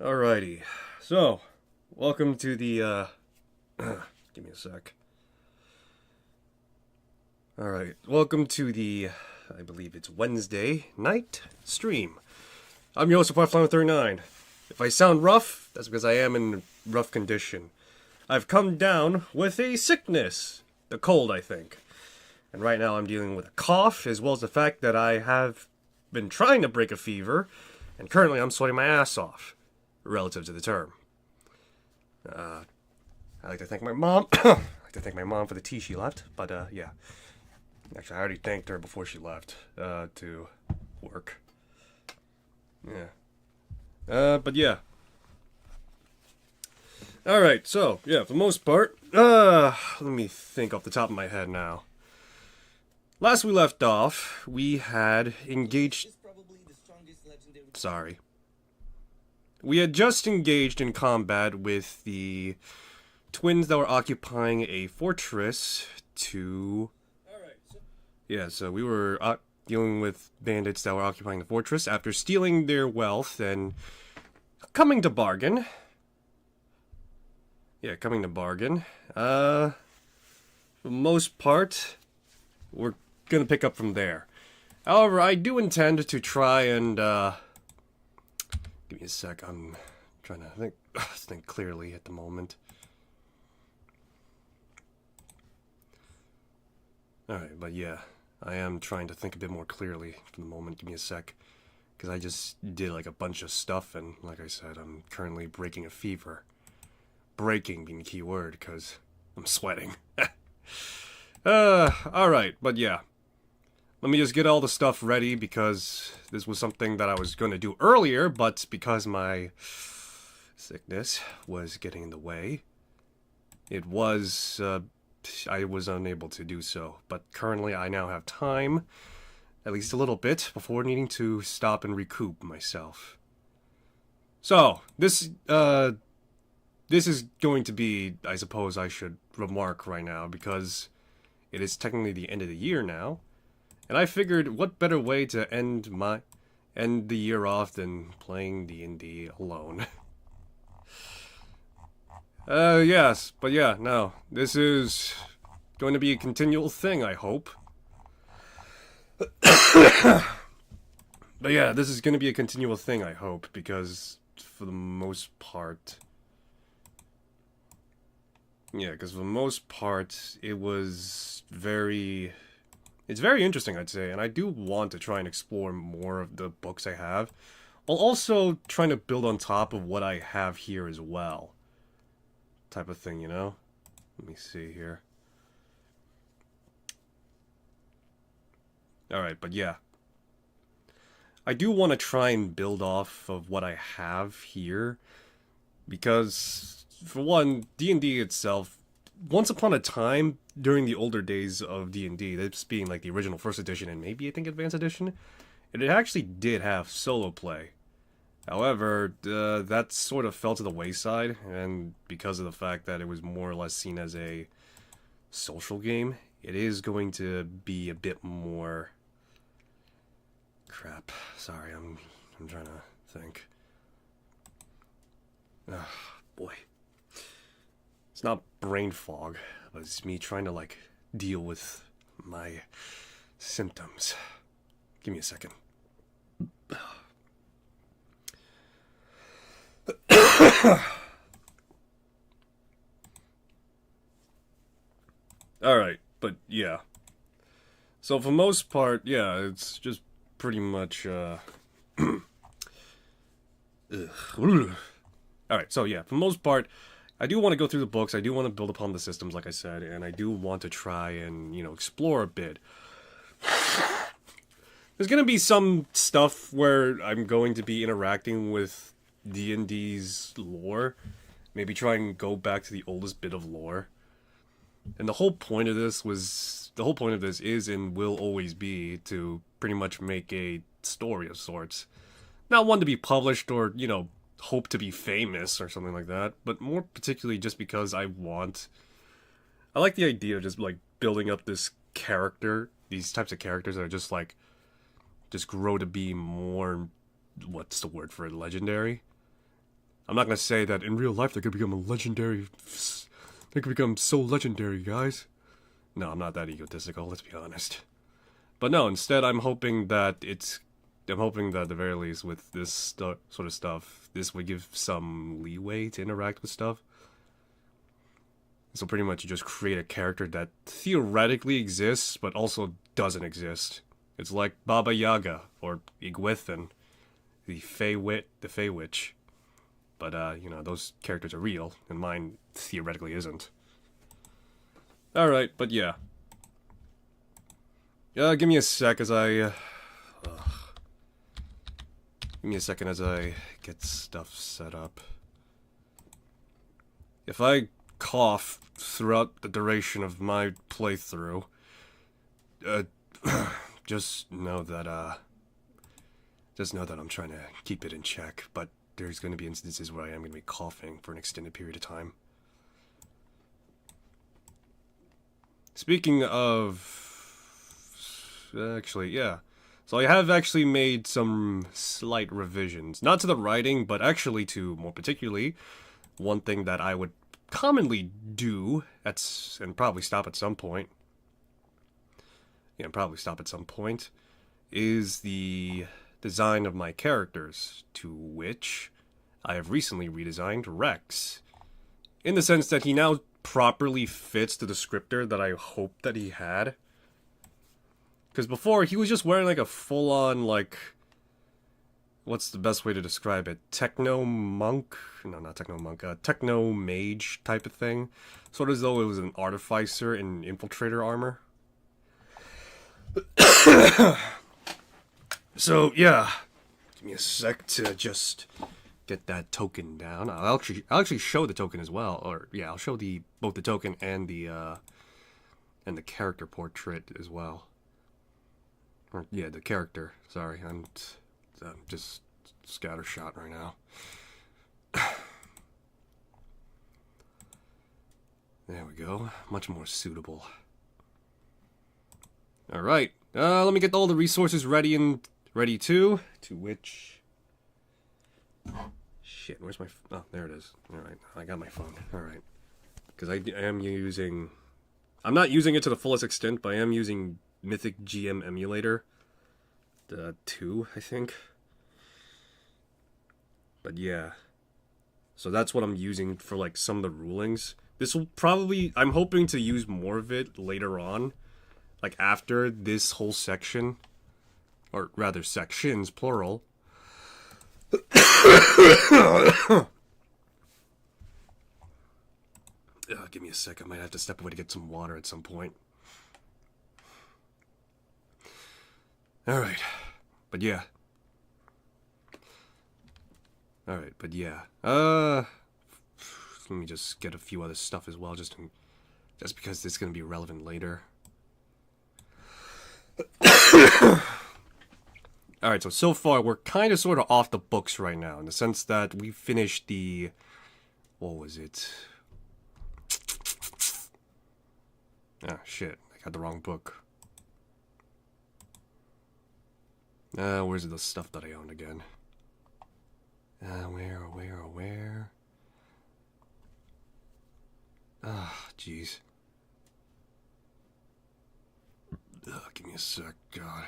Alrighty, so welcome to the give me a sec. Alright, welcome to the, I believe it's Wednesday night stream. I'm your host, Flyman39. If I sound rough, that's because I am in rough condition. I've come down with a sickness, a cold, I think. And right now I'm dealing with a cough, as well as the fact that I have been trying to break a fever, and currently I'm sweating my ass off, relative to the term. I'd like to thank my mom. I'd like to thank my mom for the tea she left, but yeah. Actually, I already thanked her before she left to work. Yeah. But yeah. Alright, so, yeah, for the most part, let me think off the top of my head now. Last we left off, we had engaged... Sorry. We had just engaged in combat with the twins that were occupying a fortress to... Yeah, so we were dealing with bandits that were occupying the fortress after stealing their wealth and coming to bargain. Yeah, coming to bargain. For the most part, we're gonna pick up from there. However, I do intend to try and, give me a sec, I'm trying to think clearly at the moment. Alright, but yeah, I am trying to think a bit more clearly for the moment. Give me a sec. Because I just did like a bunch of stuff, and like I said, I'm currently breaking a fever. Breaking being the key word, because I'm sweating. Alright, but yeah. Let me just get all the stuff ready, because this was something that I was going to do earlier, but because my sickness was getting in the way, it was, I was unable to do so. But currently I now have time, at least a little bit, before needing to stop and recoup myself. So, this is going to be, I suppose I should remark right now, because it is technically the end of the year now. And I figured, what better way to end the year off than playing D&D alone? Yes, but yeah, no. This is going to be a continual thing, I hope. But yeah, this is going to be a continual thing, I hope, because for the most part... Yeah, because for the most part, it was very... It's very interesting, I'd say, and I do want to try and explore more of the books I have, while also trying to build on top of what I have here as well. Type of thing, you know? Let me see here. Alright, but yeah. I do want to try and build off of what I have here, because, for one, D&D itself, once upon a time, during the older days of D&D, this being like the original first edition and maybe I think advanced edition, it actually did have solo play. However, that sort of fell to the wayside, and because of the fact that it was more or less seen as a social game, it is going to be a bit more... Crap. Sorry, I'm trying to think. Oh, boy. It's not brain fog, but it's me trying to, like, deal with my symptoms. Give me a second. Alright, but yeah. So for most part, yeah, it's just pretty much, Alright, so yeah, for the most part, I do want to go through the books, I do want to build upon the systems, like I said, and I do want to try and, you know, explore a bit. There's gonna be some stuff where I'm going to be interacting with D&D's lore. Maybe try and go back to the oldest bit of lore. And the whole point of this is and will always be to pretty much make a story of sorts. Not one to be published or, you know, hope to be famous or something like that, but more particularly just because I like the idea of just, like, building up this character, these types of characters that are just, like, just grow to be more, what's the word for it, legendary? I'm not gonna say that in real life they're gonna become a legendary. They could become so legendary, guys. No, I'm not that egotistical. Let's be honest. But no, instead, I'm hoping that at the very least with this sort of stuff, this would give some leeway to interact with stuff. So pretty much you just create a character that theoretically exists, but also doesn't exist. It's like Baba Yaga, or Ygwithin, the Fey Witch. But, those characters are real, and mine theoretically isn't. Alright, but yeah. Give me a sec as I... Give me a second as I get stuff set up. If I cough throughout the duration of my playthrough, just know that I'm trying to keep it in check, but there's going to be instances where I am going to be coughing for an extended period of time. Speaking of... Actually, yeah. So I have actually made some slight revisions. Not to the writing, but actually to, more particularly, one thing that I would commonly do, and probably stop at some point. Is the design of my characters, to which I have recently redesigned Rex. In the sense that he now properly fits the descriptor that I hoped that he had. Because before, he was just wearing like a full-on, like... What's the best way to describe it? Techno-monk? No, not techno-monk. Techno-mage type of thing. Sort of as though it was an artificer in infiltrator armor. So, yeah. Give me a sec to just get that token down. I'll actually show the token as well. Or, yeah, I'll show both the token and the character portrait as well. Or, yeah, the character. Sorry, I'm just scattershot right now. There we go. Much more suitable. Alright. Let me get all the resources ready too. To which... Shit, where's my... Oh, there it is. Alright, I got my phone. Alright. Because I am using... I'm not using it to the fullest extent, but I am using Mythic GM Emulator. The 2, I think. But yeah. So that's what I'm using for, like, some of the rulings. This will probably... I'm hoping to use more of it later on. Like, after this whole section. Or, rather, sections, plural. Give me a sec. I might have to step away to get some water at some point. Alright. But yeah. Alright, but yeah. Let me just get a few other stuff as well, just because it's going to be relevant later. Alright, so far we're kind of sort of off the books right now, in the sense that we finished the... What was it? Ah, shit. I got the wrong book. Where's the stuff that I owned again? Where? Ah, jeez. Give me a sec, God.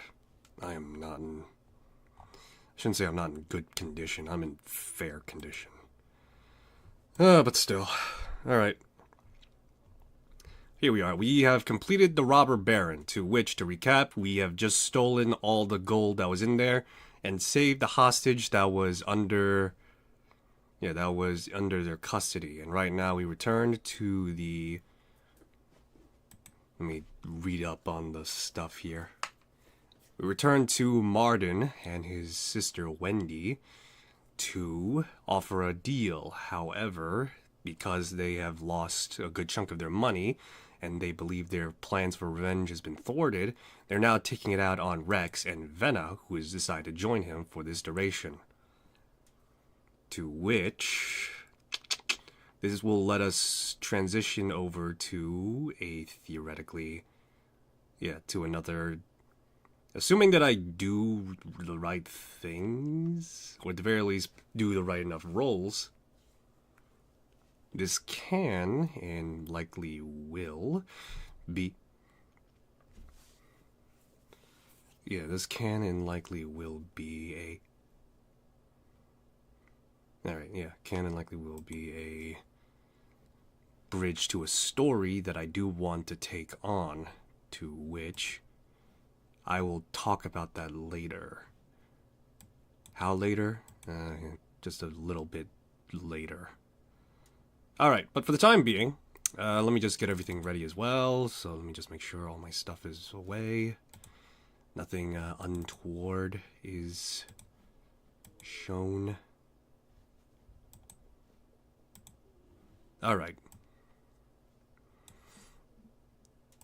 I am not in... I shouldn't say I'm not in good condition. I'm in fair condition. But still. Alright. Here we are. We have completed the Robber Baron, to which, to recap, we have just stolen all the gold that was in there and saved the hostage that was under... Yeah, that was under their custody. And right now we returned to the... Let me read up on the stuff here. We returned to Marden and his sister Wendy to offer a deal. However, because they have lost a good chunk of their money and they believe their plans for revenge has been thwarted, they're now taking it out on Rex and Venna, who has decided to join him for this duration. To which... This will let us transition over to a theoretically... Yeah, to another... Assuming that I do the right things, or at the very least do the right enough roles, this can, and likely will, be... Yeah, this can and likely will be a... Alright, yeah, can and likely will be a bridge to a story that I do want to take on, to which I will talk about that later. How later? Just a little bit later. Alright, but for the time being, let me just get everything ready as well. So let me just make sure all my stuff is away. Nothing untoward is shown. Alright.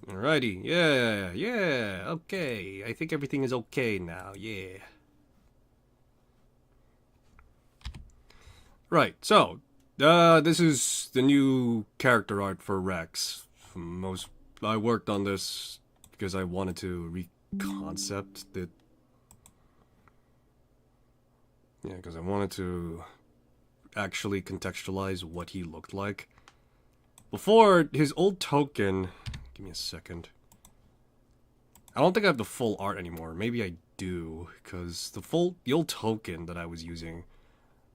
Alrighty, yeah, okay. I think everything is okay now, yeah. Right, so, this is the new character art for Rex. I worked on this because I wanted to reconcept it. Yeah, because I wanted to actually contextualize what he looked like. Before, his old token... Give me a second. I don't think I have the full art anymore. Maybe I do, because the old token that I was using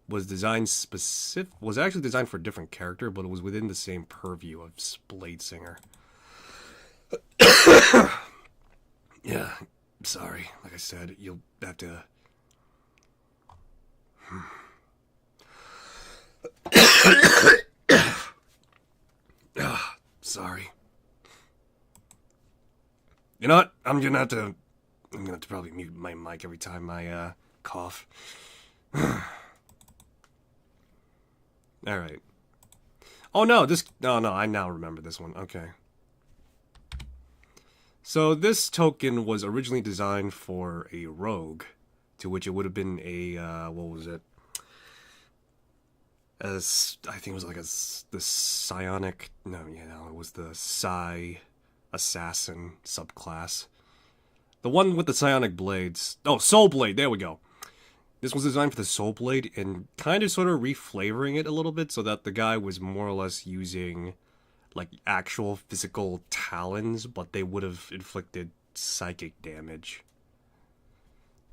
was actually designed for a different character, but it was within the same purview of Bladesinger. Yeah, sorry. Like I said, you'll have to... Sorry. You know what? I'm gonna have to probably mute my mic every time I cough. Alright. Oh no, no, I now remember this one. Okay. So this token was originally designed for a rogue, to which it would have been a, what was it? I think it was like the psionic, it was the psi assassin subclass. The one with the psionic blades. Oh, soul blade, there we go. This was designed for the soul blade and kind of sort of reflavoring it a little bit so that the guy was more or less using like actual physical talons, but they would have inflicted psychic damage.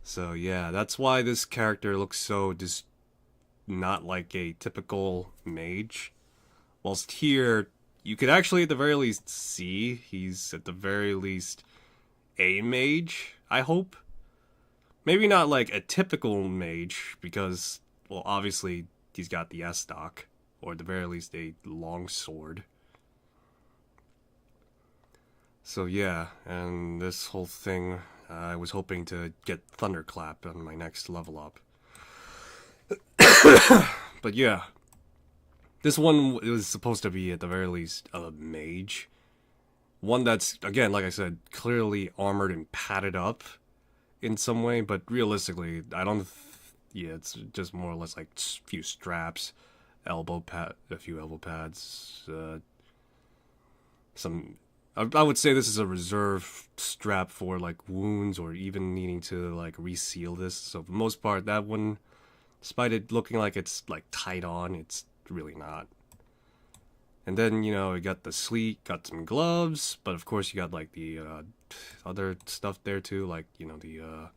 So yeah, that's why this character looks so just not like a typical mage. Whilst here, you could actually at the very least see he's at the very least a mage, I hope. Maybe not like a typical mage, because, well, obviously he's got the S-Stock, or at the very least a long sword. So yeah, and this whole thing, I was hoping to get Thunderclap on my next level up. But yeah, this one was supposed to be at the very least a mage. One that's, again, like I said, clearly armored and padded up in some way, but realistically, I don't... yeah, it's just more or less like a few straps, a few elbow pads, some... I would say this is a reserve strap for, like, wounds or even needing to, like, reseal this. So for the most part, that one, despite it looking like it's, like, tied on, it's really not. And then, you know, you got the sleeve, got some gloves, but of course you got, like, the other stuff there, too, like, you know, the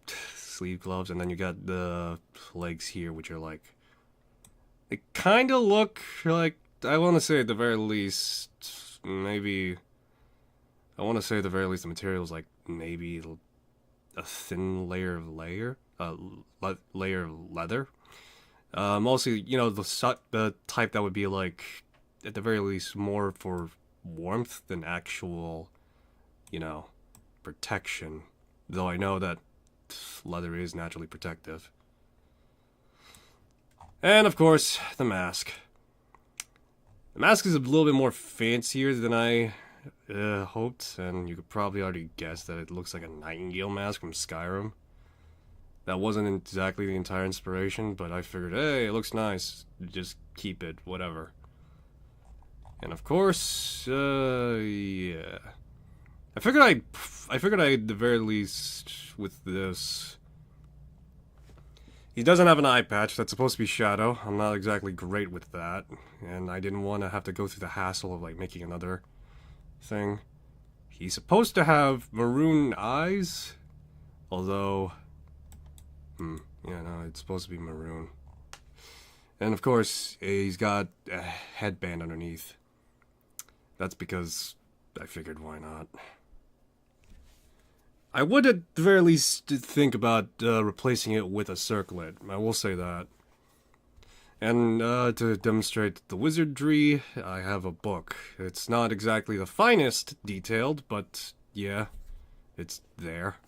sleeve gloves, and then you got the legs here, which are, like, they kind of look like, I want to say at the very least... maybe, I want to say at the very least the material is like maybe a thin layer of layer of leather. Mostly, you know, the type that would be like, at the very least, more for warmth than actual, you know, protection. Though I know that leather is naturally protective. And of course, the mask. The mask is a little bit more fancier than I hoped, and you could probably already guess that it looks like a Nightingale mask from Skyrim. That wasn't exactly the entire inspiration, but I figured, hey, it looks nice, just keep it, whatever. And of course, yeah. I figured I'd, at the very least, with this, He doesn't have an eye patch. That's supposed to be Shadow. I'm not exactly great with that. And I didn't want to have to go through the hassle of, like, making another thing. He's supposed to have maroon eyes. Although... yeah, no, it's supposed to be maroon. And, of course, he's got a headband underneath. That's because I figured why not. I would at the very least think about replacing it with a circlet. I will say that. And to demonstrate the wizardry, I have a book. It's not exactly the finest detailed, but yeah, it's there.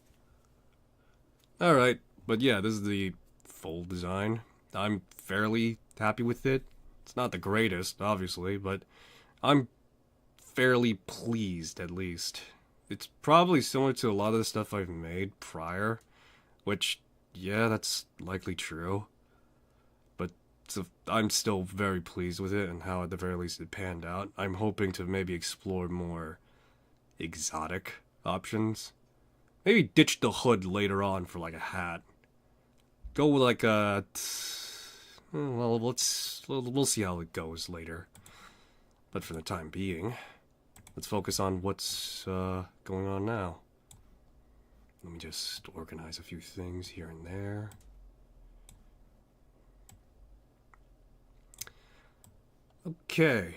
Alright, but yeah, this is the full design. I'm fairly happy with it. It's not the greatest, obviously, but I'm fairly pleased, at least. It's probably similar to a lot of the stuff I've made prior, which, yeah, that's likely true. But so I'm still very pleased with it and how at the very least it panned out. I'm hoping to maybe explore more exotic options. Maybe ditch the hood later on for like a hat. Go with like a... well, we'll see how it goes later. But for the time being... let's focus on what's going on now. Let me just organize a few things here and there. Okay.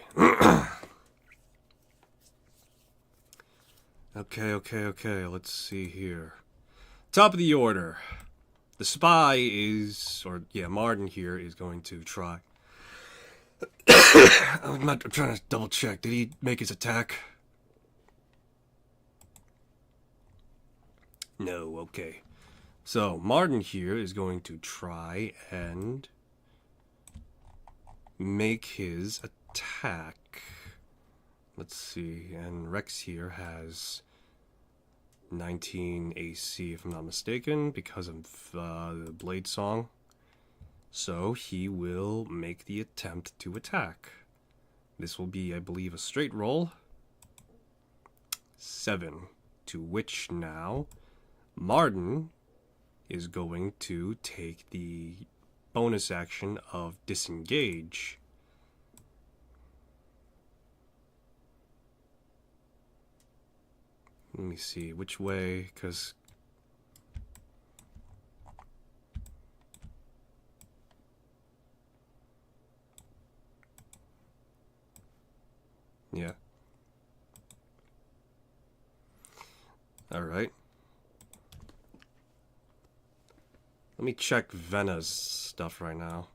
Okay. Let's see here. Top of the order. The spy is, or yeah, Martin here is going to try. I'm trying to double check. Did he make his attack? No, okay. So, Martin here is going to try and make his attack. Let's see, and Rex here has 19 AC, if I'm not mistaken, because of the Blade Song. So, he will make the attempt to attack. This will be, I believe, a straight roll. 7. To which now... Martin is going to take the bonus action of disengage. Let me see which way, because yeah. All right. Let me check Vena's stuff right now.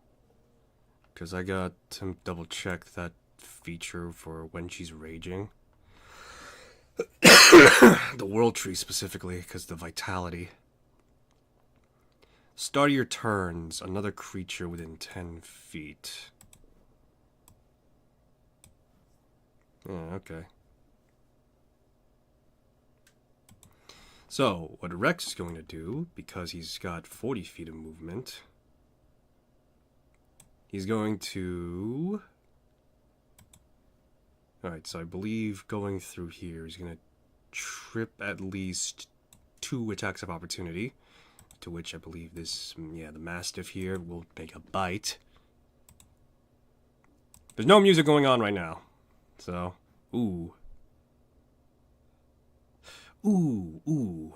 Because I got to double check that feature for when she's raging. The World Tree specifically, because the Vitality. Start your turns, another creature within 10 feet. Yeah, okay. So, what Rex is going to do, because he's got 40 feet of movement, he's going to... Alright, so I believe going through here, he's going to trip at least 2 attacks of opportunity, to which I believe this, yeah, the Mastiff here will make a bite. There's no music going on right now, so, ooh. Ooh.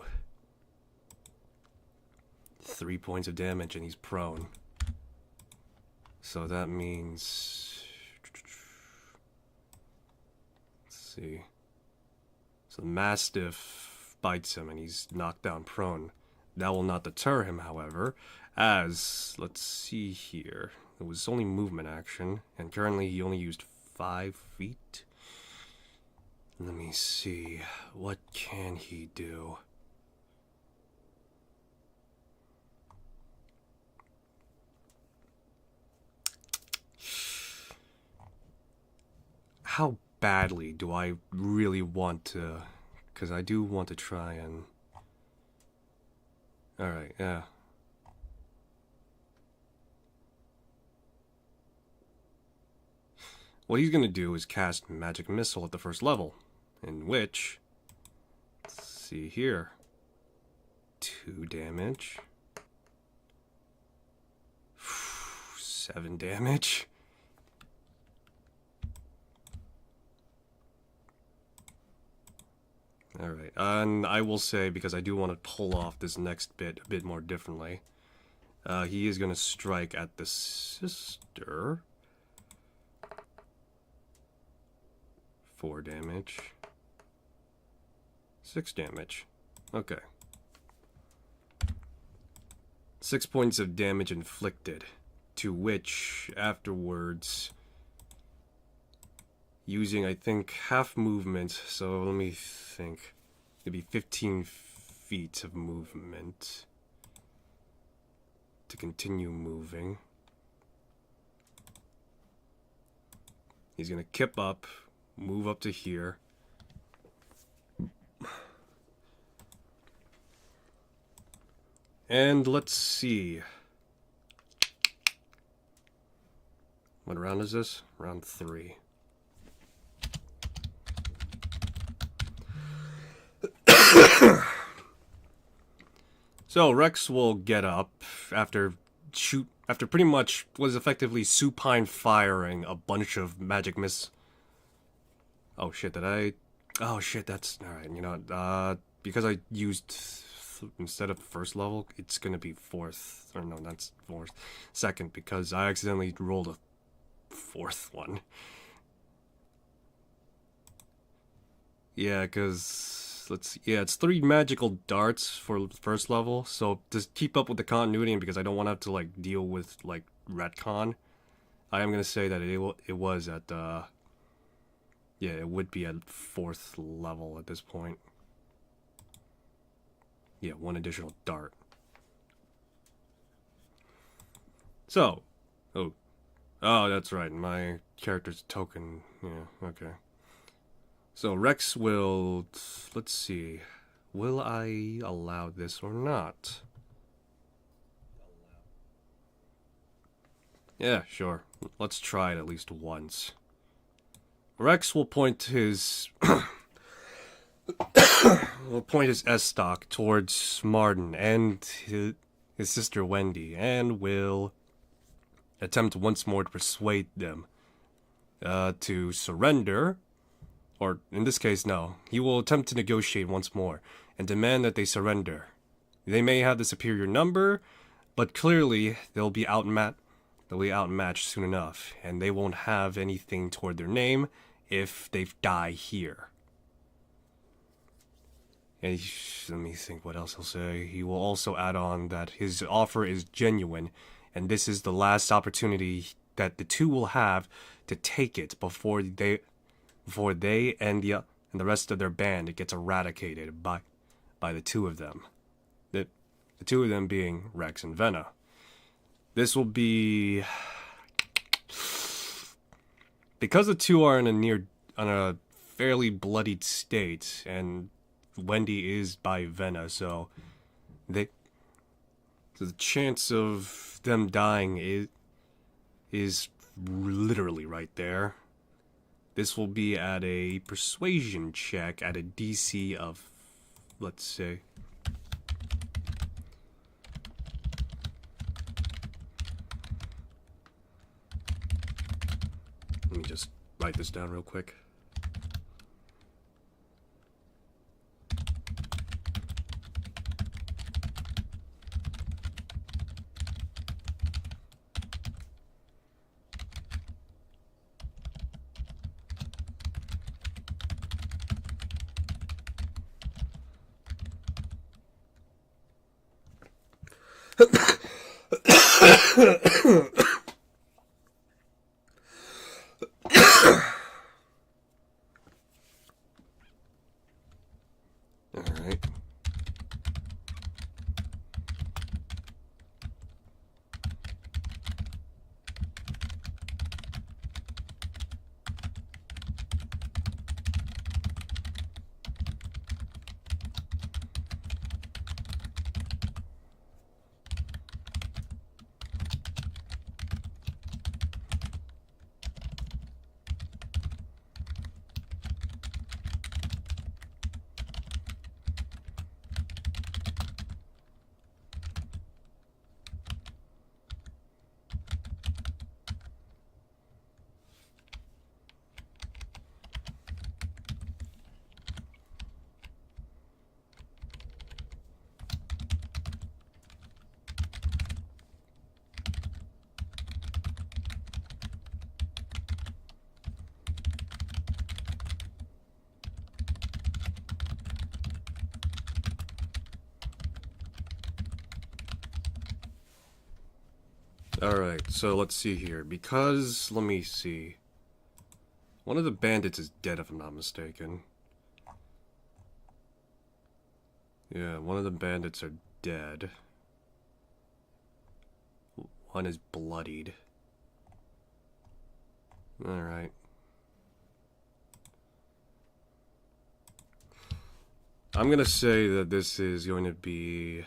3 points of damage and he's prone. So that means... let's see. So the Mastiff bites him and he's knocked down prone. That will not deter him, however, as... let's see here. It was only movement action, and currently he only used 5 feet. Let me see. What can he do? How badly do I really want to... because I do want to try and... Alright, yeah. What he's going to do is cast Magic Missile at the first level. In which, let's see here, 2 damage. 7 damage. Alright, and I will say, because I do want to pull off this next bit a bit more differently, he is going to strike at the sister. 4 damage. 6 damage. Okay. 6 points of damage inflicted, to which, afterwards, using, I think, half movement, so let me think, maybe 15 feet of movement to continue moving. He's gonna kip up, move up to here. And let's see. What round is this? Round 3. So Rex will get up after pretty much was effectively supine firing a bunch of magic miss. Oh shit, oh shit, that's alright, you know, because I used instead of first level, it's gonna be fourth, or no, that's fourth, second, because I accidentally rolled a fourth one. Yeah, because it's 3 magical darts for first level, so to keep up with the continuity and because I don't want to have to like deal with like retcon, I am gonna say that it was at yeah, it would be at 4th level at this point. Yeah, 1 additional dart. So, oh, that's right, my character's token. Yeah, okay. So Rex will, let's see, will I allow this or not? Yeah, sure. Let's try it at least once. Rex will point his S-stock towards Martin and his sister Wendy, and will attempt once more to persuade them to surrender. Or, in this case, no. He will attempt to negotiate once more, and demand that they surrender. They may have the superior number, but clearly they'll be outmatched soon enough, and they won't have anything toward their name if they die here. And let me think what else he'll say. He will also add on that his offer is genuine, and this is the last opportunity that the two will have to take it before they and the rest of their band gets eradicated by the two of them. The two of them being Rex and Venna. This will be because the two are in a fairly bloodied state, and Wendy is by Venna, so the chance of them dying is literally right there. This will be at a persuasion check at a DC of, let's say, let me just write this down real quick. Alright. Alright, so let's see here. Because, let me see. One of the bandits is dead, if I'm not mistaken. Yeah, one of the bandits are dead. One is bloodied. Alright. I'm gonna say that this is going to be...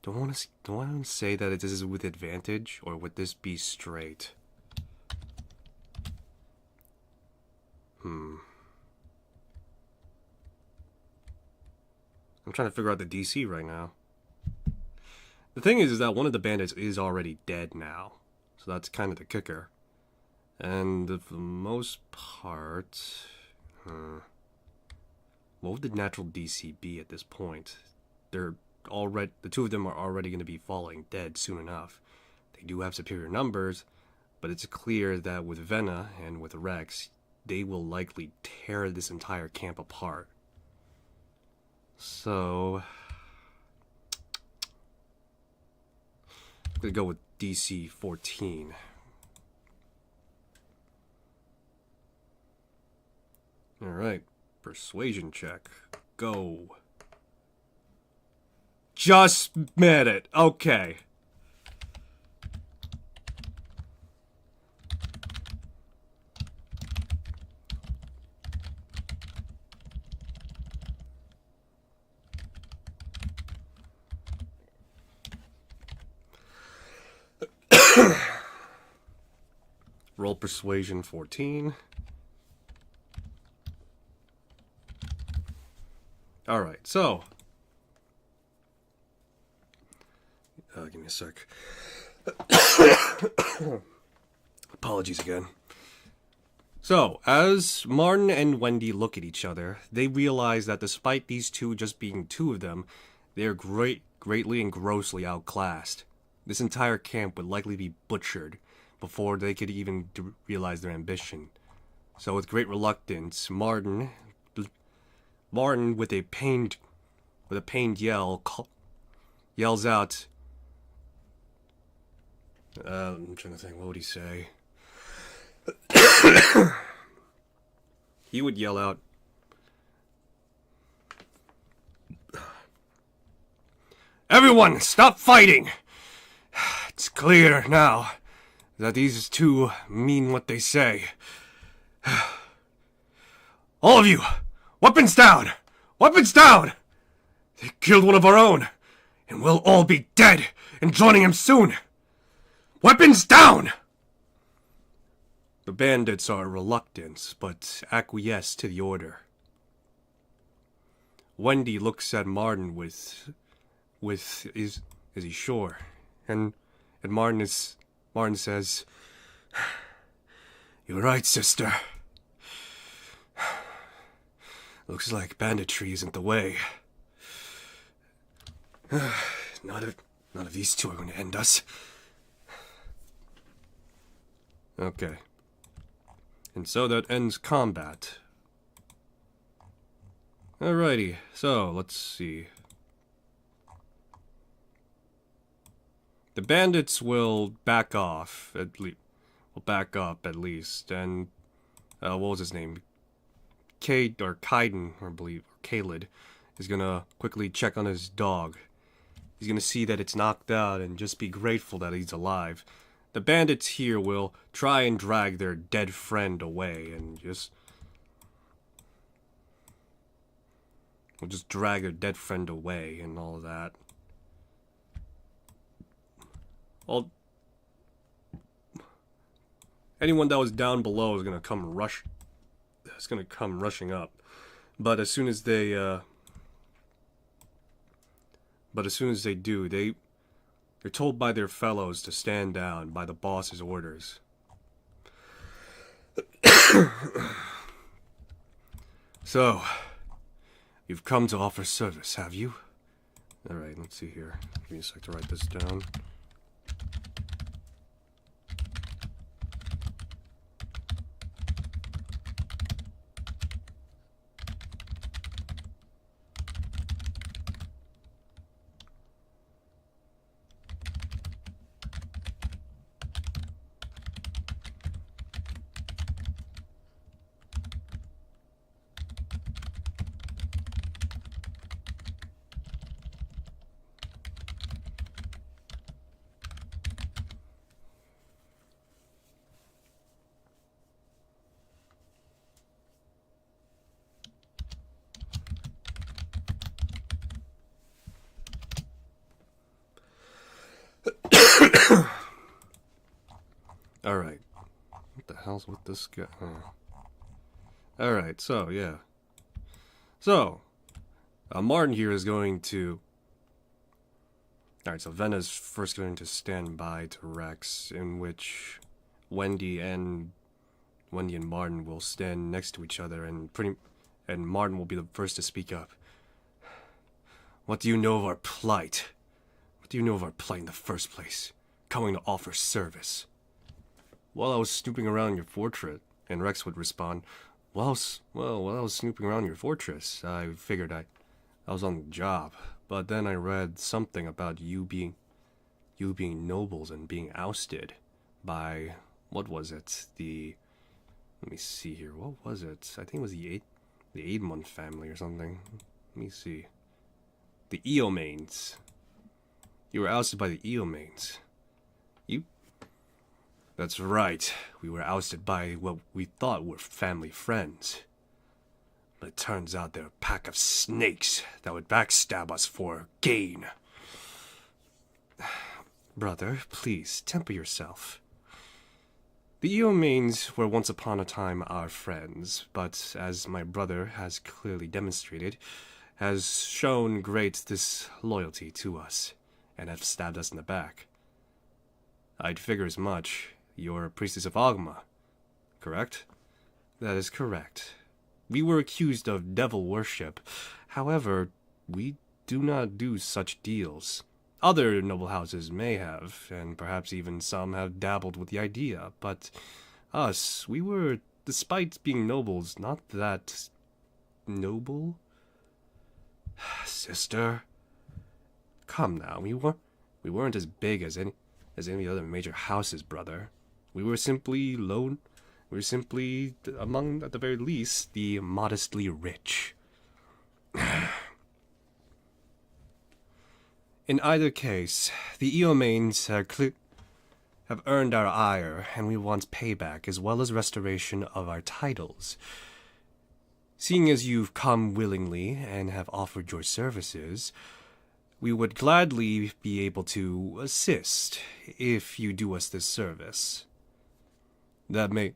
Do I want to say that this is with advantage, or would this be straight? I'm trying to figure out the DC right now. The thing is that one of the bandits is already dead now. So that's kind of the kicker. And for the most part... what would the natural DC be at this point? The two of them are already going to be falling dead soon enough. They do have superior numbers, but it's clear that with Venna and with Rex, they will likely tear this entire camp apart. So... I'm going to go with DC 14. Alright, persuasion check. Go. Just met it. Okay. Roll persuasion 14. Alright, so... give me a sec. Apologies again. So, as Martin and Wendy look at each other, they realize that despite these two just being two of them, they are greatly and grossly outclassed. This entire camp would likely be butchered before they could even realize their ambition. So with great reluctance, Martin with a pained yell yells out, I'm trying to think, what would he say? He would yell out, "Everyone, stop fighting! It's clear now that these two mean what they say. All of you, weapons down! Weapons down! They killed one of our own, and we'll all be dead and joining him soon! Weapons down!" The bandits are reluctant, but acquiesce to the order. Wendy looks at Martin with is he sure? And Martin says, "You're right, sister. Looks like banditry isn't the way. None of these two are going to end us." Okay. And so that ends combat. Alrighty, so let's see. The bandits will back off, back up at least, and, what was his name? Kaiden, I believe, or Kaled, is gonna quickly check on his dog. He's gonna see that it's knocked out and just be grateful that he's alive. The bandits here will try and drag their dead friend away and we'll just drag their dead friend away and all of that. Well, anyone that was down below is gonna come rushing up. But as soon as they do, they're told by their fellows to stand down by the boss's orders. So, you've come to offer service, have you? Alright, let's see here. Give me a sec to write this down. Alright. What the hell's with this guy? Alright, so, yeah. So, Martin here is going to... Alright, so Vena's first going to stand by to Rex, in which Wendy and Martin will stand next to each other, and Martin will be the first to speak up. What do you know of our plight? What do you know of our plight in the first place? Coming to offer service. While I was snooping around your fortress, and Rex would respond, while I was snooping around your fortress, I figured I was on the job. But then I read something about you being nobles and being ousted by, what was it? Let me see here. What was it? I think it was the Aedmon family or something. Let me see. The Eomanes. You were ousted by the Eomanes. That's right. We were ousted by what we thought were family friends. But it turns out they're a pack of snakes that would backstab us for gain. Brother, please, temper yourself. The Eomanes were once upon a time our friends, but as my brother has clearly demonstrated, has shown great disloyalty to us, and have stabbed us in the back. I'd figure as much. You're a priestess of Ogma, correct? That is correct. We were accused of devil worship. However, we do not do such deals. Other noble houses may have, and perhaps even some have dabbled with the idea, but us, we were, despite being nobles, not that noble? Sister, come now, we weren't as big as any other major houses, brother. We were simply among, at the very least, the modestly rich. In either case, the Eomanes have earned our ire, and we want payback as well as restoration of our titles. Seeing as you've come willingly and have offered your services, we would gladly be able to assist if you do us this service. That may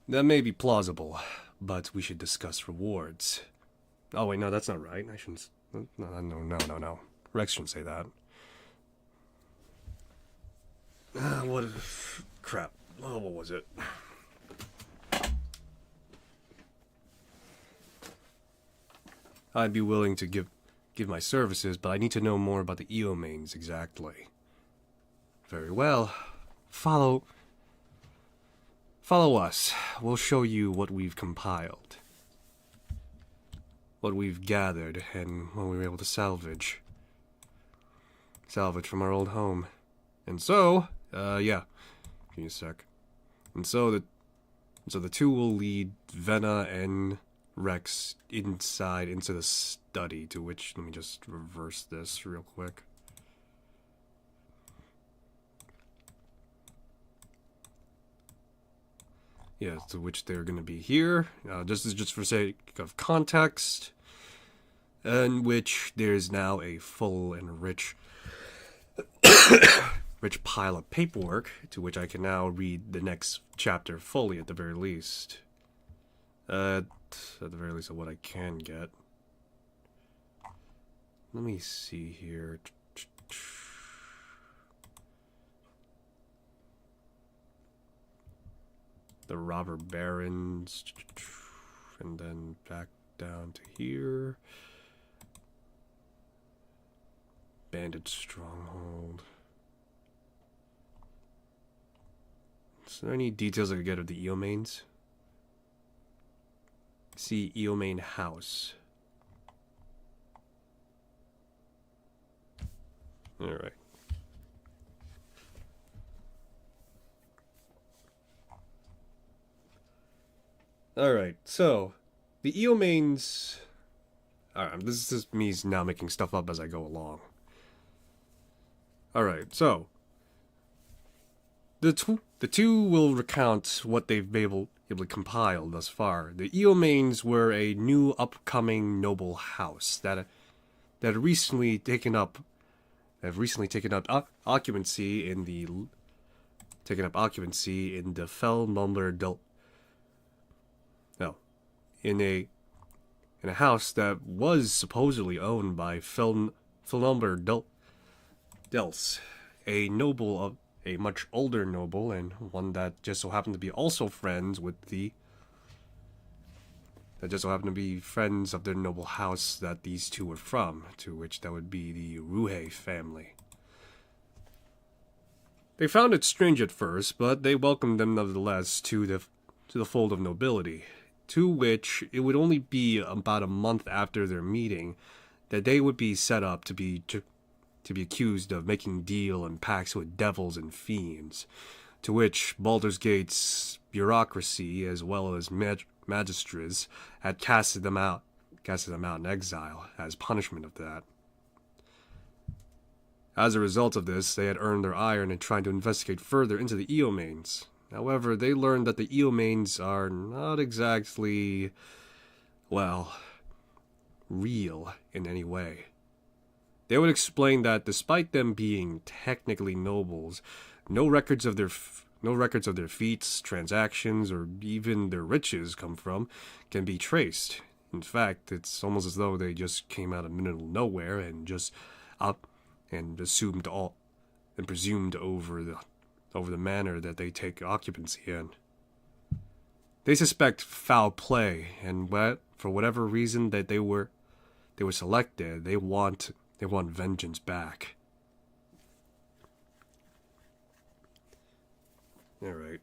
be plausible, but we should discuss rewards. Oh wait, no, that's not right. I shouldn't. No. Rex shouldn't say that. Crap. Oh, what was it? I'd be willing to give my services, but I need to know more about the Eomanes exactly. Very well. Follow us. We'll show you what we've compiled. What we've gathered, and what we were able to salvage. Salvage from our old home. And so, yeah. Give me a sec. And so the two will lead Vena and Rex inside into the study, to which, let me just reverse this real quick. Yeah, to which they're going to be here. This is just for sake of context, in which there's now a full and rich pile of paperwork, to which I can now read the next chapter fully, at the very least. At the very least of what I can get. Let me see here. The robber barons, and then back down to here. Bandit stronghold. Is there any details I could get of the Eomanes? See Eomane house. Alright. Alright, so the Eomanes. Alright, this is just me now making stuff up as I go along. Alright, so the two will recount what they've been able to compile thus far. The Eomanes were a new upcoming noble house that have recently taken up occupancy in the taking up occupancy in the Felmumler Del... No. In a house that was supposedly owned by Felmumler Dels, a noble of a much older noble, and one that just so happened to be also friends with the... that just so happened to be friends of their noble house that these two were from, to which that would be the Ruhe family. They found it strange at first, but they welcomed them nevertheless to the fold of nobility, to which it would only be about a month after their meeting that they would be set up to be accused of making deal and pacts with devils and fiends, to which Baldur's Gate's bureaucracy as well as magistrates had casted them out in exile as punishment of that. As a result of this, they had earned their iron in trying to investigate further into the Eomanes. However, they learned that the Eomanes are not exactly, well, real in any way. They would explain that despite them being technically nobles, no records of their feats, transactions, or even their riches can be traced. In fact, it's almost as though they just came out of the middle of nowhere and just up and assumed all and presumed over the manner that they take occupancy in. They suspect foul play, and for whatever reason that they were selected, they want vengeance back. All right.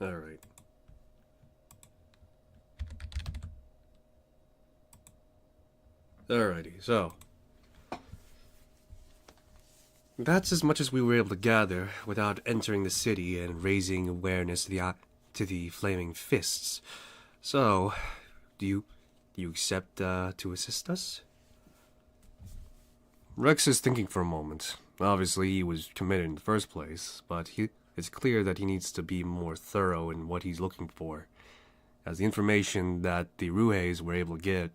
All right. Alrighty, so that's as much as we were able to gather without entering the city and raising awareness to the flaming fists. So, do you accept to assist us? Rex is thinking for a moment. Obviously, he was committed in the first place, but it's clear that he needs to be more thorough in what he's looking for, as the information that the Ruhes were able to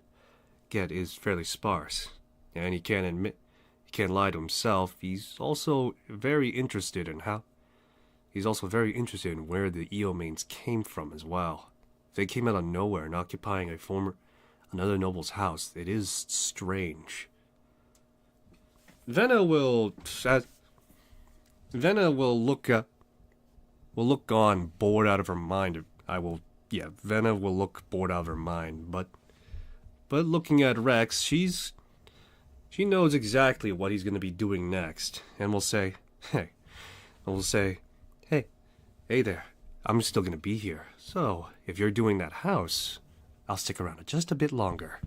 get is fairly sparse, and he can't lie to himself. He's also very interested in where the Eomanes came from as well. If they came out of nowhere and occupying another noble's house, it is strange. Venna will look on, bored out of her mind. Venna will look bored out of her mind, but looking at Rex, she knows exactly what he's going to be doing next, and will say, hey there, I'm still going to be here, so if you're doing that house, I'll stick around just a bit longer.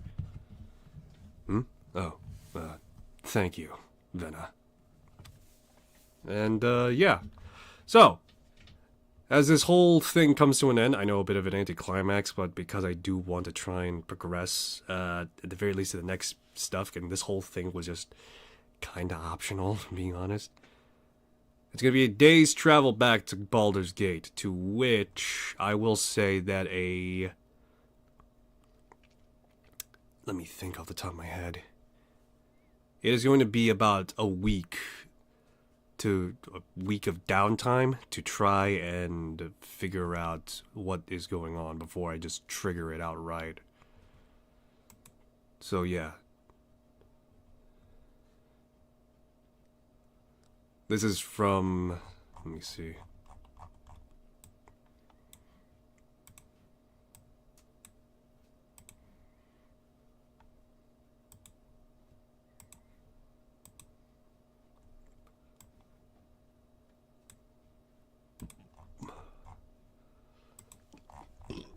Thank you, Venna. And, so, as this whole thing comes to an end, I know a bit of an anticlimax, but because I do want to try and progress, at the very least to the next stuff, and this whole thing was just kinda optional, being honest. It's going to be a day's travel back to Baldur's Gate, to which I will say that let me think off the top of my head. It is going to be about a week of downtime to try and figure out what is going on before I just trigger it outright. So yeah. This is from, let me see.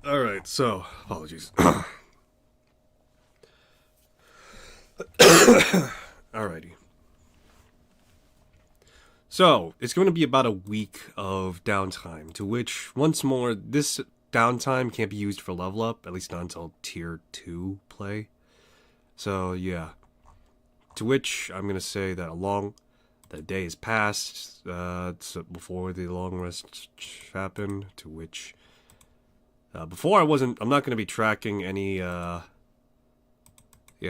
Alright, so, apologies. Alrighty. So, it's going to be about a week of downtime, to which, once more, this downtime can't be used for level up, at least not until Tier 2 play. So, yeah. To which, I'm going to say that the day has passed, so before the long rest happened, to which... before I'm not going to be tracking any, yeah,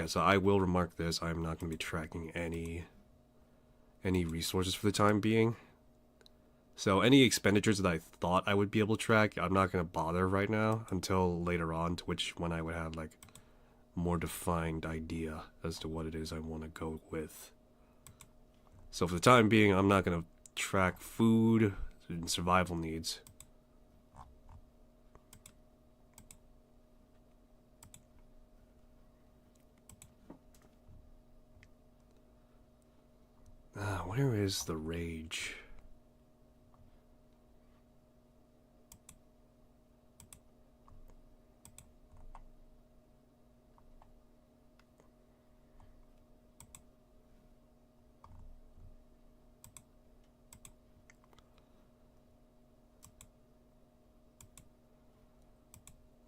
so I will remark this, I'm not going to be tracking any resources for the time being. So any expenditures that I thought I would be able to track, I'm not going to bother right now until later on, to which when I would have, like, more defined idea as to what it is I want to go with. So for the time being, I'm not going to track food and survival needs. Where is the rage?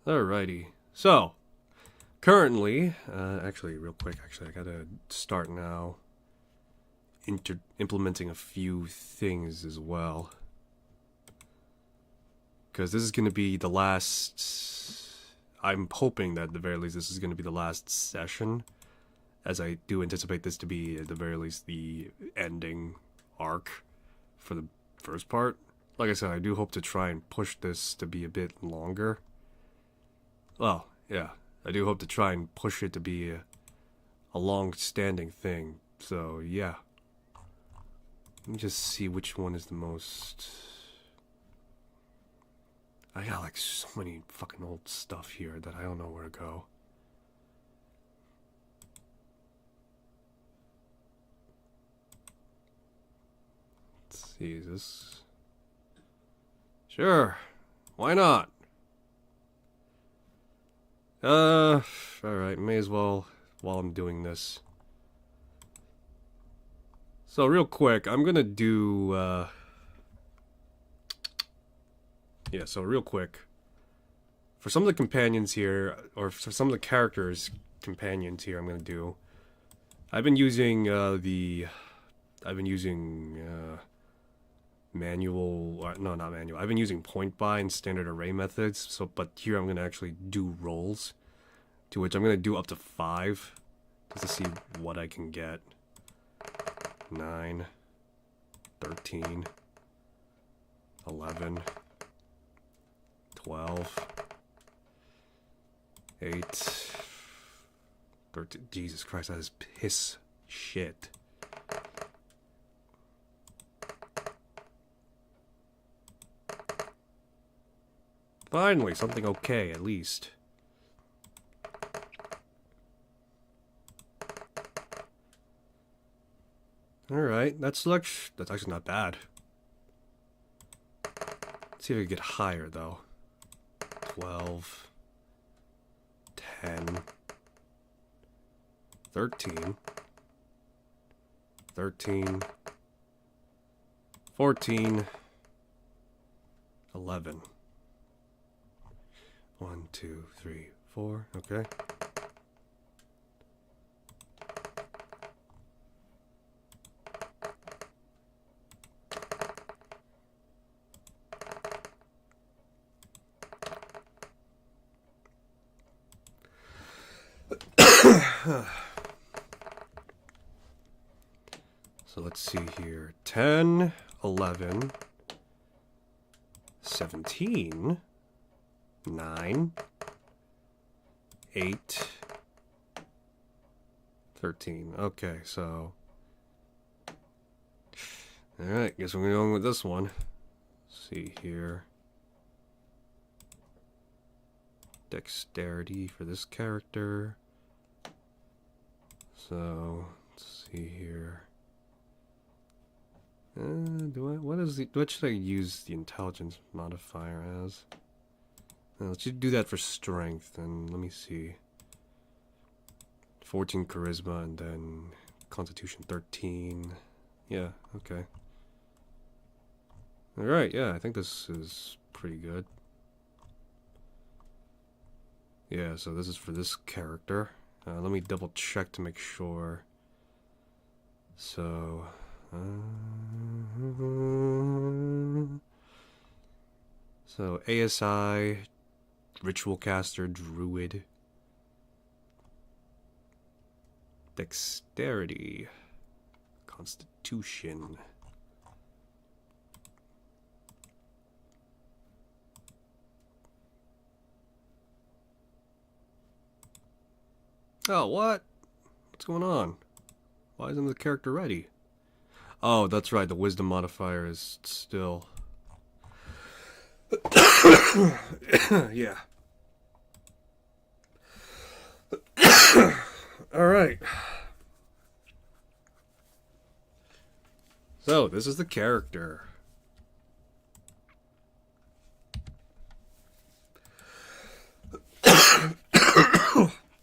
Alrighty. So, currently, actually, real quick, I gotta start now implementing a few things as well. Because this is going to be the last... I'm hoping that at the very least this is going to be the last session, as I do anticipate this to be at the very least the ending arc for the first part. Like I said, I do hope to try and push this to be a bit longer. Well, yeah, I do hope to try and push it to be a long-standing thing. So, yeah. Let me just see which one is the most... I got like so many fucking old stuff here that I don't know where to go. Let's see, is this... Sure, why not? Alright, may as well while I'm doing this. So real quick, I'm gonna do, yeah, so real quick. For some of the companions here, or for some of the characters' companions here, I'm gonna do... I've been using, manual, no, not manual. I've been using point buy and standard array methods, so, but here I'm gonna actually do rolls, to which I'm gonna do up to 5, just to see what I can get. 9, 13, 11, 12, 8, 13, Jesus Christ, that is piss shit. Finally, something okay, at least. Alright, that's actually not bad. Let's see if I can get higher, though. 12, 10, 13, 13, 14, 11. 1, 2, 3, 4, okay. So let's see here. 10, 11, 17, 9, 8, 13. Okay, so... Alright, guess we're going with this one. Let's see here. Dexterity for this character. So, let's see here. What should I use the intelligence modifier as? Let's just do that for strength, and let me see. 14 charisma, and then constitution 13. Yeah, okay. Alright, yeah, I think this is pretty good. Yeah, so this is for this character. Let me double check to make sure. So... so, ASI, Ritual Caster, Druid, Dexterity, Constitution. Oh, what? What's going on? Why isn't the character ready? Oh, that's right, the wisdom modifier is still... yeah. Alright. So, this is the character.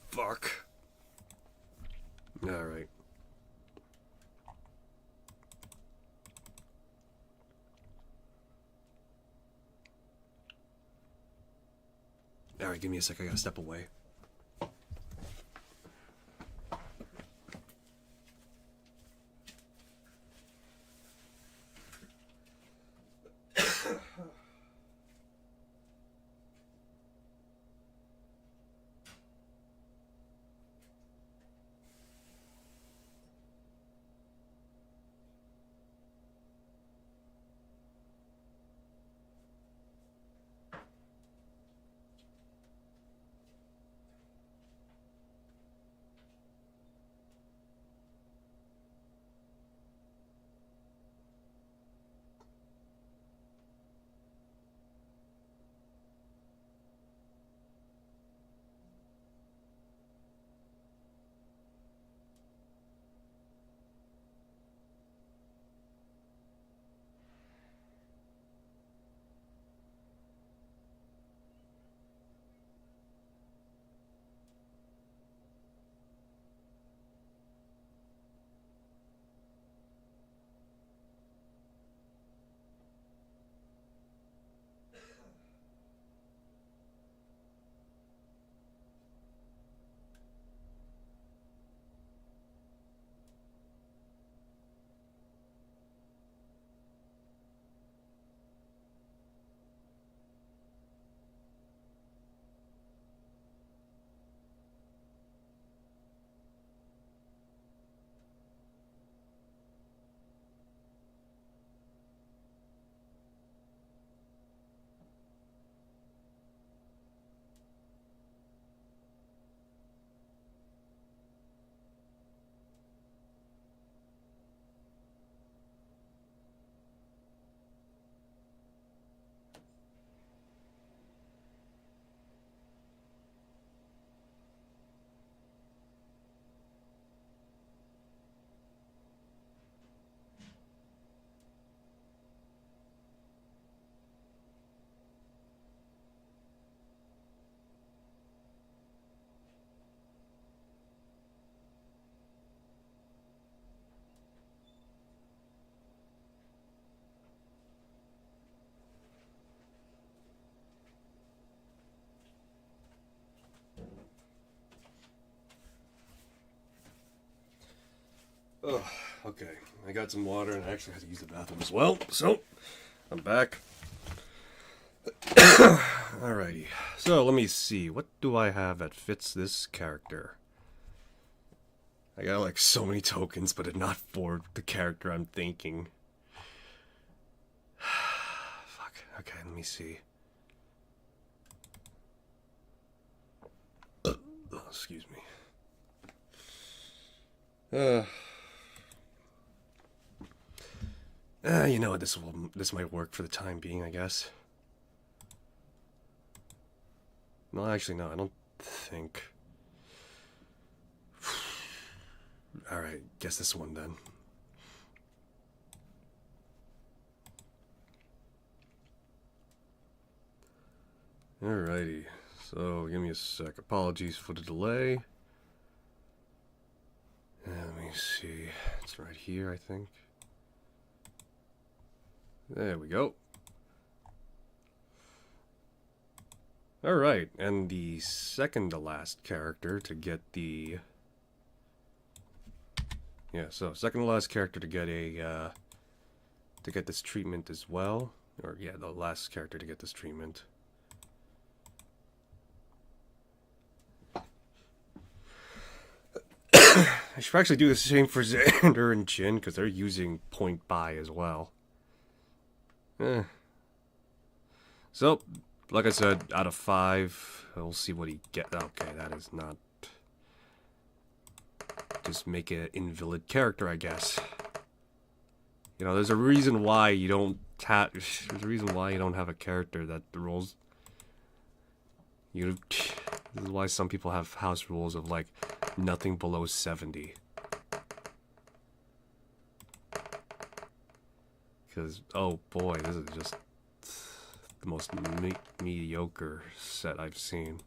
Fuck. Alright. Alright, give me a sec, I gotta step away. Oh, okay. I got some water and I actually had to use the bathroom as well. So, I'm back. Alrighty. So, let me see. What do I have that fits this character? I got like so many tokens, but not for the character I'm thinking. Fuck. Okay, let me see. Oh, excuse me. You know what? This might work for the time being, I guess. No, actually, no. I don't think. All right, guess this one then. Alrighty, so give me a sec. Apologies for the delay. Let me see. It's right here, I think. There we go. Alright, and the second to last character to get the... Yeah, so second to last character to get a, to get this treatment as well. Or, yeah, the last character to get this treatment. I should actually do the same for Xander and Jin, because they're using point buy as well. So, like I said, out of 5, we'll see what he gets. Okay, that is not... Just make an invalid character, I guess. You know, there's a reason why you don't have... There's a reason why you don't have a character that rolls... This is why some people have house rules of, like, nothing below 70. Because, oh boy, this is just the most mediocre set I've seen.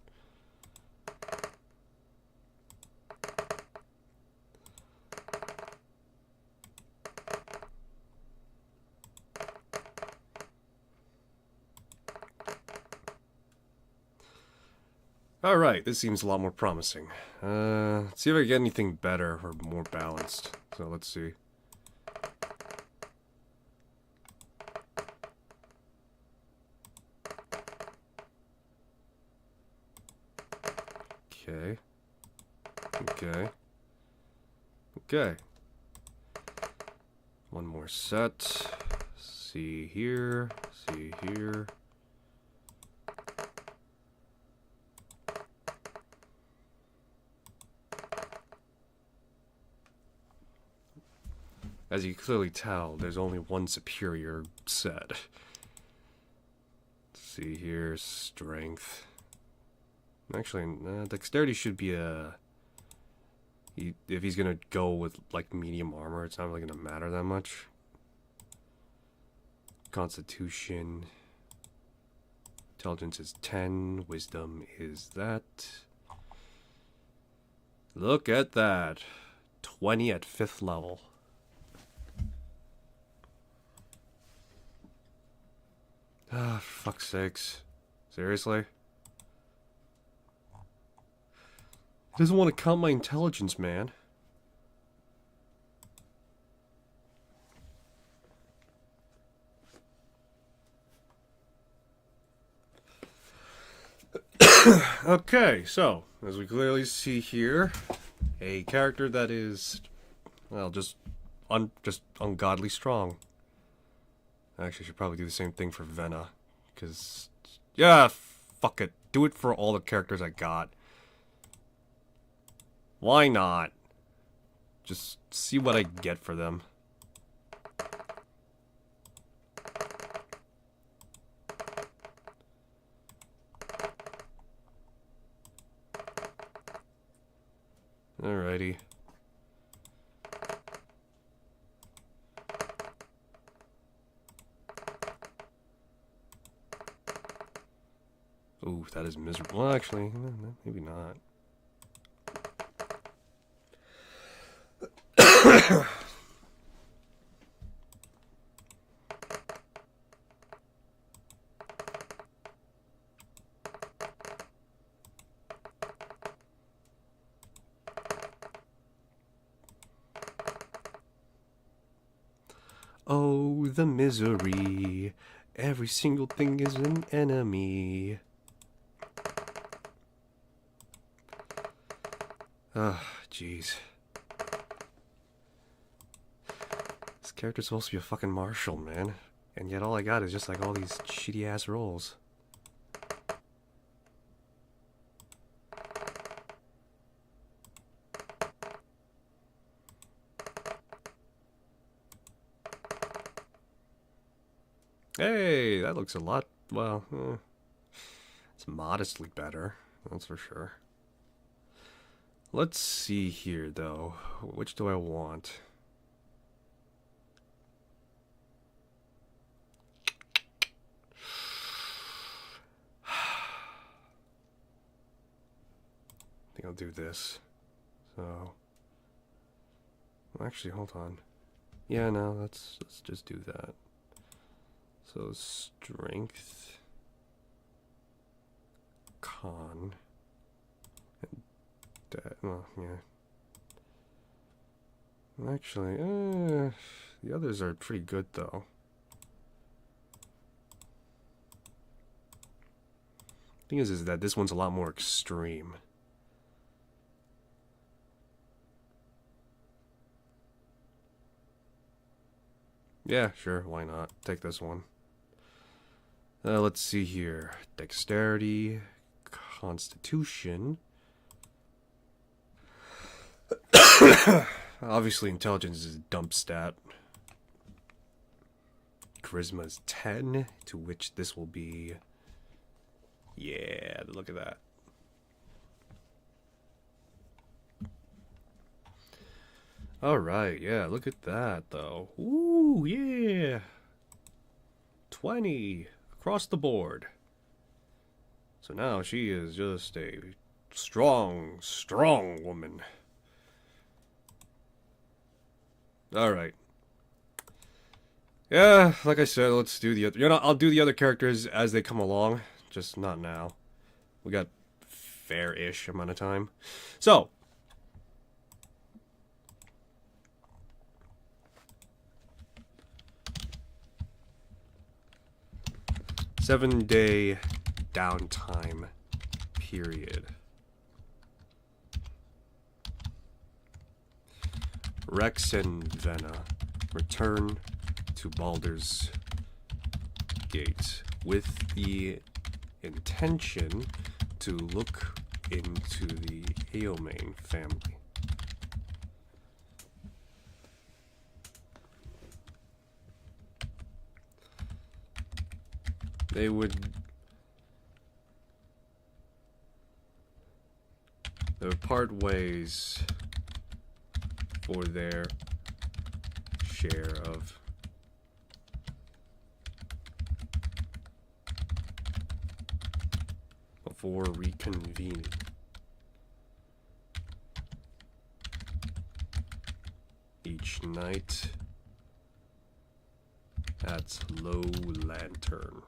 Alright, this seems a lot more promising. Let's see if I get anything better or more balanced. So let's see. Okay. Okay. Okay. One more set. See here. See here. As you can clearly tell, there's only one superior set. Let's see here, strength. Actually, dexterity should be a... if he's gonna go with, like, medium armor, it's not really gonna matter that much. Constitution. Intelligence is 10. Wisdom is that. Look at that. 20 at 5th level. Ah, for fuck's sakes. Seriously? He doesn't want to count my intelligence, man. Okay, so, as we clearly see here, a character that is, well, just ungodly strong. Actually, I should probably do the same thing for Vena. Because, yeah, fuck it. Do it for all the characters I got. Why not? Just see what I get for them. Alrighty. Ooh, that is miserable. Well, actually, maybe not. Oh, the misery. Every single thing is an enemy. Ah, jeez. character's supposed to be a fucking marshal, man. And yet all I got is just like all these shitty ass rolls. Hey, that looks a lot, well, it's modestly better, that's for sure. Let's see here, though. Which do I want? I think I'll do this. So, actually, hold on. Yeah, no, let's just do that. So strength, con, and well, yeah. Actually, the others are pretty good though. Thing is that this one's a lot more extreme. Yeah, sure, why not? Take this one. Let's see here. Dexterity, Constitution. Obviously, intelligence is a dump stat. Charisma is 10, to which this will be... Yeah, look at that. Alright, yeah, look at that, though. Ooh, yeah. 20. Across the board. So now she is just a strong, strong woman. Alright. Yeah, like I said, let's do the other... You know, I'll do the other characters as they come along. Just not now. We got fair-ish amount of time. So... Seven-day downtime period. Rex and Venna return to Baldur's Gate with the intention to look into the Eomain family. They would part ways for their share of before reconvening. Each night at Low Lantern.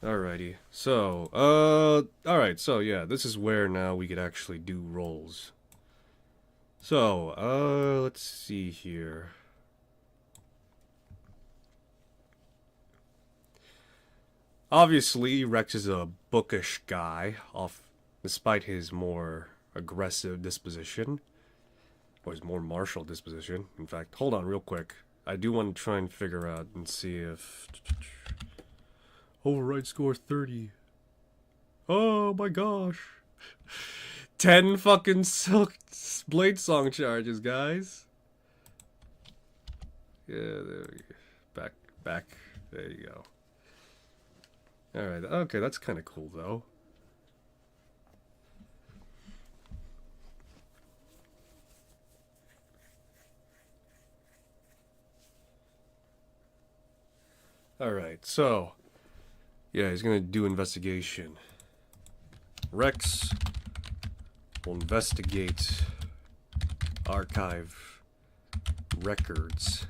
Alrighty, so, alright, so yeah, this is where now we could actually do rolls. So, let's see here. Obviously, Rex is a bookish guy, despite his more aggressive disposition, or his more martial disposition. In fact, hold on real quick. I do want to try and figure out and see if... Override score 30. Oh my gosh. 10 fucking Silk Blade Song charges, guys. Yeah, there we go. Back. There you go. Alright, okay, that's kind of cool, though. Alright, so... Yeah, he's gonna do investigation. Rex will investigate archive records.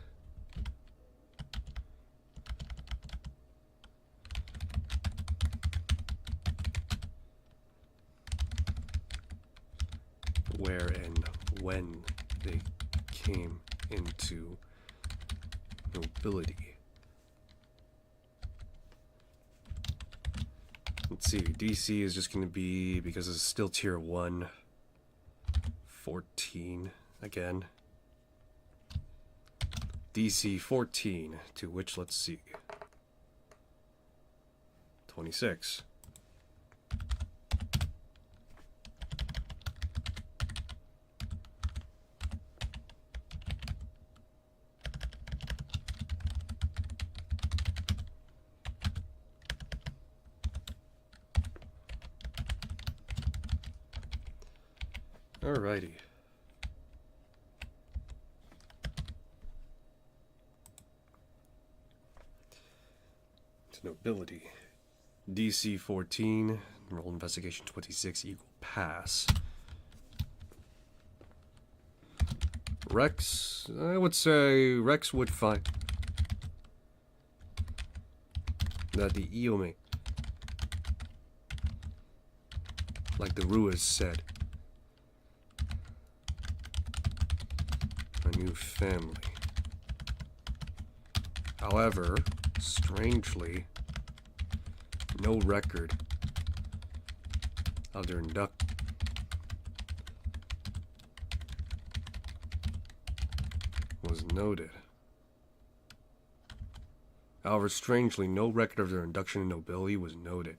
Where and when they came into nobility. Let's see, DC is just going to be, because it's still tier 1, 14 again. DC 14, to which, let's see, 26. Alrighty. It's nobility. DC 14, roll investigation 26 equal pass. Rex, I would say Rex would find that the Iome, like the Ruiz said, a new family. However, strangely, no record of their induction was noted. However, strangely, no record of their induction in nobility was noted.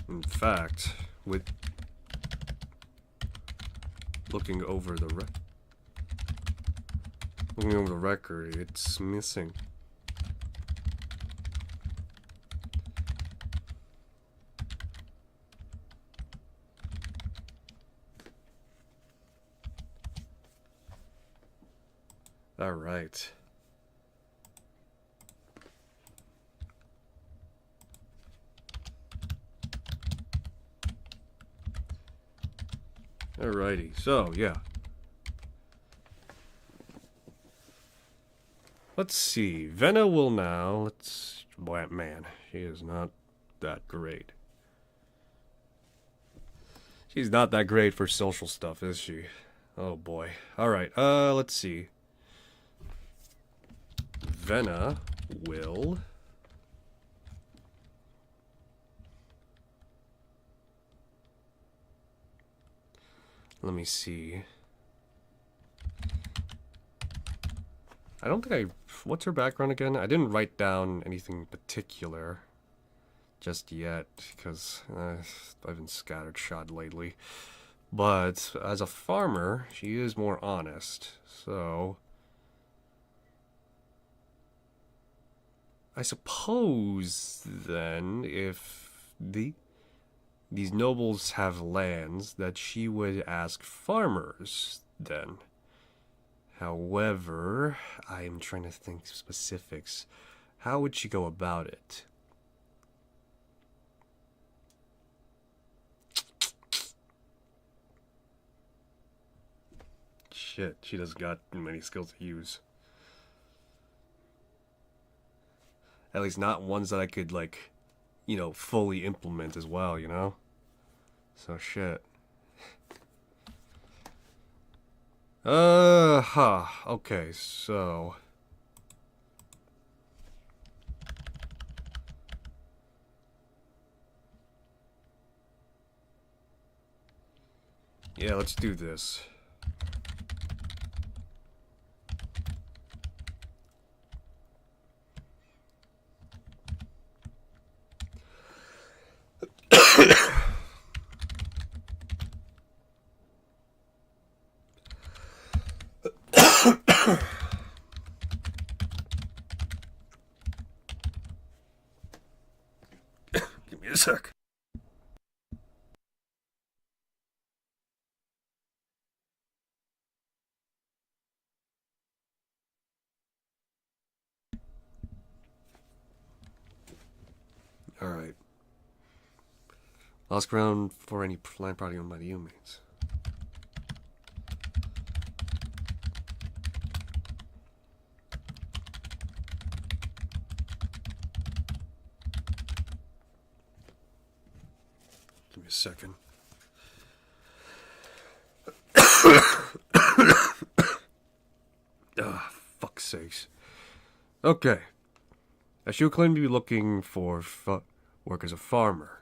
In fact, with looking over the record, it's missing. All right. Alrighty, so yeah. Let's see. Vena will now. Boy, man, she is not that great. She's not that great for social stuff, is she? Oh boy. Alright, let's see. Vena will. Let me see. I don't think what's her background again? I didn't write down anything particular just yet, because I've been scattershot lately. But as a farmer, she is more honest, so I suppose then if these nobles have lands, that she would ask farmers then. However, I am trying to think specifics. How would she go about it? Shit, she doesn't got many skills to use. At least not ones that I could, like, you know, fully implement as well, you know? So shit. Okay, so yeah, let's do this. Give me a sec. Alright. Ask around for any land property owned by the humans. Give me a second. Fuck's sakes. Okay. She will claim to be looking for work as a farmer.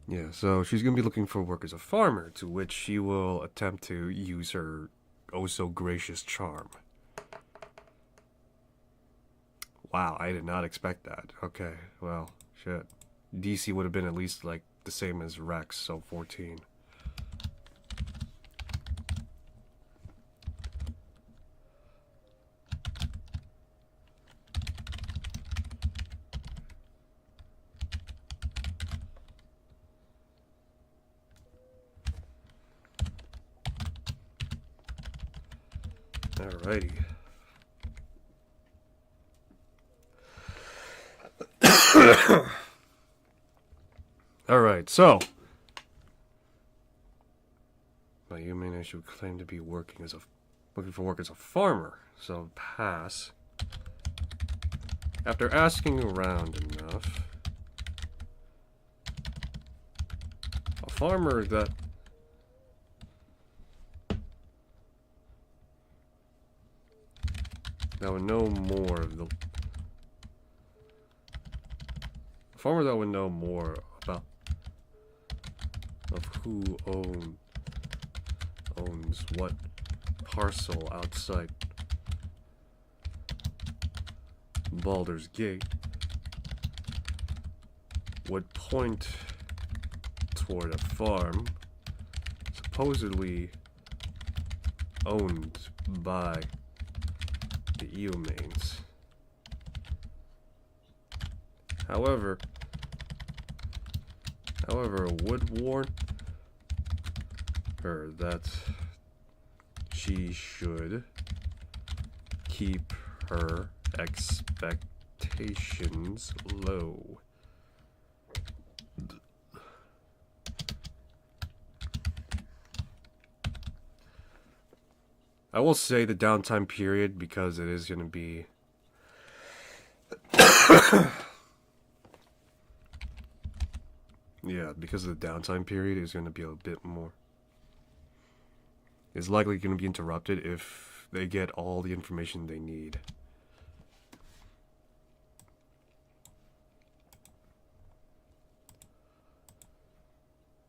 Yeah, so she's going to be looking for work as a farmer, to which she will attempt to use her oh-so-gracious charm. Wow, I did not expect that. Okay, well, shit. DC would have been at least, like, the same as Rex, so 14. Alrighty. Alright, so. Now you may know she would claim to be looking for work as a farmer, so pass. After asking around enough, a farmer that would know more of the farmer that would know more about who owns what parcel outside Baldur's Gate would point toward a farm supposedly owned by the Eomanes. However, would warn her that she should keep her expectations low. I will say the downtime period, because it is going to be yeah, because of the downtime period is going to be a bit more. It's likely going to be interrupted if they get all the information they need.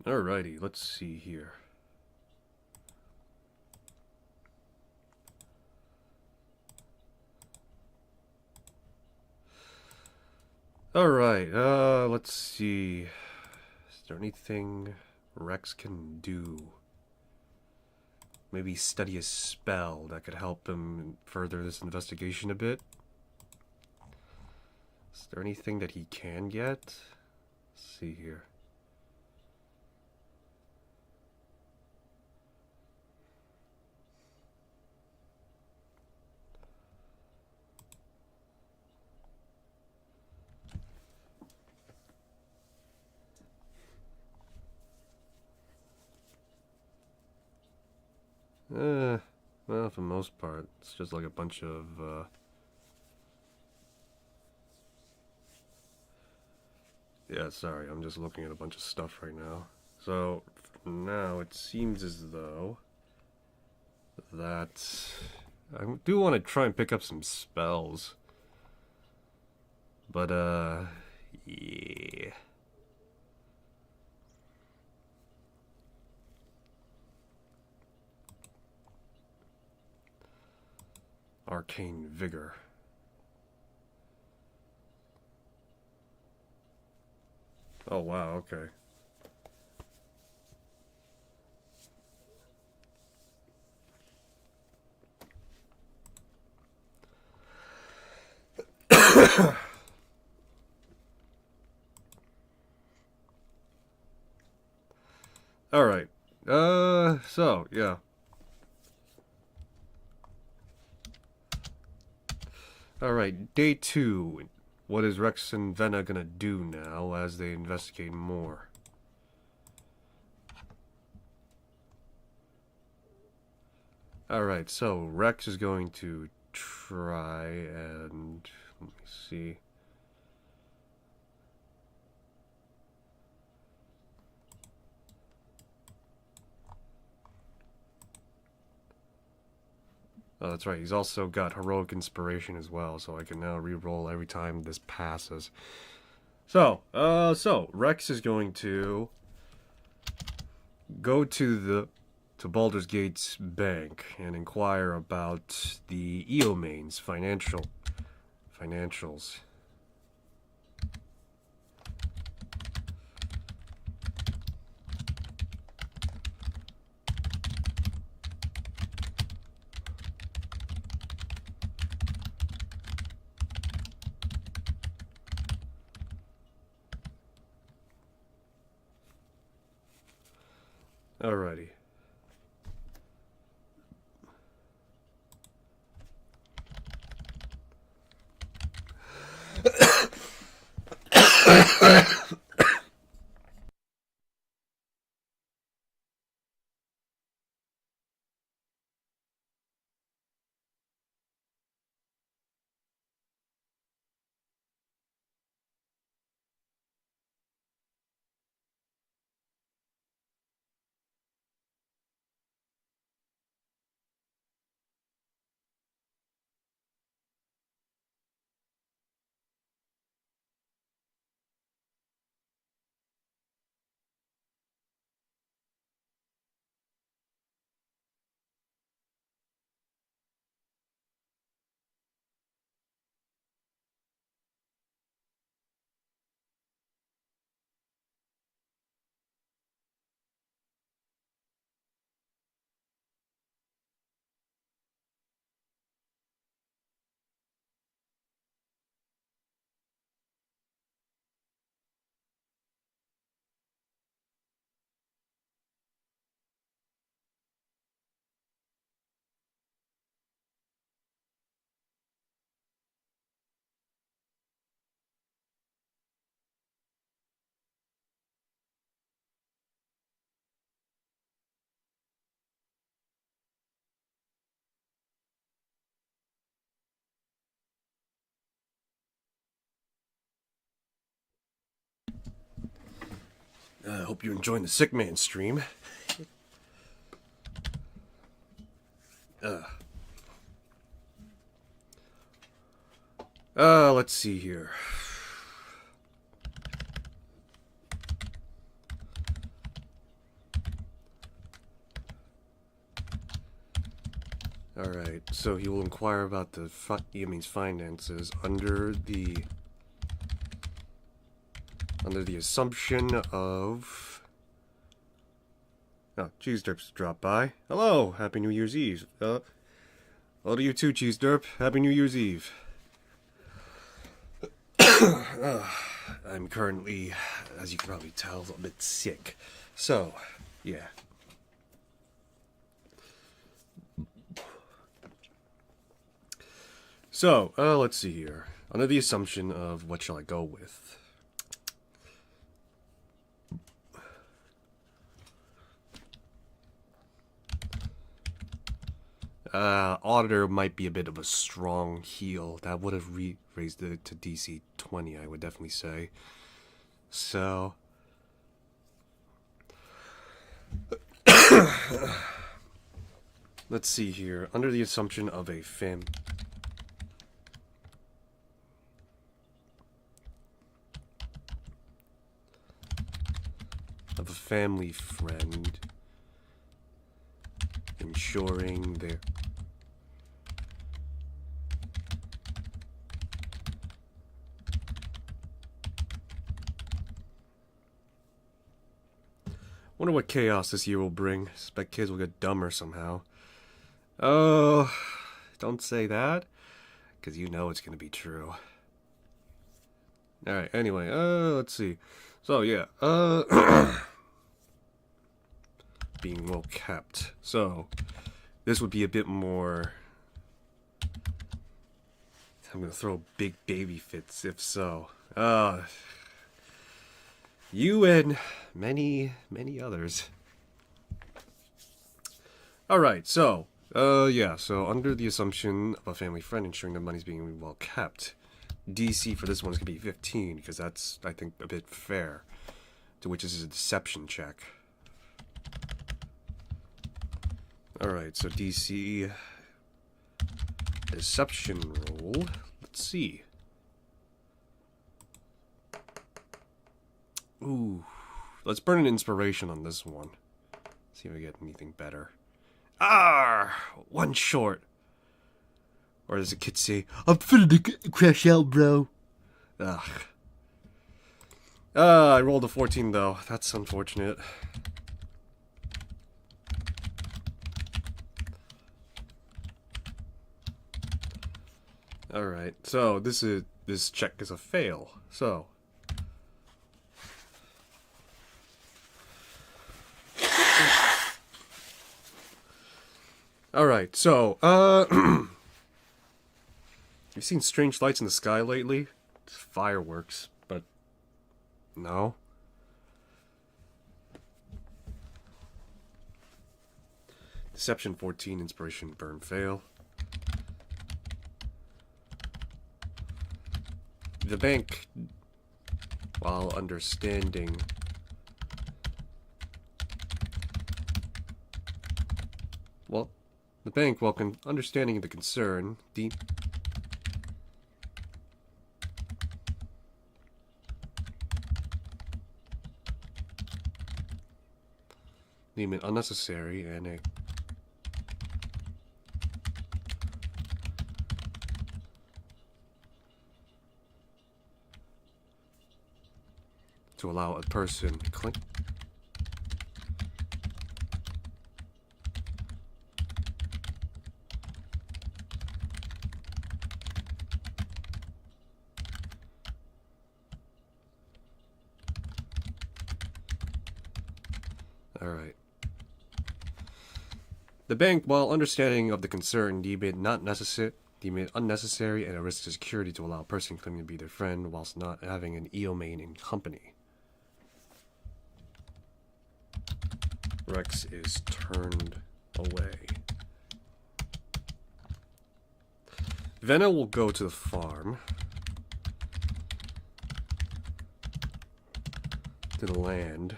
Alrighty, let's see here. Alright, let's see. Is there anything Rex can do? Maybe study a spell that could help him further this investigation a bit? Is there anything that he can get? Let's see here. Well, for the most part, it's just like a bunch of, yeah, sorry, I'm just looking at a bunch of stuff right now. So, for now, it seems as though that I do want to try and pick up some spells. But, yeah. Arcane Vigor. Oh, wow, okay. Alright. So, yeah. Alright, day 2. What is Rex and Venna gonna do now as they investigate more? Alright, so Rex is going to try and... let me see. Oh, that's right. He's also got heroic inspiration as well, so I can now re-roll every time this passes. So Rex is going to go to Baldur's Gate's bank and inquire about the Eomane's financials. Alrighty. I hope you're enjoying the Sick Man stream. Let's see here. Alright, so he will inquire about the Eomane's finances under the assumption of... Oh, Cheese Derp's dropped by. Hello, Happy New Year's Eve. Hello to you too, Cheese Derp. Happy New Year's Eve. I'm currently, as you can probably tell, a little bit sick. So, yeah. So, let's see here. Under the assumption of what shall I go with? Auditor might be a bit of a strong heal. That would have raised it to DC 20, I would definitely say. So... let's see here. Under the assumption of a family friend, ensuring their... Wonder what chaos this year will bring. Suspect kids will get dumber somehow. Oh, don't say that, because you know it's gonna be true. Alright, anyway, let's see. So, yeah, being well kept. So, this would be a bit more... I'm gonna throw big baby fits, if so. You and many, many others. Alright, so, yeah, so under the assumption of a family friend ensuring their money's being well kept, DC for this one is going to be 15, because that's, I think, a bit fair. To which is a deception check. Alright, so DC Deception roll. Let's see. Ooh. Let's burn an inspiration on this one. See if we get anything better. Ah! One short. Or does the kid say, I'm finna crash out, bro. Ugh. I rolled a 14 though. That's unfortunate. Alright, so this check is a fail. So alright, so you've seen strange lights in the sky lately? It's fireworks, but no. Deception 14, inspiration burn fail. The bank, while understanding the bank, while understanding the concern, deem it unnecessary and to allow a person to click. Alright. The bank, while understanding of the concern, deem it unnecessary and a risk to security to allow a person claiming to be their friend whilst not having an Eomane in company. Rex is turned away. Venna will go to the farm. To the land.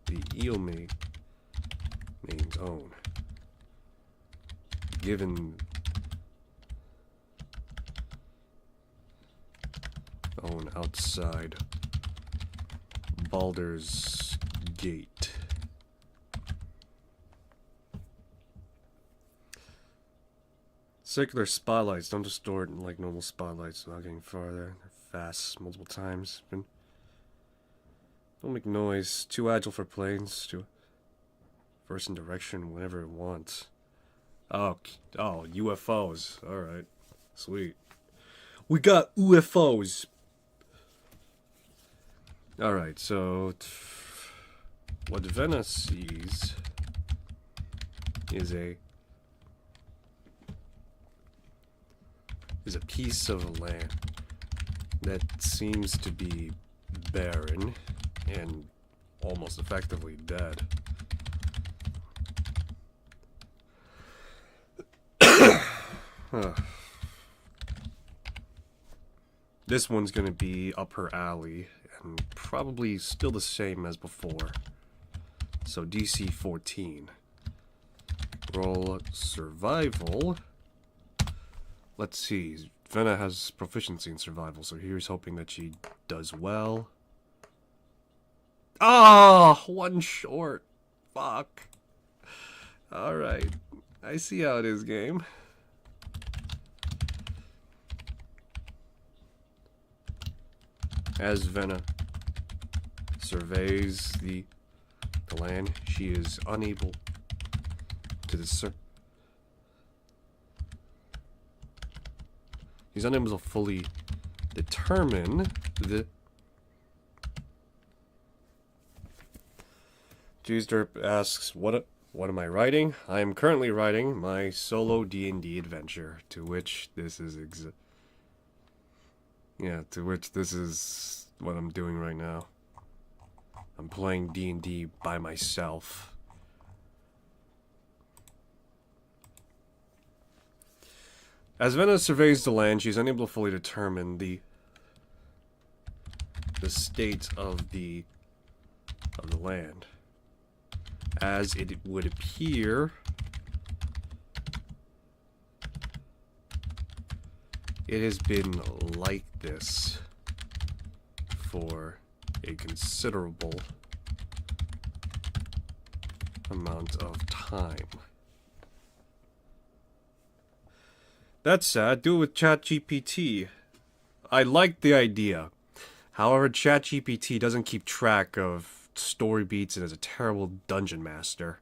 The Eomane's own. Given own outside Baldur's Gate. Circular spotlights don't distort like normal spotlights without getting farther. They're fast multiple times. Don't make noise. Too agile for planes. Too first in direction whenever it wants. Oh, UFOs. Alright. Sweet. We got UFOs. Alright, so what Venna sees is a piece of land that seems to be barren and almost effectively dead. This one's gonna be up her alley and probably still the same as before. So DC 14. Roll survival. Let's see. Venna has proficiency in survival, so here's hoping that she does well. Ah, one short. Fuck. Alright. I see how it is, game. As Venna surveys the land, she is unable to discern. He's unable to fully determine the. Jeezderp asks, "What am I writing?" I am currently writing my solo D&D adventure, to which this is what I'm doing right now. I'm playing D&D by myself. As Venna surveys the land, she is unable to fully determine the state of the land, as it would appear it has been like this for a considerable amount of time. That's sad. Do it with ChatGPT. I like the idea. However, ChatGPT doesn't keep track of story beats and is a terrible dungeon master.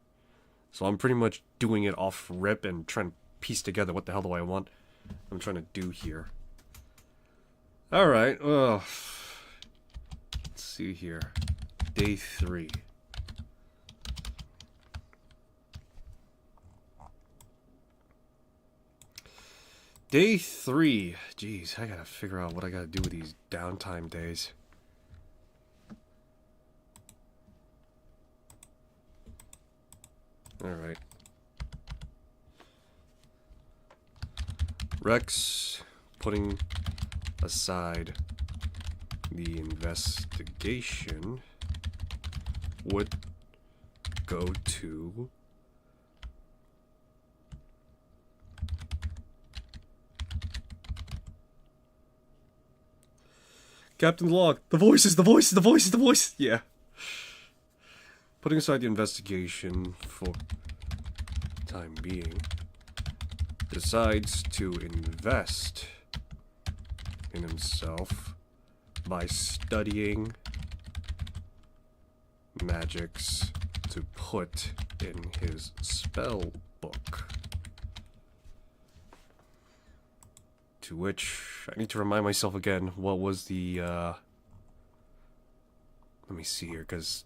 So I'm pretty much doing it off rip and trying to piece together what the hell do I want I'm trying to do here. Alright, let's see here. Day 3. Day 3. Jeez, I gotta figure out what I gotta do with these downtime days. Alright. Rex putting aside the investigation would go to Captain Log. The voices, the voices, the voices, the voice. Yeah. Putting aside the investigation for time being, decides to invest in himself by studying magics to put in his spell book. To which I need to remind myself again what was the let me see here, because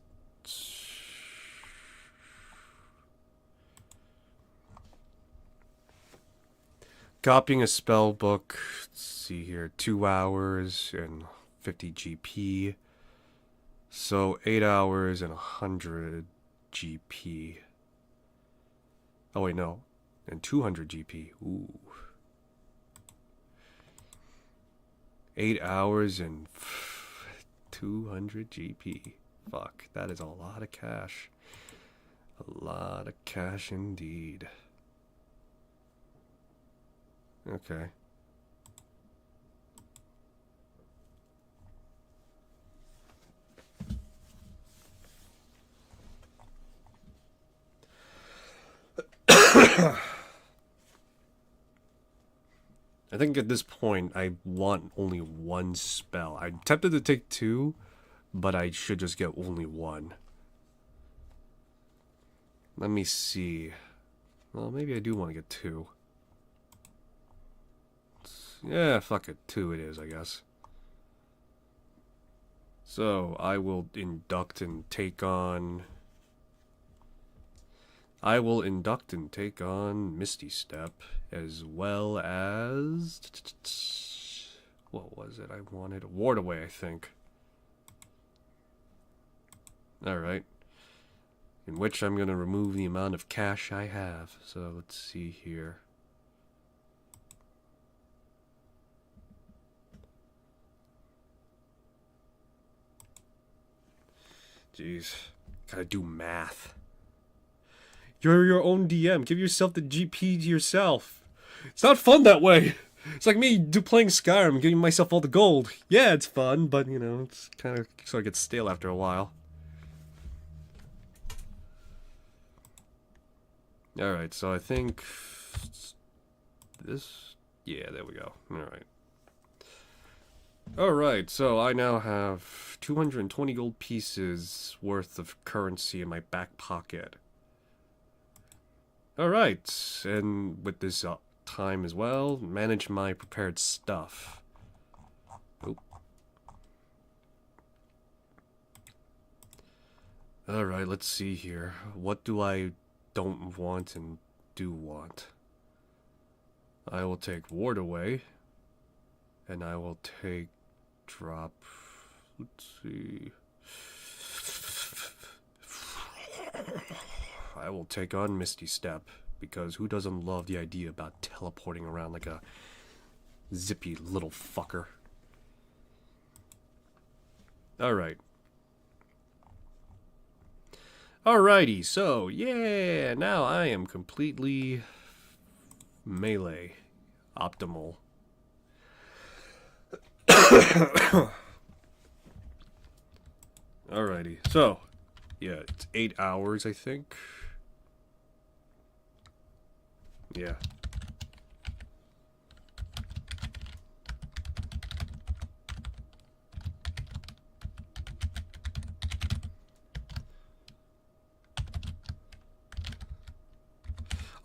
copying a spell book, let's see here, 2 hours and 50 GP. So 8 hours and 100 GP. Oh wait, no. And 200 GP. Ooh. 8 hours and 200 GP. Fuck, that is a lot of cash. A lot of cash indeed. Okay. I think at this point I want only one spell. I'm tempted to take 2, but I should just get only 1. Let me see. Well, maybe I do want to get 2. Yeah, fuck it. 2 it is, I guess. So, I will induct and take on... Misty Step, as well as... What was it I wanted? Ward Away, I think. Alright. In which I'm going to remove the amount of cash I have. So, let's see here. Jeez. Gotta do math. You're your own DM. Give yourself the GP to yourself. It's not fun that way. It's like me playing Skyrim, giving myself all the gold. Yeah, it's fun, but, you know, it's kind of sort of gets stale after a while. Alright, so I think... this... Yeah, there we go. Alright. Alright, so I now have 220 gold pieces worth of currency in my back pocket. Alright, and with this time as well, manage my prepared stuff. Oop. Alright, let's see here. What do I don't want and do want? I will take Ward Away, and I will take drop... Let's see... I will take on Misty Step, because who doesn't love the idea about teleporting around like a zippy little fucker? Alright. Alrighty, so, yeah, now I am completely melee optimal. Alrighty, so yeah, it's 8 hours, I think. Yeah.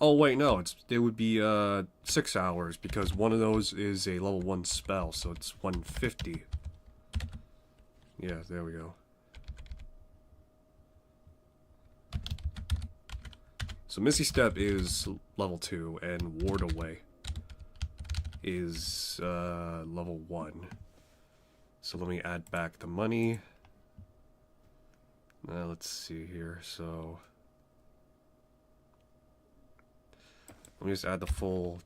Oh wait, no, it would be 6 hours because one of those is a level 1 spell, so it's 150. Yeah, there we go. So Misty Step is level 2 and Ward Away is level 1. So let me add back the money. Let's see here. So let me just add the full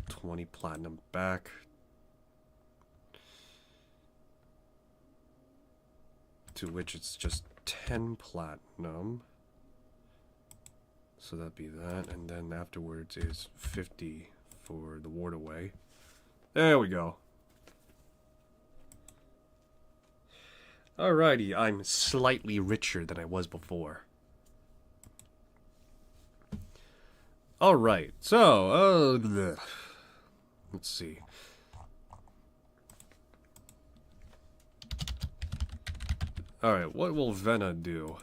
20 platinum back. To which it's just 10 platinum. So that'd be that. And then afterwards is 50 for the Ward Away. There we go. Alrighty, I'm slightly richer than I was before. Alright, so, let's see. Alright, what will Vena do?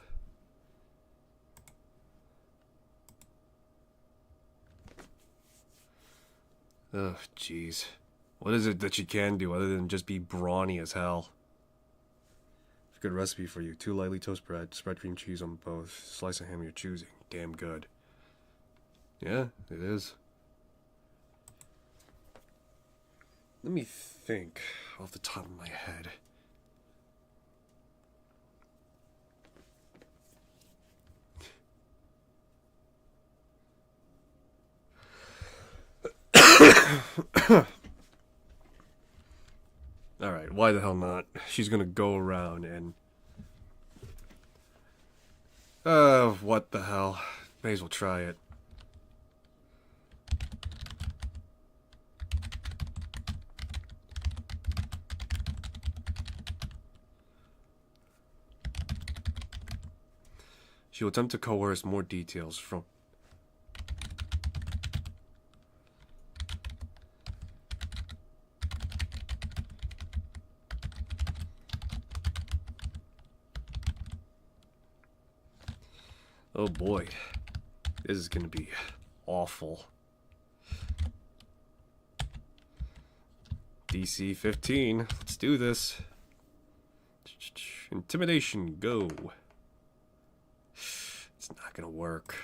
Ugh, jeez. What is it that she can do other than just be brawny as hell? Good recipe for you. 2 lightly toast bread, spread cream cheese on both, slice of ham you're choosing. Damn good. Yeah, it is. Let me think off the top of my head. Alright, why the hell not? She's gonna go around and... what the hell? May as well try it. She will attempt to coerce more details from... Oh boy, this is gonna be awful. DC 15, let's do this. Intimidation, go. It's not gonna work.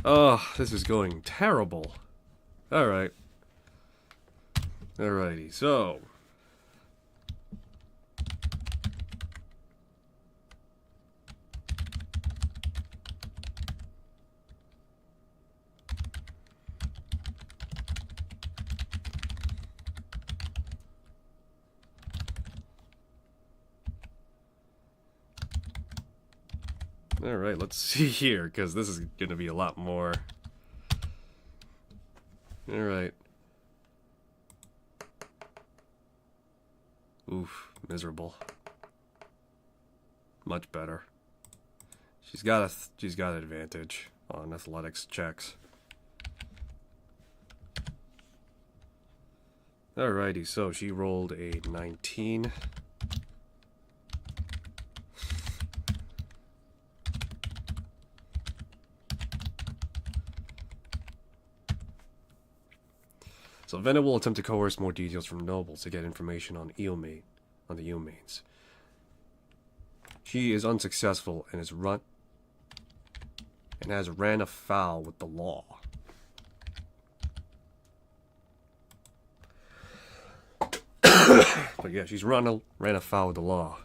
Oh, this is going terrible. Alright. Alrighty, so... Alright, let's see here, because this is going to be a lot more. Alright. Oof, miserable. Much better. She's got an advantage on athletics checks. Alrighty, so she rolled a 19. So Vena will attempt to coerce more details from nobles to get information on the Eomanes. She is unsuccessful and has ran afoul with the law. But yeah, she's ran afoul with the law.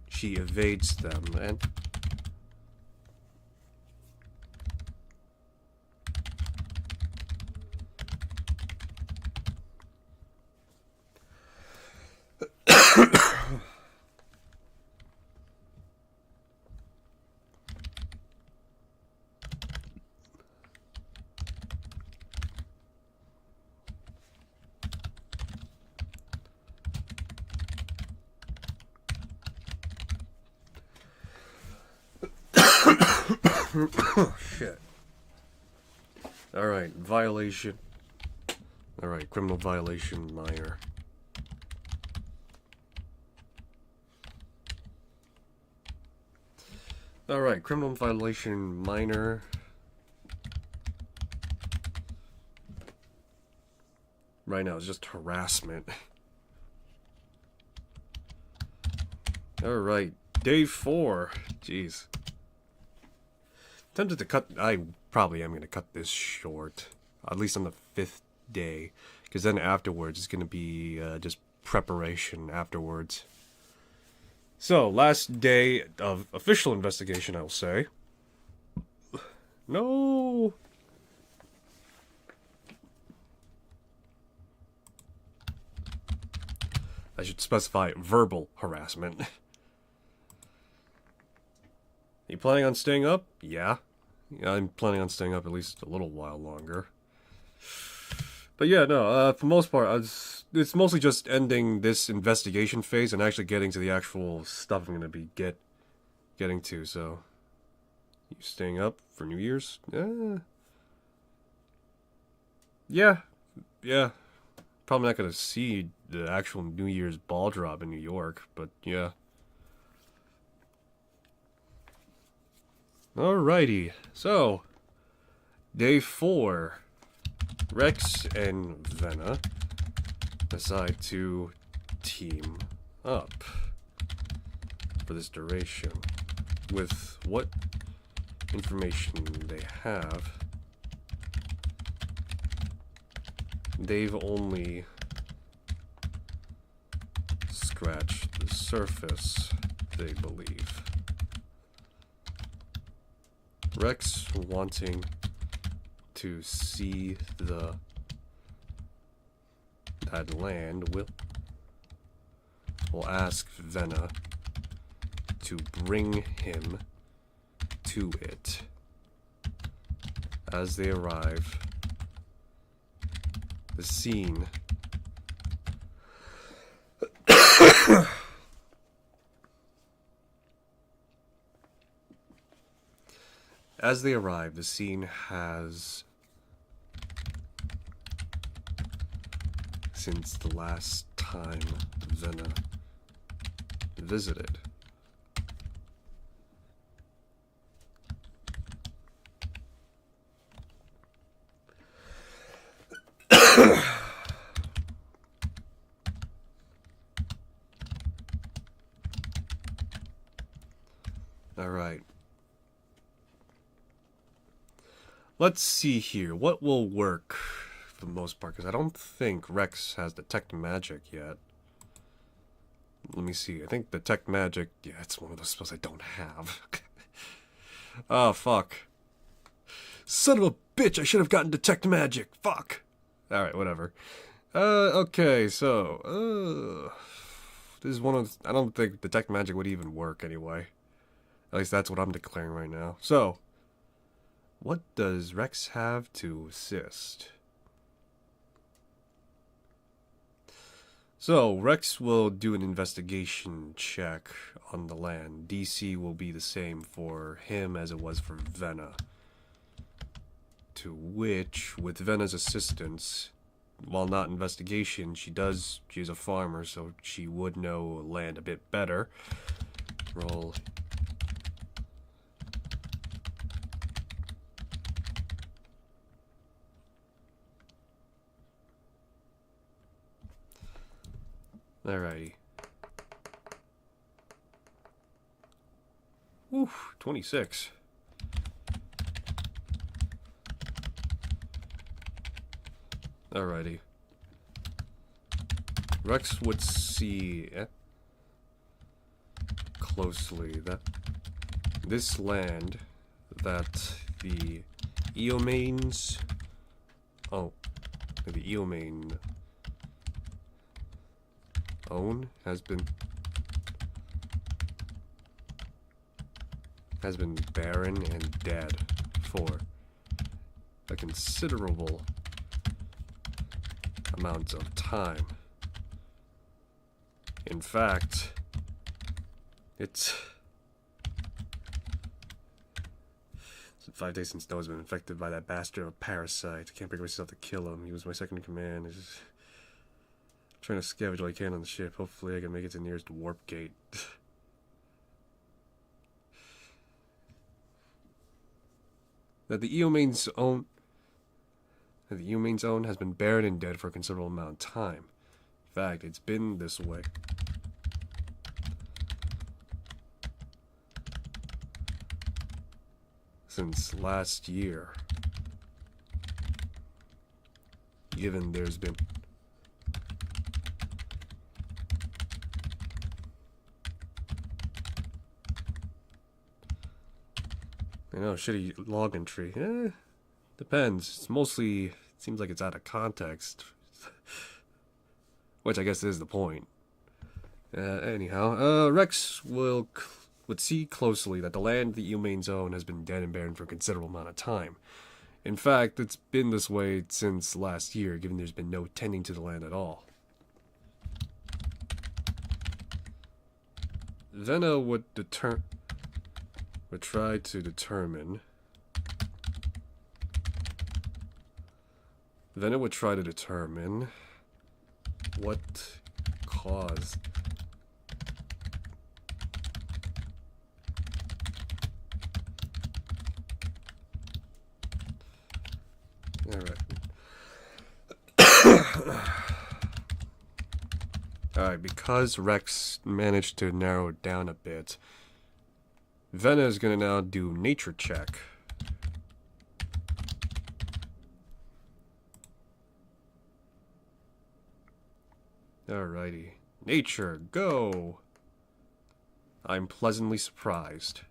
She evades them and... Shit. Alright, violation. Alright, criminal violation minor. Alright, criminal violation minor. Right now it's just harassment. Alright, day 4. Jeez. Tempted to cut. I probably am going to cut this short. At least on the 5th day. Because then afterwards it's going to be just preparation afterwards. So, last day of official investigation, I'll say. No! I should specify verbal harassment. You planning on staying up? Yeah. I'm planning on staying up at least a little while longer. But yeah, no, for the most part, it's mostly just ending this investigation phase and actually getting to the actual stuff I'm going to be getting to, so... You staying up for New Year's? Yeah. Probably not going to see the actual New Year's ball drop in New York, but yeah. Alrighty, so, day 4, Rex and Vena decide to team up for this duration. With what information they have, they've only scratched the surface, they believe. Rex wanting to see that land will ask Vena to bring him to it. As they arrive, the scene has, since the last time Vena visited, Alright. Let's see here. What will work for the most part? Because I don't think Rex has detect magic yet. Let me see. I think detect magic... Yeah, it's one of those spells I don't have. Oh, fuck. Son of a bitch! I should have gotten detect magic. Fuck. Alright, whatever. Okay, so... this is one of... I don't think detect magic would even work anyway. At least that's what I'm declaring right now. So... what does Rex have to assist? So, Rex will do an investigation check on the land. DC will be the same for him as it was for Vena. To which, with Vena's assistance, while not investigation, she's a farmer, so she would know land a bit better. Roll... Alrighty. Oof, 26. Alrighty. Rex would see closely that this land that the Eomanes... Oh, the Eomane own has been barren and dead for a considerable amount of time. In fact, It's been 5 days since Noah's been infected by that bastard of a parasite. I can't bring myself to kill him. He was my second in command. I'm trying to scavenge all I can on the ship. Hopefully I can make it to the nearest warp gate. That the Eomain zone has been barren and dead for a considerable amount of time. In fact, it's been this way since last year. Given there's been shitty log entry. Depends. It's mostly, it seems like it's out of context. Which I guess is the point. Anyhow, Rex would see closely that the land of the Eomain zone has been dead and barren for a considerable amount of time. In fact, it's been this way since last year, given there's been no tending to the land at all. Venna would try to determine what caused Alright, because Rex managed to narrow it down a bit, Venna is going to now do nature check. Alrighty. Nature, go! I'm pleasantly surprised.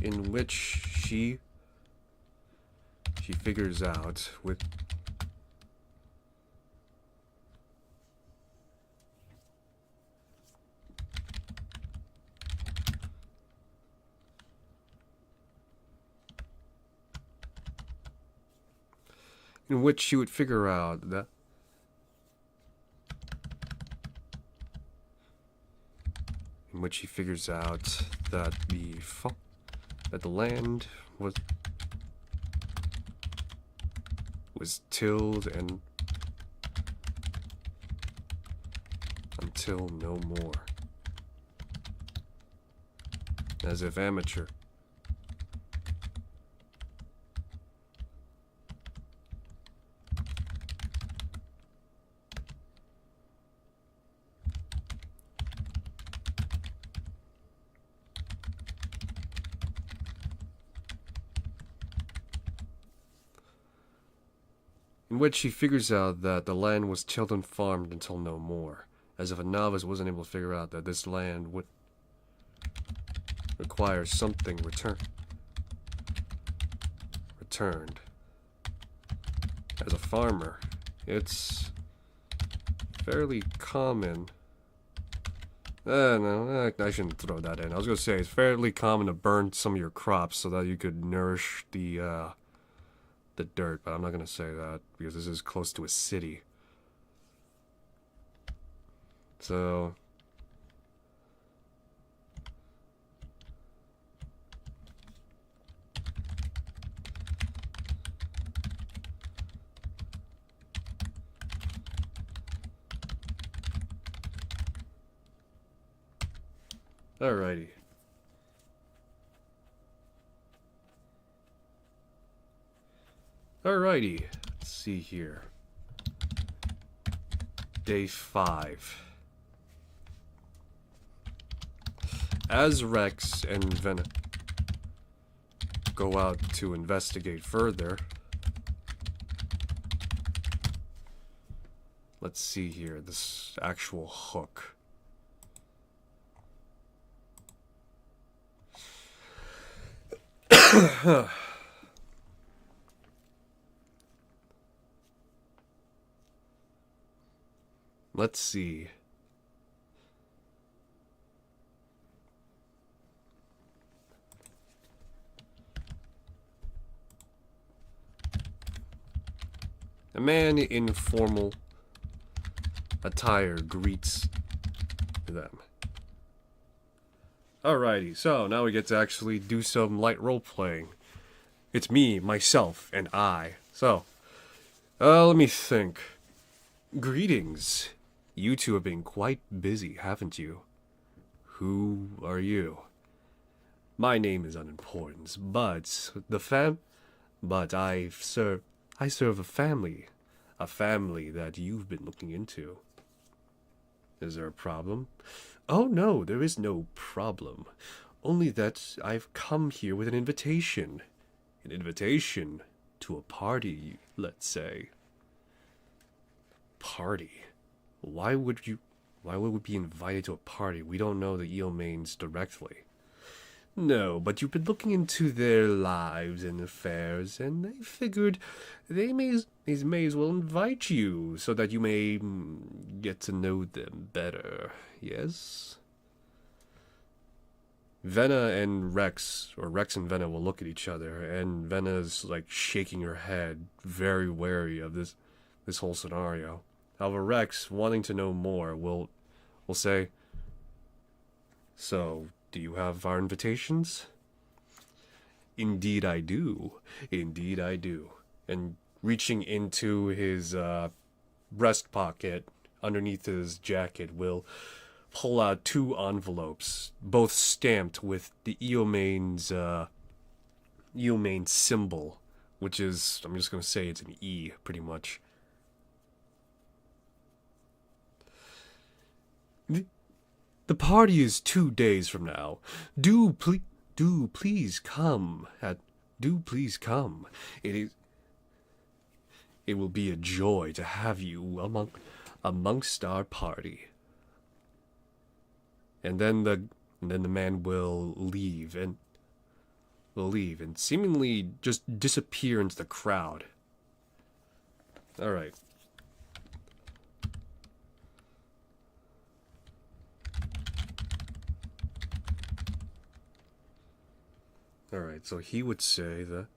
In which she figures out with in which she would figure out that the land was tilled and until no more, as if amateur. In which she figures out that the land was tilled and farmed until no more, as if a novice wasn't able to figure out that this land would require something returned. As a farmer, it's fairly common. No, I shouldn't throw that in. I was going to say, it's fairly common to burn some of your crops so that you could nourish the dirt, but I'm not going to say that because this is close to a city. So alrighty. Alrighty, let's see here. Day 5. As Rex and Venna go out to investigate further, let's see here, this actual hook. Let's see. A man in formal attire greets them. Alrighty, so now we get to actually do some light role-playing. It's me, myself, and I. So, let me think. Greetings. You two have been quite busy, haven't you? Who are you? My name is unimportant, but I serve a family that you've been looking into. Is there a problem? Oh no, there is no problem. Only that I've come here with an invitation. An invitation to a party, let's say. Party? Why would we be invited to a party? We don't know the Eomanes directly. No, but you've been looking into their lives and affairs, and they figured they may as well invite you so that you may get to know them better. Yes? Vena and Rex, or Rex and Vena, will look at each other, and Vena's like shaking her head, very wary of this whole scenario. However, Rex, wanting to know more, will say, "So, do you have our invitations?" "Indeed I do. Indeed I do." And reaching into his breast pocket underneath his jacket, will pull out 2 envelopes, both stamped with the Eomane's symbol, which is, I'm just going to say it's an E, pretty much. The party is 2 days from now. Do please come. Do please come. It will be a joy to have you amongst our party. And then the man will leave and seemingly just disappear into the crowd. All right. All right, so he would say that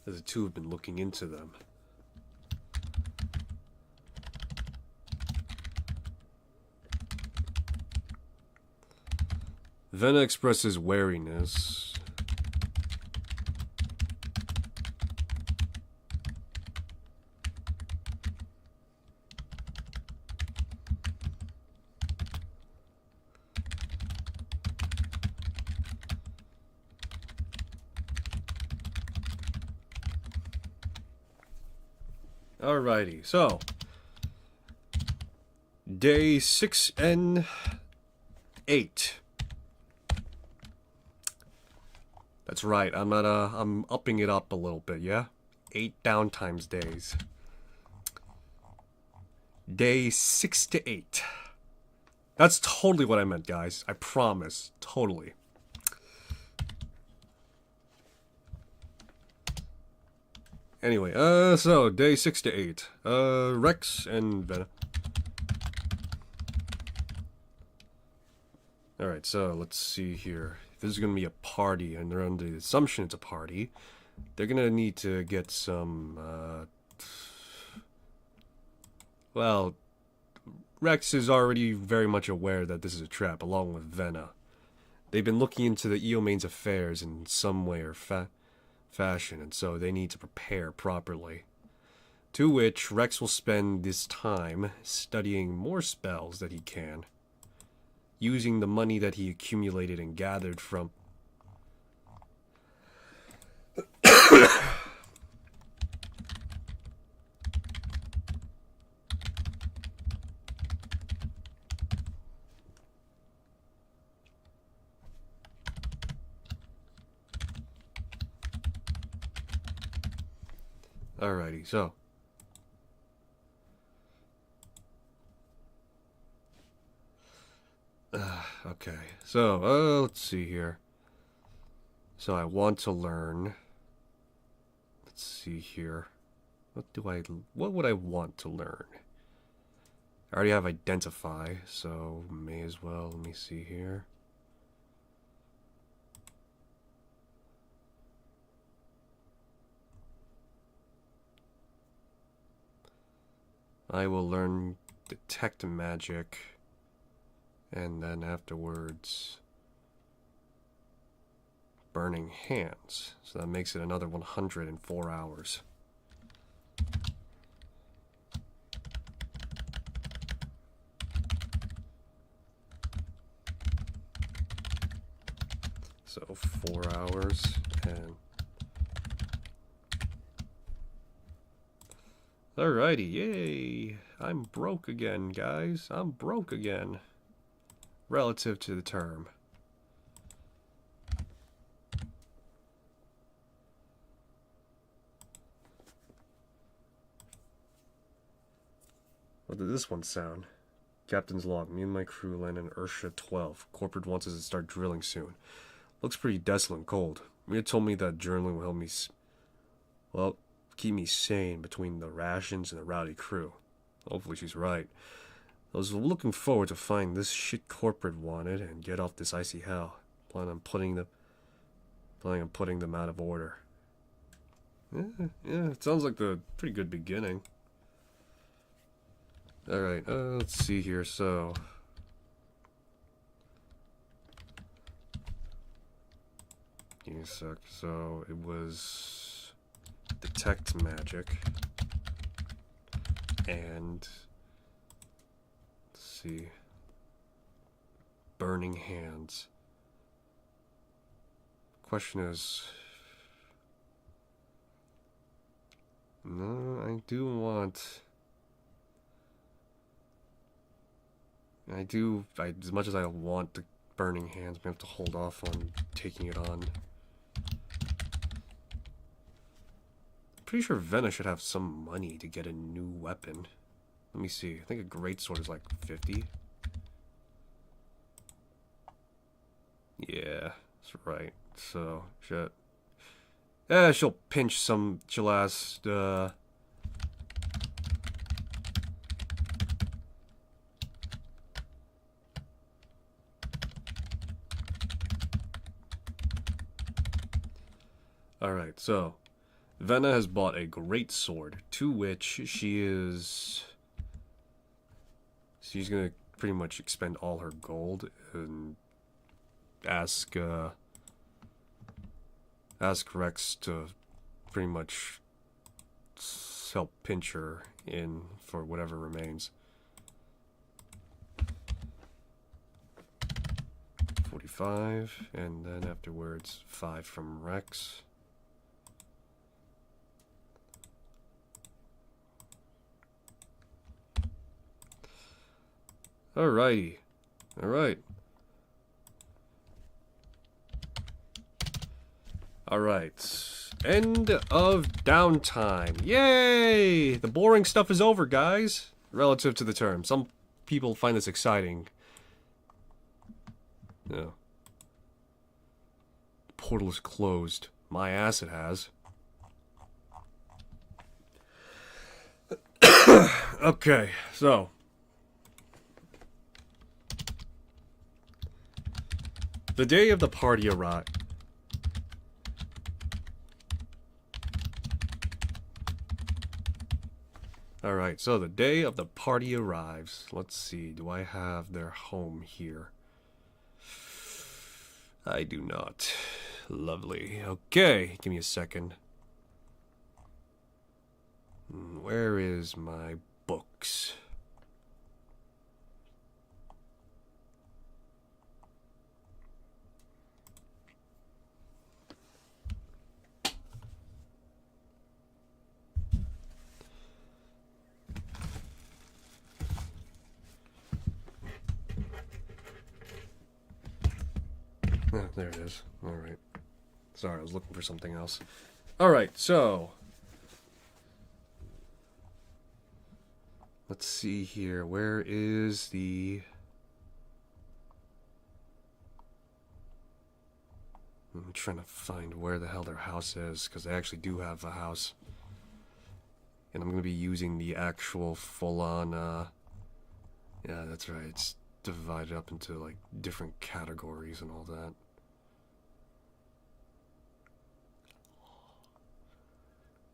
the 2 have been looking into them. Vena expresses wariness. Alrighty, so day 6 and 8. That's right, I'm upping it up a little bit, yeah? 8 downtimes days. Day 6 to 8. That's totally what I meant, guys. I promise. Totally. Anyway, so day 6 to 8. Rex and Vena. Alright, so let's see here. If this is going to be a party, and they're under the assumption it's a party, they're going to need to get some, well, Rex is already very much aware that this is a trap, along with Vena. They've been looking into the Eomane's affairs in some way or fashion, and so they need to prepare properly. To which Rex will spend this time studying more spells that he can, using the money that he accumulated and gathered from Alrighty, Okay, so, let's see here. So I want to learn. Let's see here. What would I want to learn? I already have identify, so may as well. Let me see here. I will learn detect magic, and then afterwards burning hands. So that makes it another 104 hours. So 4 hours and... Alrighty, yay! I'm broke again, guys. I'm broke again. Relative to the term. What did this one sound? Captain's log. Me and my crew land in Ursha 12. Corporate wants us to start drilling soon. Looks pretty desolate and cold. Mia told me that journaling will help me, well, keep me sane between the rations and the rowdy crew. Hopefully she's right. I was looking forward to find this shit corporate wanted and get off this icy hell. Plan on putting them out of order. Yeah, it sounds like the pretty good beginning. Alright, let's see here, so... Give me a sec. So, it was... detect magic. And... let's see... burning hands. Question is... no, I do want... as much as I want the burning hands, I have to hold off on taking it on. Pretty sure Venna should have some money to get a new weapon. Let me see. I think a greatsword is like 50. Yeah, that's right. So, shit. Yeah, she'll pinch some. She'll ask, Alright, so Venna has bought a great sword, to which she's gonna pretty much expend all her gold and ask Rex to pretty much help pinch her in for whatever remains. 45, and then afterwards 5 from Rex. Alrighty. Alright. Alright. End of downtime. Yay! The boring stuff is over, guys. Relative to the term. Some people find this exciting. No. The portal is closed. My ass it has. Okay, so... the day of the party arrived. Alright, so the day of the party arrives. Let's see, do I have their home here? I do not. Lovely. Okay, give me a second. Where is my books? Oh, there it is. Alright. Sorry, I was looking for something else. Alright, so... let's see here. Where is the... trying to find where the hell their house is, because they actually do have a house. And I'm going to be using the actual full-on, yeah, that's right, it's divided up into, like, different categories and all that.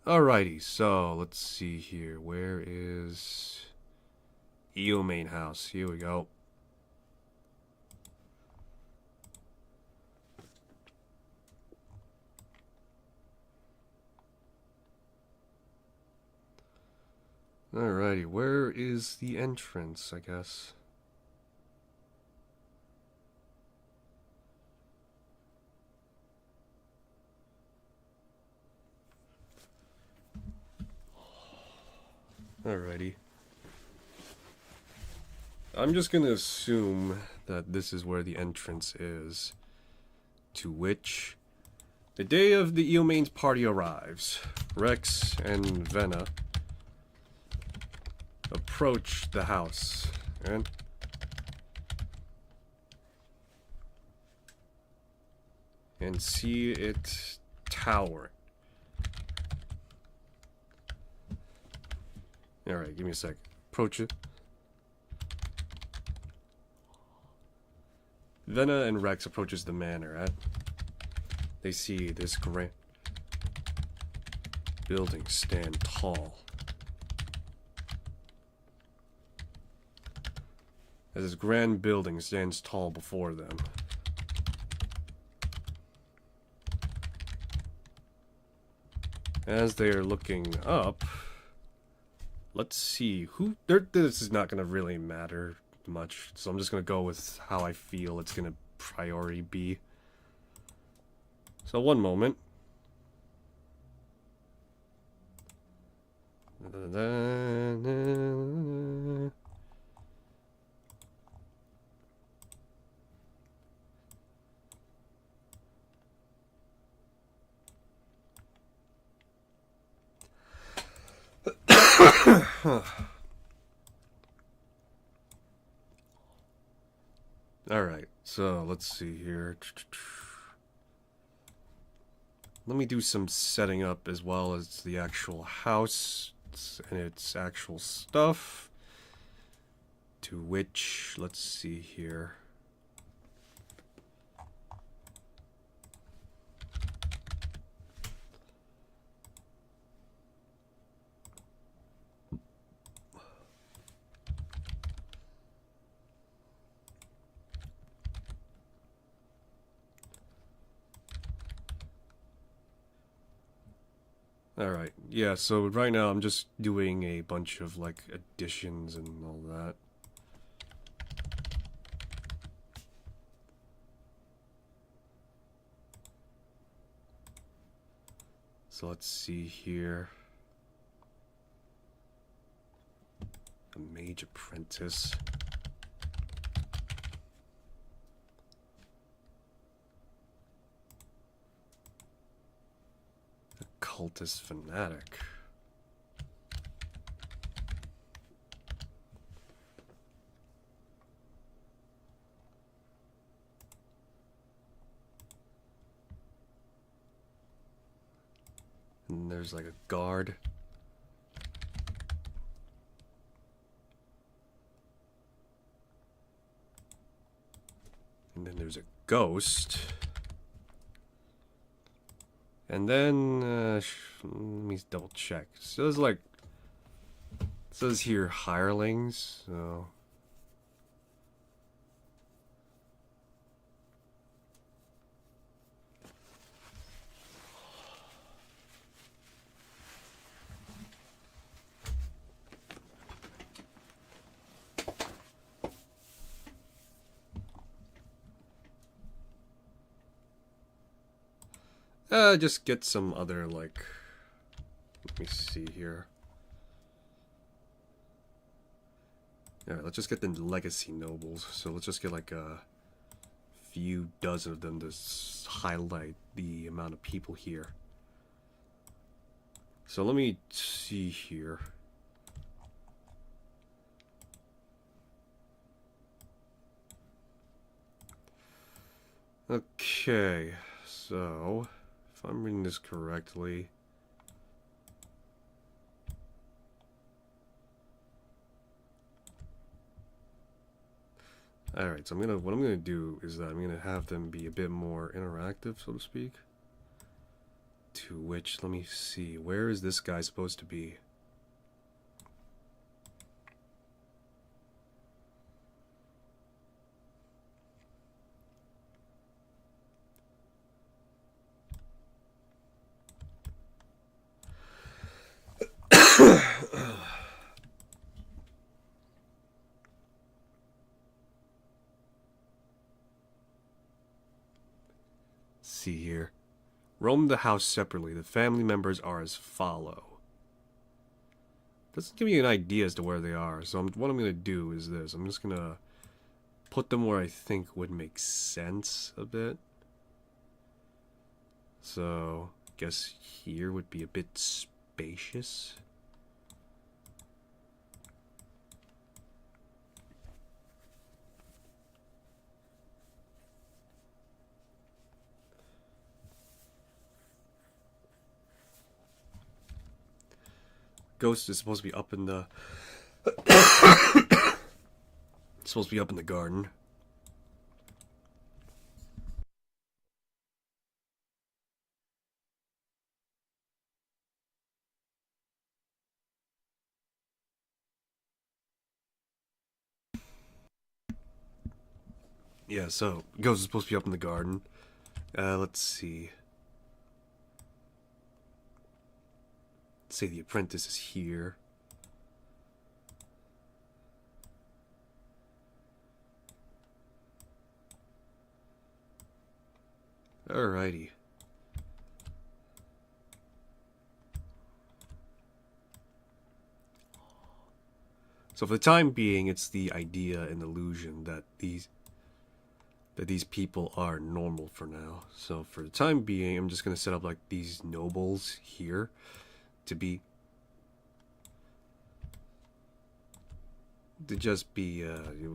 Alrighty, so, let's see here, where is... Eomain House, here we go. Alrighty, where is the entrance, I guess? Alrighty. I'm just gonna assume that this is where the entrance is. To which, the day of the Eomain's party arrives. Rex and Venna approach the house, and see it towering. Alright, give me a sec. Approach it. Venna and Rex approaches the manor, They see this grand building stand tall. As this grand building stands tall before them. As they are looking up, let's see who. This is not going to really matter much, so I'm just going to go with how I feel it's going to priority be. So, one moment. Alright, so let's see here. Let me do some setting up as well as the actual house and its actual stuff. To which, let's see here. Alright, yeah, so right now I'm just doing a bunch of, like, additions and all that. So let's see here. A mage apprentice. Cultist fanatic. And there's like a guard. And then there's a ghost. And then, let me double check. So there's like, it says here hirelings, so. Just get some other, like, let me see here. Alright, let's just get the legacy nobles. So let's just get like a few dozen of them to highlight the amount of people here. So let me see here. Okay, So, if I'm reading this correctly... Alright, so what I'm gonna do is that I'm gonna have them be a bit more interactive, so to speak. To which, let me see, where is this guy supposed to be? See here. Roam the house separately. The family members are as follow. Doesn't give me an idea as to where they are. So what I'm going to do is this. I'm just going to put them where I think would make sense a bit. So, I guess here would be a bit spacious. Ghost is supposed to be up in the... supposed to be up in the garden. Yeah, so, Ghost is supposed to be up in the garden. Let's see. Let's say the apprentice is here. Alrighty. So for the time being, it's the idea and illusion that these people are normal for now. So for the time being, I'm just gonna set up like these nobles here to just be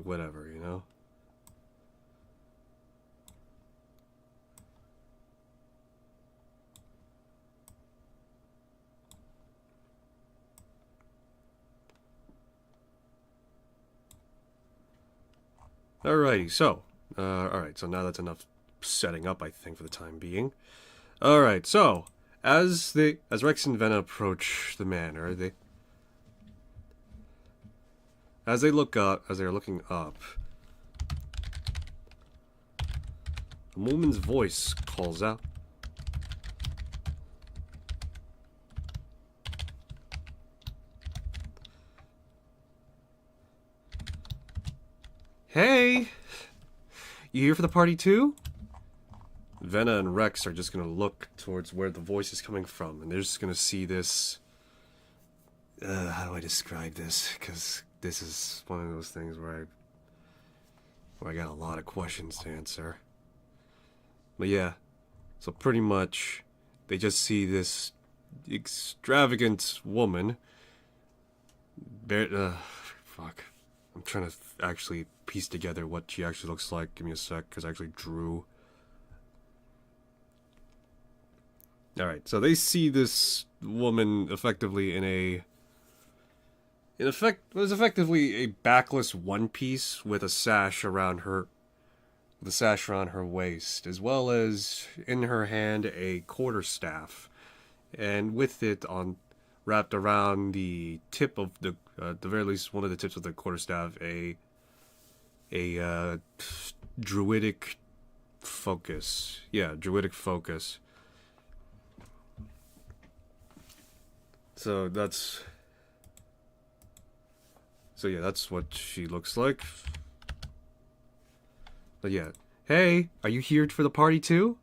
whatever, you know. Alrighty, so alright, so now that's enough setting up, I think, for the time being. Alright, so as Rex and Venna approach the manor, as they're looking up, a woman's voice calls out. Hey! You here for the party too? Venna and Rex are just gonna look towards where the voice is coming from, and they're just gonna see this... how do I describe this? Because this is one of those things where I got a lot of questions to answer. But yeah, so pretty much, they just see this extravagant woman. Fuck. I'm trying to actually piece together what she actually looks like. Give me a sec, because I actually drew. Alright, so they see this woman effectively it was effectively a backless one piece with a sash around her waist, as well as in her hand a quarterstaff, and with it wrapped around the tip of the very least one of the tips of the quarterstaff a druidic focus. Yeah, druidic focus. So yeah, that's what she looks like. But yeah. Hey, are you here for the party too?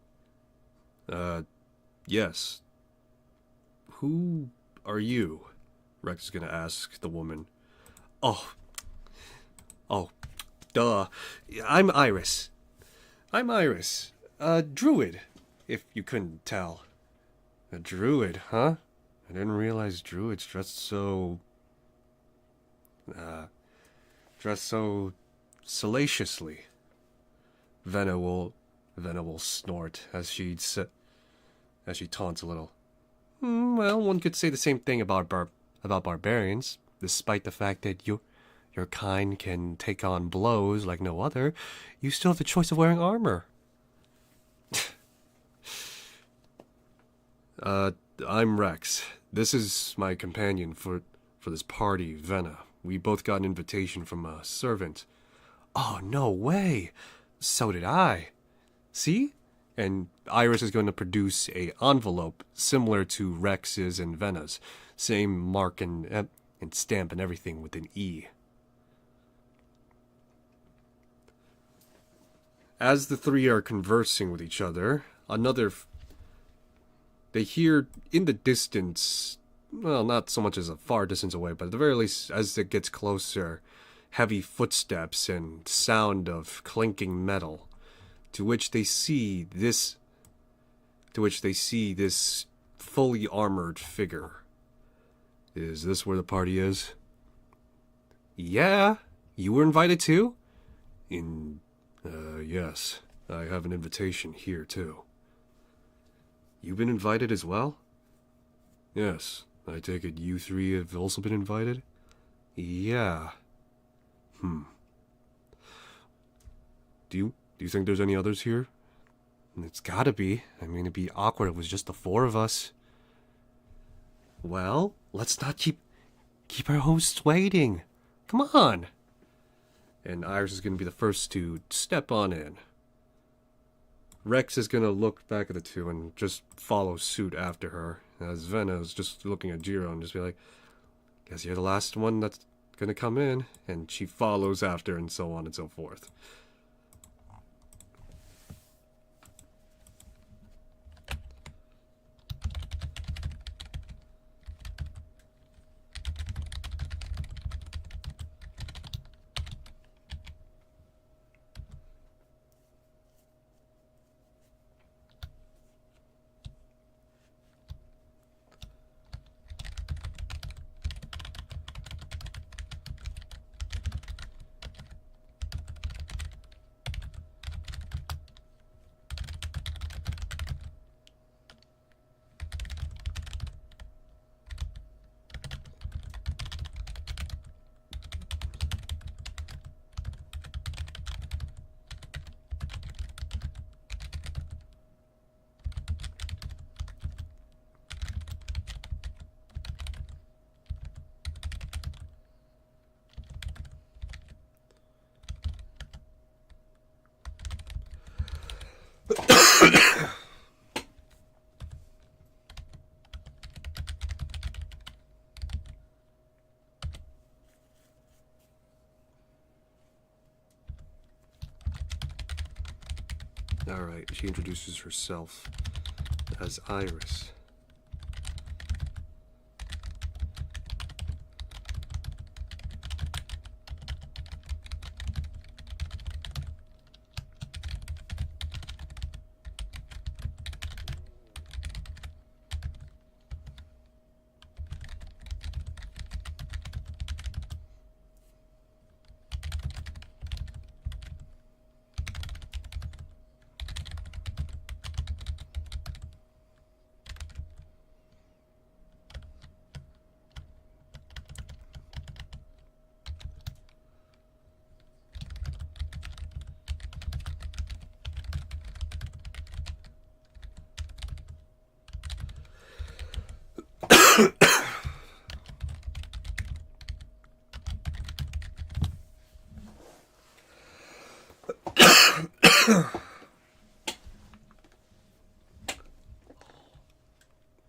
Yes. Who are you? Rex is gonna ask the woman. Oh, duh. I'm Iris. Druid, if you couldn't tell. A druid, huh? I didn't realize druids dressed so salaciously. Venna Vena will snort as she taunts a little. Well, one could say the same thing about barbarians. Despite the fact that your kind can take on blows like no other, you still have the choice of wearing armor. I'm Rex. This is my companion for this party, Vena. We both got an invitation from a servant. Oh, no way! So did I. See? And Iris is going to produce a envelope similar to Rex's and Vena's. Same mark and stamp and everything with an E. As the three are conversing with each other, they hear in the distance, well, not so much as a far distance away, but at the very least, as it gets closer, heavy footsteps and sound of clinking metal, to which they see this fully armored figure. Is this where the party is? Yeah, you were invited too? Yes, I have an invitation here too. You've been invited as well? Yes, I take it you three have also been invited? Yeah. Do you think there's any others here? It's gotta be. I mean, it'd be awkward if it was just the four of us. Well, let's not keep our hosts waiting. Come on. And Iris is gonna be the first to step on in. Rex is gonna look back at the two and just follow suit after her, as Vena is just looking at Jiro and just be like, guess you're the last one that's gonna come in, and she follows after and so on and so forth. Alright, she introduces herself as Iris.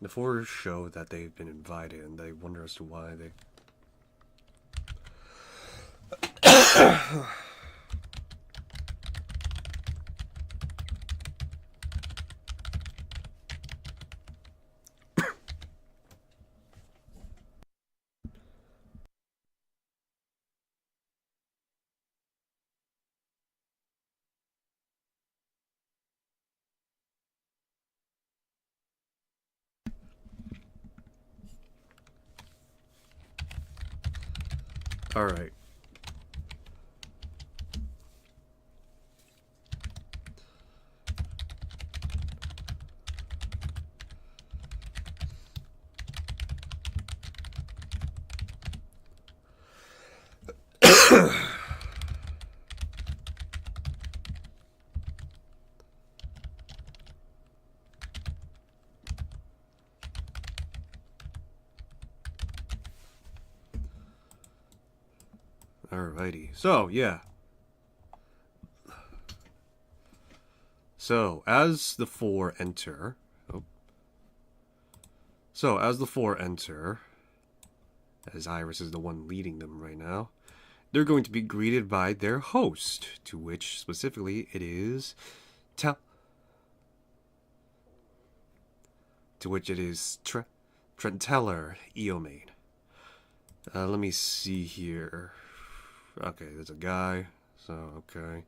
The four show that they've been invited, and they wonder as to why they... Alright. Alrighty. So, yeah. So, as the four enter... Oh. So, as the four enter, as Iris is the one leading them right now, they're going to be greeted by their host, to which, specifically, it is... To which it is Trenteller Eomain. Let me see here. Okay, there's a guy, so okay.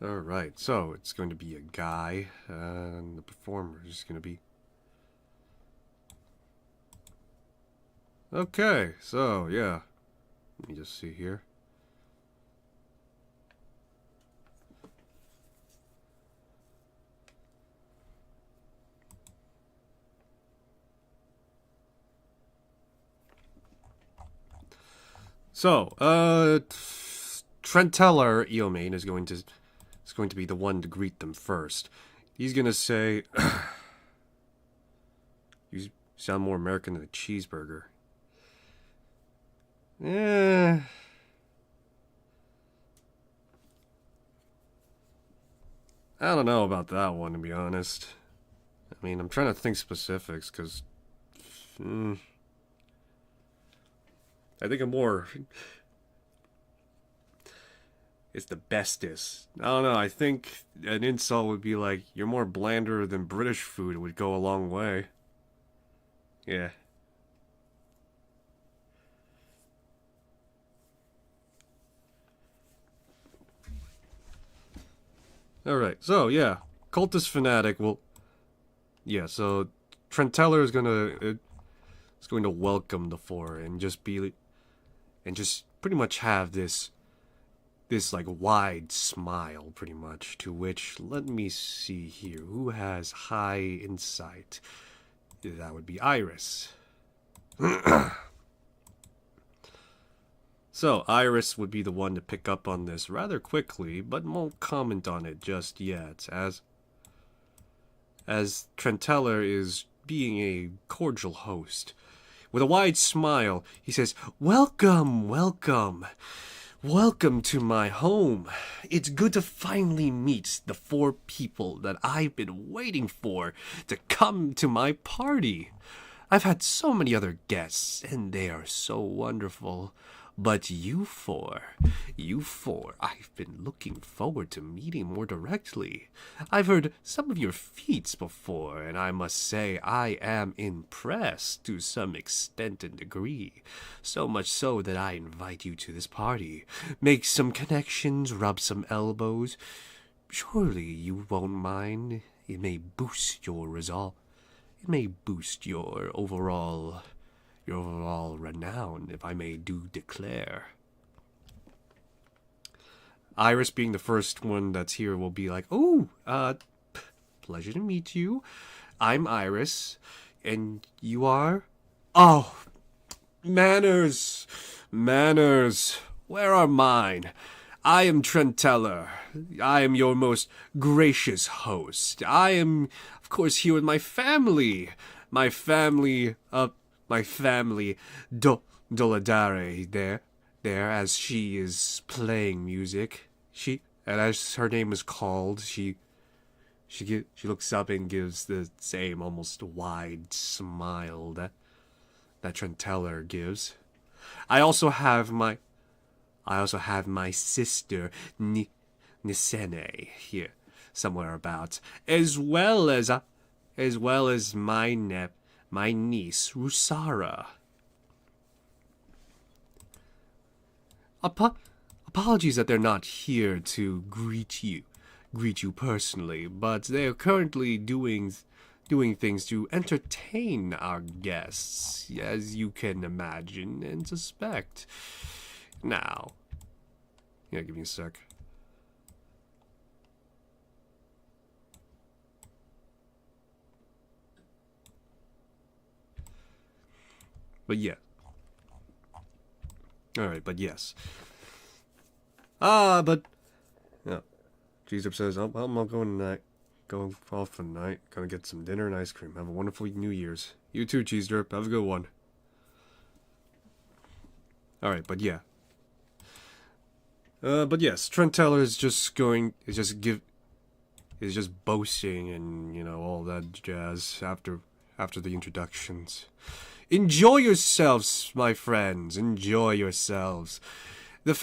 Alright, so it's going to be a guy, and the performer is going to be... Okay, so, yeah. Let me just see here. So, Trenteller Eomain is going to be the one to greet them first. He's gonna say, "You sound more American than a cheeseburger." I don't know about that one, to be honest. I mean, I'm trying to think specifics, because... I think I'm more... It's the bestest. I don't know, I think an insult would be like, you're more blander than British food. It would go a long way. Yeah. Alright, so yeah. Cultist Fanatic will... Yeah, so Trenteller is going to welcome the four and just be... And just pretty much have this like wide smile, pretty much, to which, let me see here, who has high insight? That would be Iris. So, Iris would be the one to pick up on this rather quickly, but won't comment on it just yet, as Trenteller is being a cordial host. With a wide smile, he says, "Welcome, welcome. Welcome to my home. It's good to finally meet the four people that I've been waiting for to come to my party. I've had so many other guests, and they are so wonderful. But you four, I've been looking forward to meeting more directly. I've heard some of your feats before, and I must say I am impressed to some extent and degree. So much so that I invite you to this party. Make some connections, rub some elbows. Surely you won't mind. It may boost your resolve. It may boost your overall renown, if I may do declare." Iris, being the first one that's here, will be like, "Oh, pleasure to meet you. I'm Iris, and you are? Oh, manners, manners. Where are mine? I am Trenteller. I am your most gracious host. I am, of course, here with my family. My family, Doladare, there, as she is playing music. And as her name is called, she looks up and gives the same almost wide smile that Trenteller gives. I also have my sister Nisene here somewhere about, as well as my niece Rusara. Apologies that they're not here to greet you personally, but they are currently doing things to entertain our guests, as you can imagine and suspect. Now, yeah, give me a sec. But yeah. Alright, but yes. But... Yeah. Cheeser says, I'm going tonight. Going off tonight. Gonna get some dinner and ice cream. Have a wonderful New Year's. You too, Cheese Derp. Have a good one. Alright, but yeah. But yes, Trent Teller is just boasting and, you know, all that jazz after the introductions. Enjoy yourselves, my friends. Enjoy yourselves. The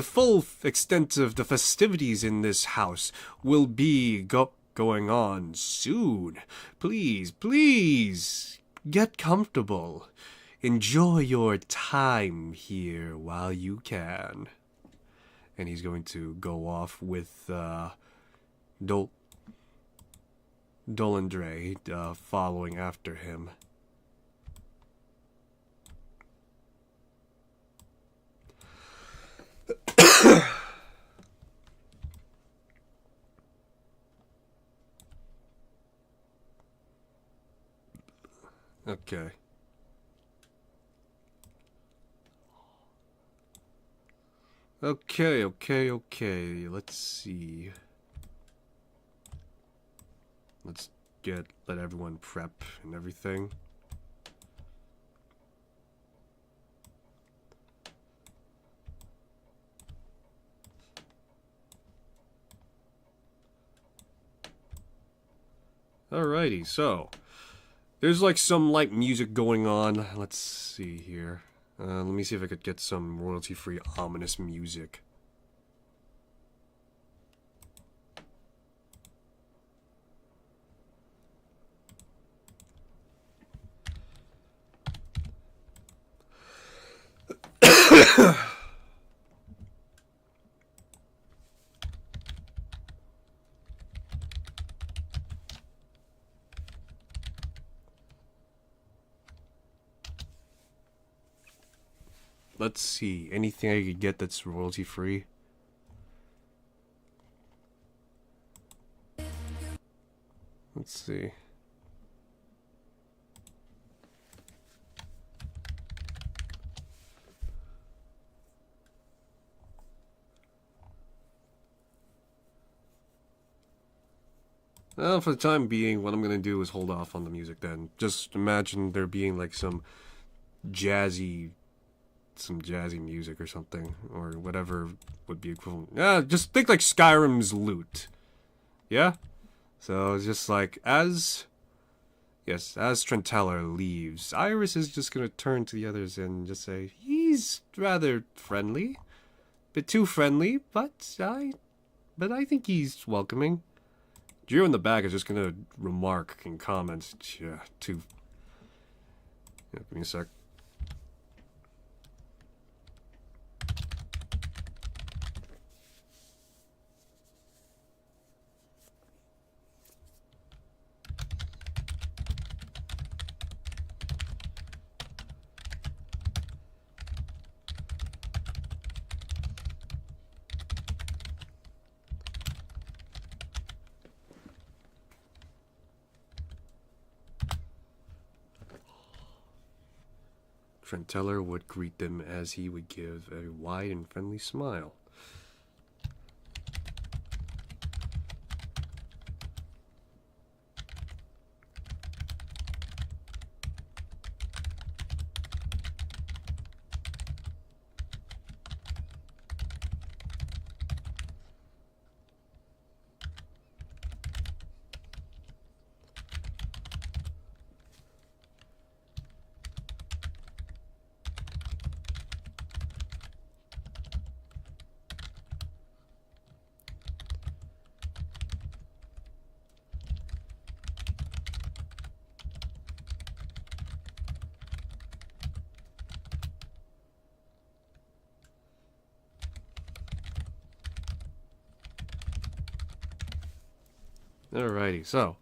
full extent of the festivities in this house will be going on soon. Please, get comfortable. Enjoy your time here while you can. And he's going to go off with Dolandre following after him. Okay. Okay. Let's see. Let's let everyone prep and everything. Alrighty, so there's like some light music going on. Let's see here. Let me see if I could get some royalty-free ominous music. Let's see. Anything I could get that's royalty free? Let's see. Well, for the time being, what I'm gonna do is hold off on the music then. Just imagine there being like some jazzy music or something, or whatever would be equivalent. Yeah, just think like Skyrim's loot. Yeah? So it's just like, as Trent Teller leaves, Iris is just gonna turn to the others and just say, he's rather friendly. Bit too friendly, but I think he's welcoming. Drew in the back is just gonna remark and comment, yeah, give me a sec. Trent Teller would greet them as he would give a wide and friendly smile. Alrighty, so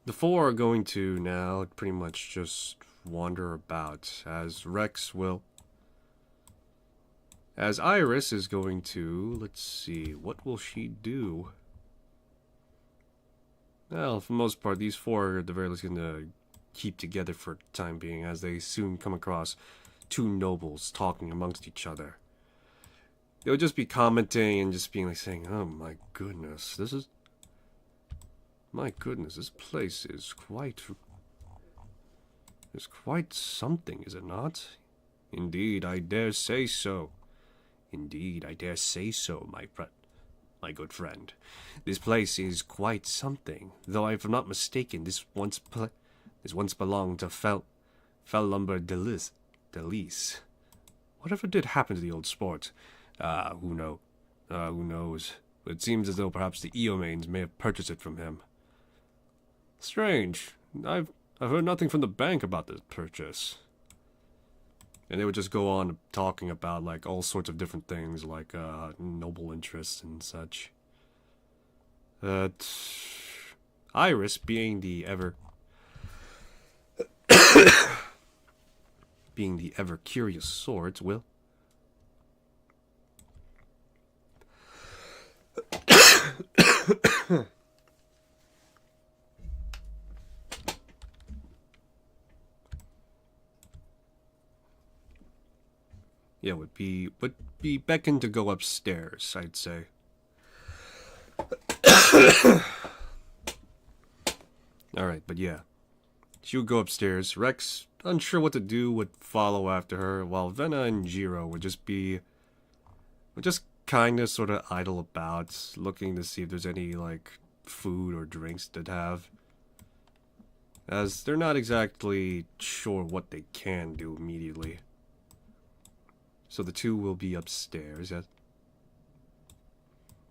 the four are going to now pretty much just wander about, as Iris is going to, let's see, what will she do? Well, for the most part, these four are at the very least going to keep together for the time being, as they soon come across two nobles talking amongst each other. They would just be commenting and just being like saying, "Oh my goodness, this is... my goodness, this place is quite... it's quite something, is it not? Indeed, I dare say so. Indeed, I dare say so, my good friend. This place is quite something, though if I'm not mistaken, this once belonged to Fellumber Delis. Whatever did happen to the old sport? Who knows? But it seems as though perhaps the Eomanes may have purchased it from him. Strange. I've heard nothing from the bank about this purchase. And they would just go on talking about, like, all sorts of different things, like, noble interests and such. Iris, being the ever curious sort, will... yeah, would be beckoned to go upstairs, I'd say. Alright, but yeah. She would go upstairs. Rex, unsure what to do, would follow after her, while Venna and Jiro would just kind of sort of idle about, looking to see if there's any, like, food or drinks to have. As they're not exactly sure what they can do immediately. So the two will be upstairs,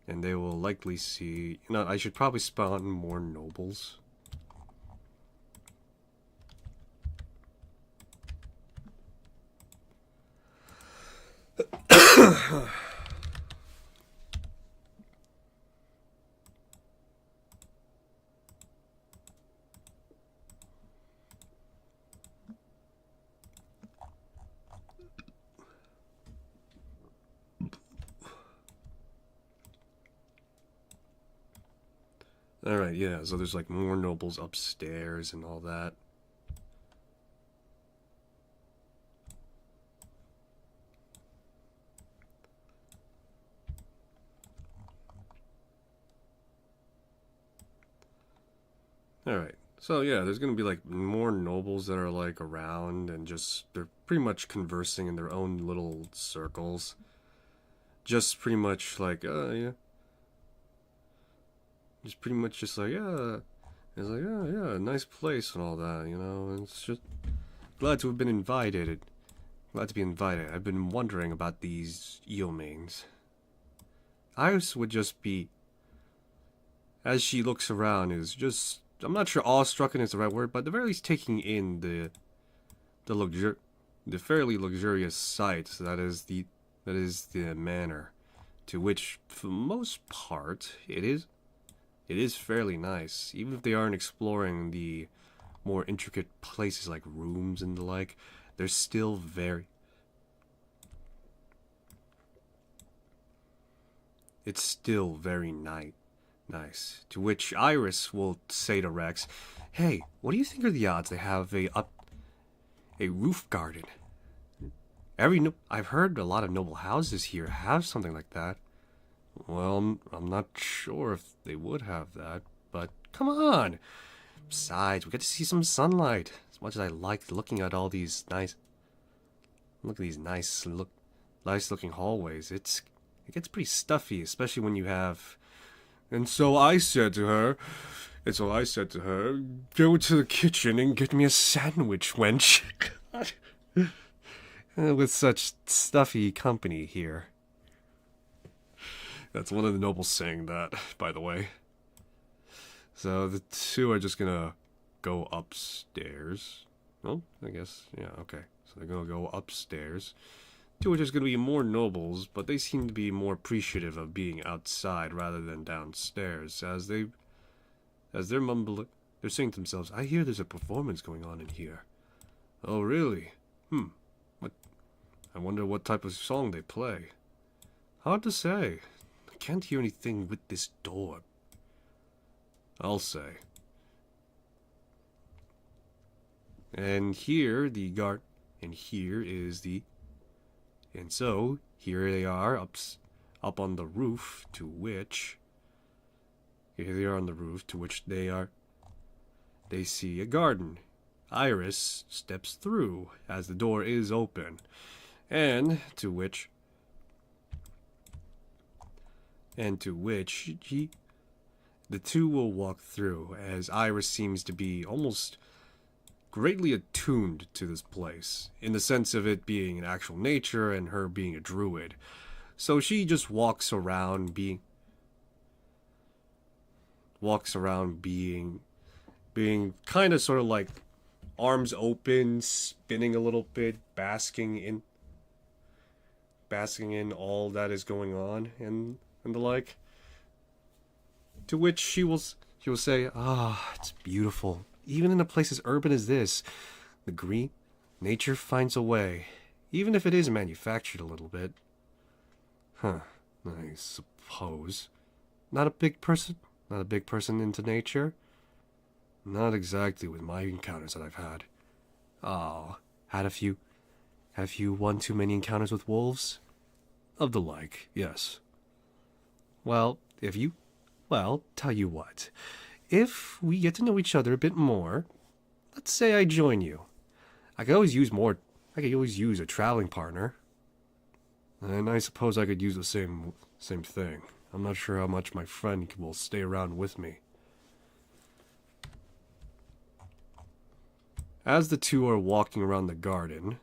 and they will likely see... You know, I should probably spawn more nobles. Alright, yeah, so there's like more nobles upstairs and all that. Alright, so yeah, there's gonna be like more nobles that are like around and just, they're pretty much conversing in their own little circles. Just pretty much like, yeah. Just pretty much just like, yeah. It's like, yeah, nice place and all that, you know. And it's just glad to have been invited. Glad to be invited. I've been wondering about these Eomanes. Iris would just be, as she looks around, is just, I'm not sure awestruck is the right word, but at the very least taking in the fairly luxurious sight that is the manor, to which for the most part it is fairly nice, even if they aren't exploring the more intricate places like rooms and the like. They're still very... It's still very nice. To which Iris will say to Rex, "Hey, what do you think are the odds they have a roof garden? I've heard a lot of noble houses here have something like that." Well, I'm not sure if they would have that, but come on. Besides, we get to see some sunlight. As much as I like looking at all these nice looking hallways, it gets pretty stuffy, especially when you have... And so I said to her, "Go to the kitchen and get me a sandwich, wench." With such stuffy company here. That's one of the nobles saying that, by the way. So the two are just gonna go upstairs. Well, I guess, yeah, okay. So they're gonna go upstairs. Two are just gonna be more nobles, but they seem to be more appreciative of being outside rather than downstairs, as they're saying to themselves, "I hear there's a performance going on in here." "Oh, really? I wonder what type of song they play." "Hard to say. I can't hear anything with this door." "I'll say." And here the guard, and here is the, and so here they are up on the roof, to which, here they are on the roof, to which they see a garden. Iris steps through as the door is open, and to which the two will walk through, as Iris seems to be almost greatly attuned to this place, in the sense of it being an actual nature and her being a druid. So she just walks around being kind of sort of like arms open, spinning a little bit, basking in all that is going on and the like. To which she will say, "Ah, it's beautiful. Even in a place as urban as this, the green nature finds a way, even if it is manufactured a little bit." Huh, I suppose. Not a big person into nature? Not exactly with my encounters that I've had. Oh, have you one too many encounters with wolves? Of the like, yes. Well, tell you what. If we get to know each other a bit more, let's say I join you. I could always use a traveling partner. And I suppose I could use the same thing. I'm not sure how much my friend will stay around with me. As the two are walking around the garden,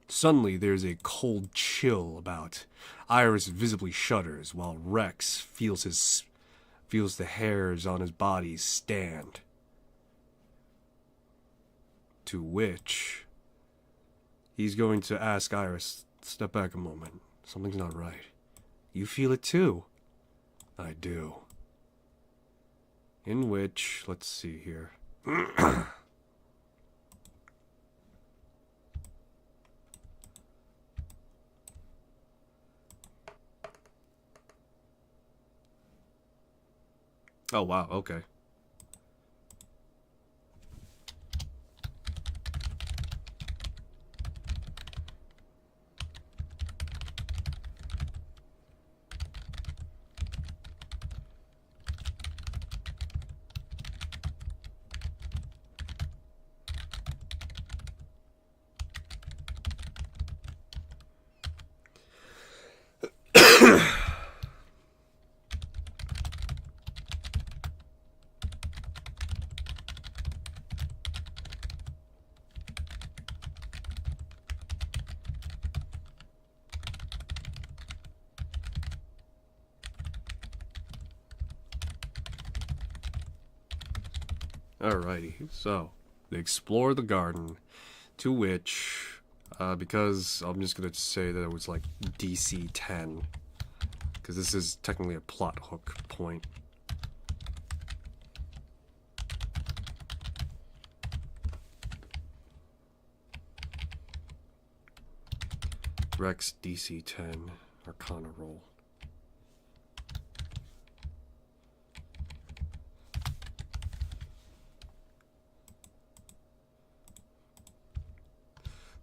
suddenly there's a cold chill about. Iris visibly shudders, while Rex feels the hairs on his body stand. To which he's going to ask Iris, "Step back a moment. Something's not right." "You feel it too?" "I do." In which, let's see here. Oh, wow, okay. Alrighty, so they explore the garden, to which, because I'm just gonna say that it was like DC 10, because this is technically a plot hook point. Rex DC 10 Arcana roll.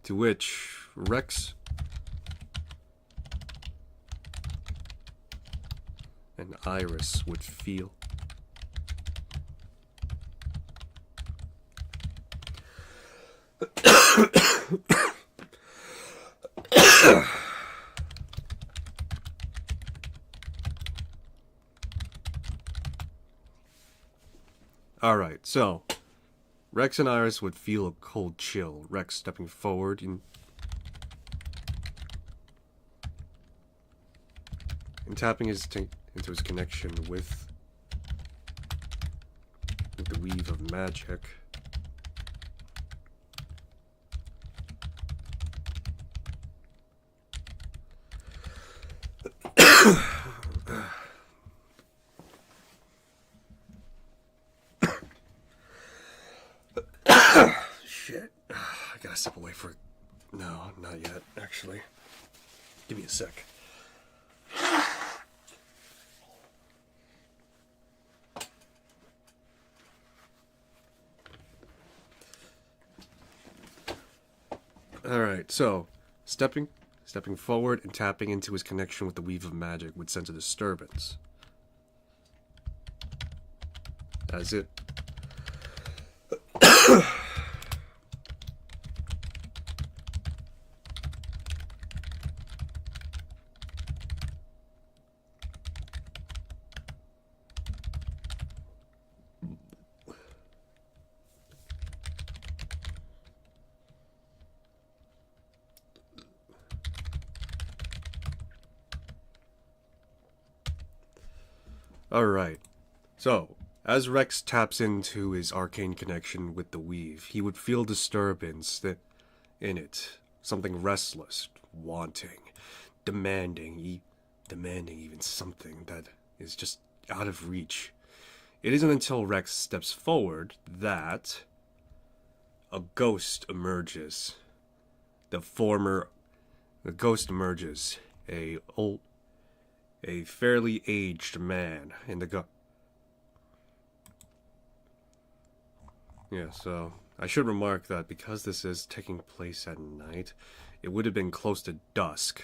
To which Rex and Iris would feel. Alright, so Rex and Iris would feel a cold chill. Rex stepping forward and tapping into his connection with the weave of magic. Shit. I gotta step away for... No, not yet, actually. Give me a sec. Alright, so, stepping forward and tapping into his connection with the Weave of Magic would sense a disturbance. As it... Alright, so, as Rex taps into his arcane connection with the Weave, he would feel disturbance in it. Something restless, wanting, demanding even something that is just out of reach. It isn't until Rex steps forward that a ghost emerges. The ghost emerges, a fairly aged man in the Yeah, so I should remark that because this is taking place at night, it would have been close to dusk.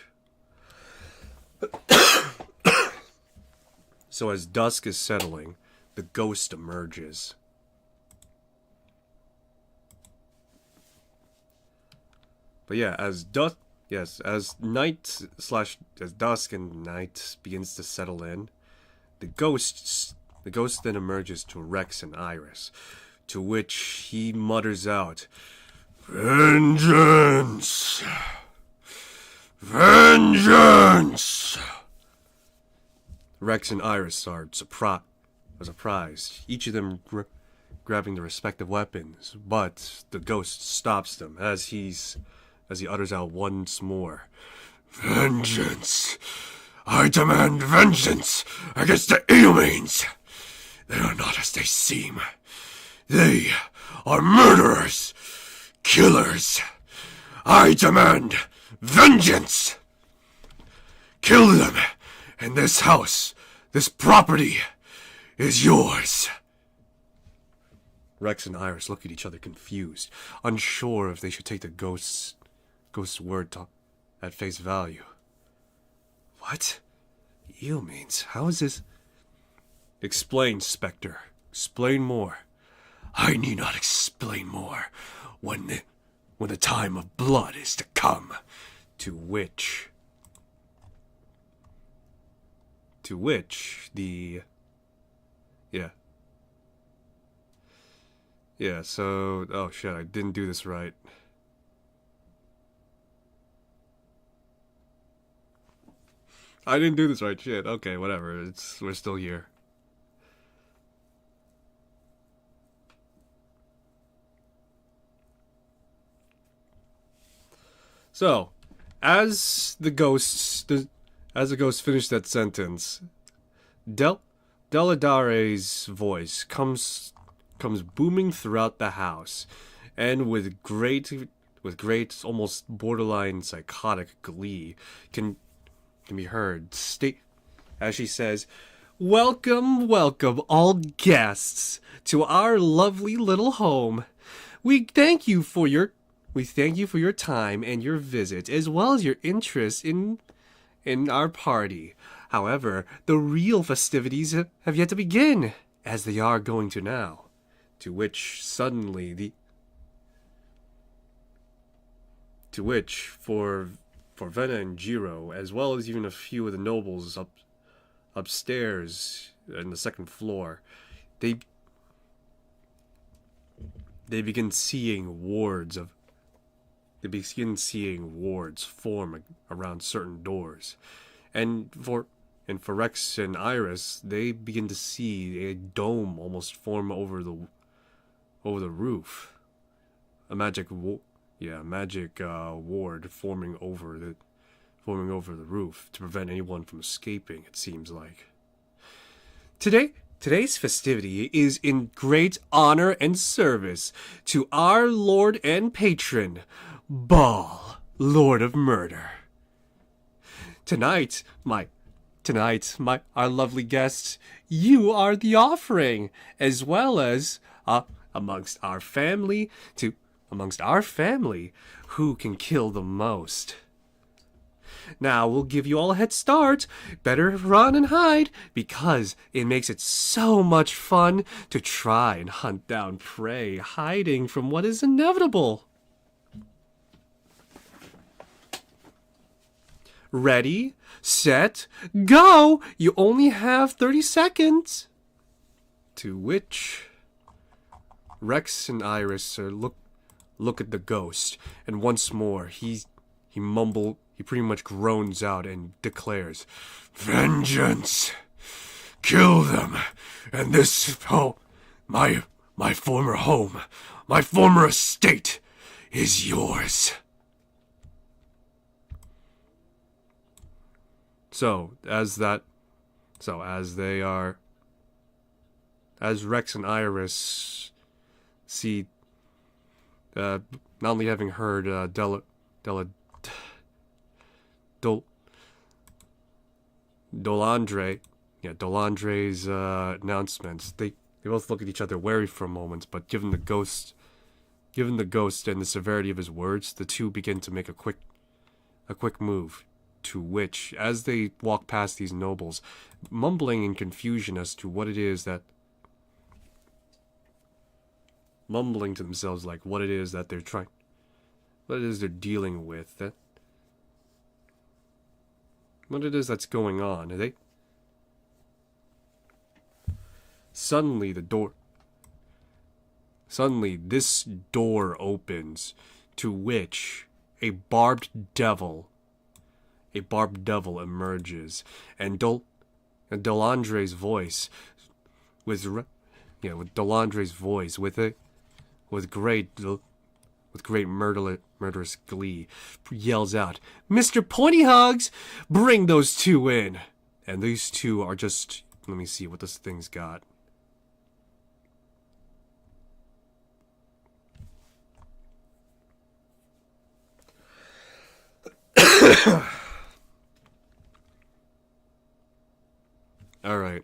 So as dusk is settling, the ghost emerges. But yeah, as dusk as dusk and night begins to settle in, the ghost then emerges to Rex and Iris, to which he mutters out, "Vengeance! Vengeance!" Rex and Iris are surprised, each of them grabbing their respective weapons, but the ghost stops them as he utters out once more, "Vengeance! I demand vengeance against the Inhumans! They are not as they seem. They are murderers, killers. I demand vengeance! Kill them, and this house, this property, is yours." Rex and Iris look at each other confused, unsure if they should take the ghost's word at face value. "What? You means, how is this?" "Explain, Spectre. Explain more." "I need not explain more when the time of blood is to come." To which the... Yeah, so... Oh shit, I didn't do this right. I didn't do this right, shit. Okay, whatever. We're still here. So, as the ghost finished that sentence, Deladare's voice comes booming throughout the house, and with great, almost borderline psychotic glee, can be heard as she says, "Welcome, welcome, all guests, to our lovely little home. We thank you for your time and your visit, as well as your interest in our party. However, the real festivities have yet to begin, as they are going to now." To which for Venna and Jiro, as well as even a few of the nobles upstairs in the second floor, they begin seeing wards form around certain doors, and for Rex and Iris, they begin to see a dome almost form over the roof, a magic ward forming over the roof to prevent anyone from escaping. It seems like today's festivity is in great honor and service to our Lord and Patron, Baal, Lord of Murder. Tonight, our lovely guests, you are the offering, as well as amongst our family, amongst our family who can kill the most. Now we'll give you all a head start. Better run and hide, because it makes it so much fun to try and hunt down prey, hiding from what is inevitable. Ready, set, go! You only have 30 seconds. To which Rex and Iris look at the ghost, and once more he pretty much groans out and declares, "Vengeance! Kill them, and this my former home, my former estate is yours." As Rex and Iris see, not only having heard Dolandre's announcements, they both look at each other wary for a moment, but given the ghost and the severity of his words, the two begin to make a quick move. To which, as they walk past these nobles, mumbling in confusion as to what it is that, mumbling to themselves like what it is that they're dealing with, what it is that's going on. Suddenly this door opens, to which a barbed devil emerges, and Dolandre's voice, with great murderous glee, yells out, "Mr. Pointyhugs, bring those two in!" And these two are just, let me see what this thing's got. All right.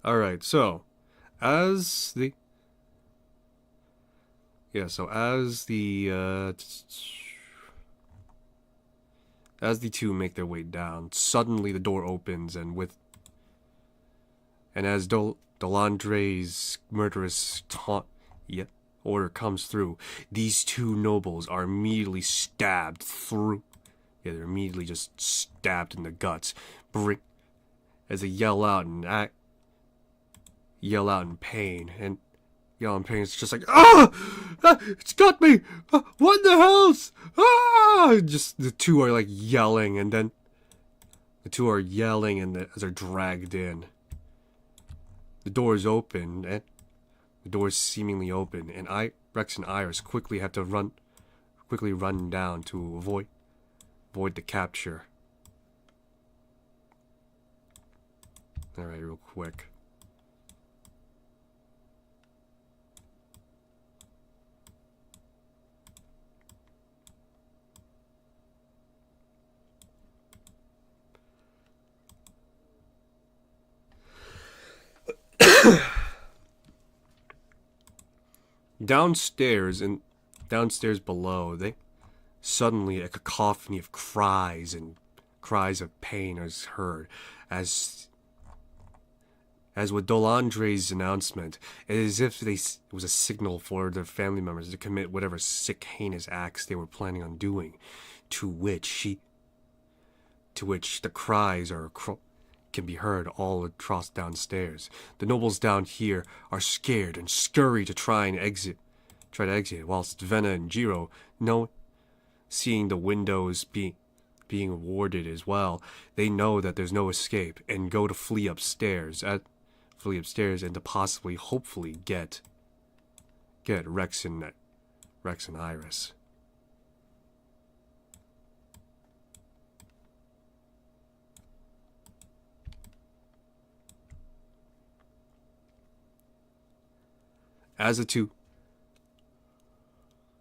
All right. So, as the two make their way down, suddenly the door opens, and as Dolandre's murderous order comes through, these two nobles are immediately stabbed through. Yeah, they're immediately just stabbed in the guts. As they yell out in pain, it's just like, "Ah! It's got me! What the hell's? Ah!" Just the two are like yelling, and then as they're dragged in. The door is open, and the door is seemingly open, and Rex and Iris quickly have to run down to avoid the capture. Alright, real quick. Downstairs below, suddenly a cacophony of cries of pain is heard, as with Dolandre's announcement, it is as if it was a signal for their family members to commit whatever sick, heinous acts they were planning on doing, to which the cries can be heard all across downstairs. The nobles down here are scared and scurry to try to exit, whilst Venna and Jiro, seeing the windows being warded as well, they know that there's no escape, and go to flee upstairs and to hopefully get Rex and Iris.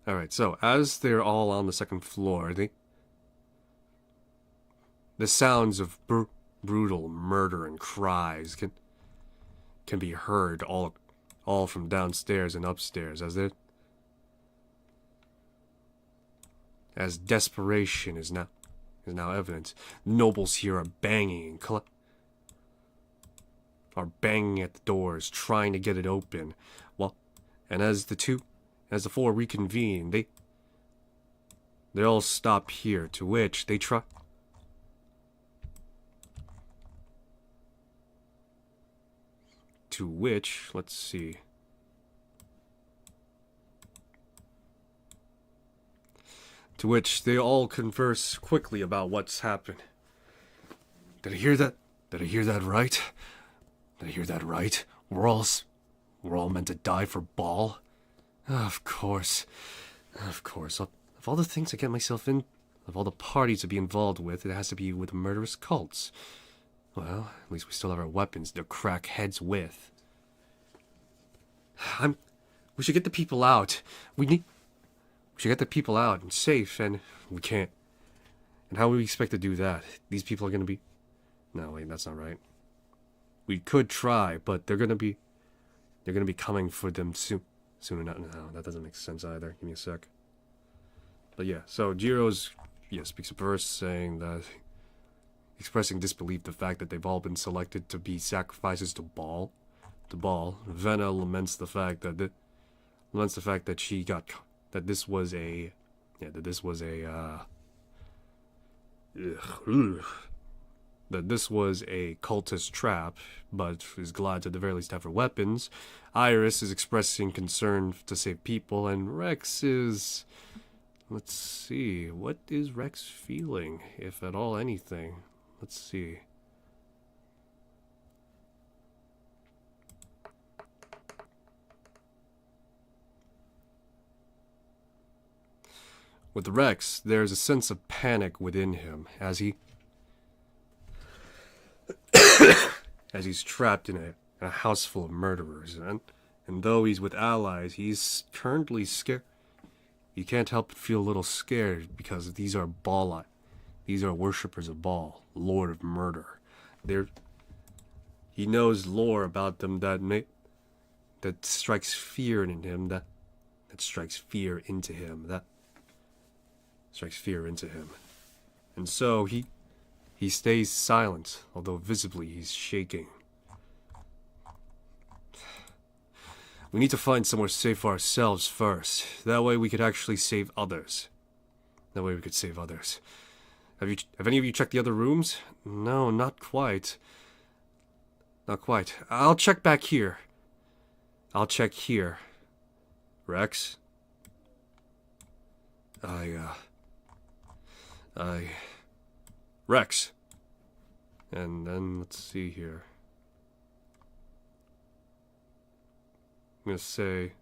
Alright, so as they're all on the second floor, The sounds of brutal murder and cries can be heard all from downstairs and upstairs as desperation is now evident. Nobles here are banging at the doors, trying to get it open. And as the four reconvene, they all stop here, to which they try. To which, let's see. To which they all converse quickly about what's happened. Did I hear that? Did I hear that right? Did I hear that right? We're all meant to die for Baal? Of course. Of course. Of all the things I get myself in, of all the parties to be involved with, it has to be with murderous cults. Well, at least we still have our weapons to crack heads with. We should get the people out. We should get the people out and safe, and we can't. And how would we expect to do that? These people are gonna be... No, wait, that's not right. We could try, but they're gonna be coming for them soon enough. No, that doesn't make sense either. Give me a sec. But yeah, so Jiro's speaks a verse saying that, expressing disbelief the fact that they've all been selected to be sacrifices to Baal. Vena laments the fact that that this was a cultist trap, but is glad to at the very least have her weapons. Iris is expressing concern to save people, and Rex is... Let's see, what is Rex feeling, if at all anything? Let's see. With Rex, there's a sense of panic within him as he's trapped in a house full of murderers, and though he's with allies, he's currently scared. He can't help but feel a little scared because these are these are worshippers of Baal, Lord of Murder. He knows lore about them that strikes fear in him, that strikes fear into him, and so he stays silent, although visibly he's shaking. We need to find somewhere safe for ourselves first. That way we could actually save others. Have any of you checked the other rooms? No, not quite. I'll check back here. Rex? Rex. And then, let's see here. I'm gonna say...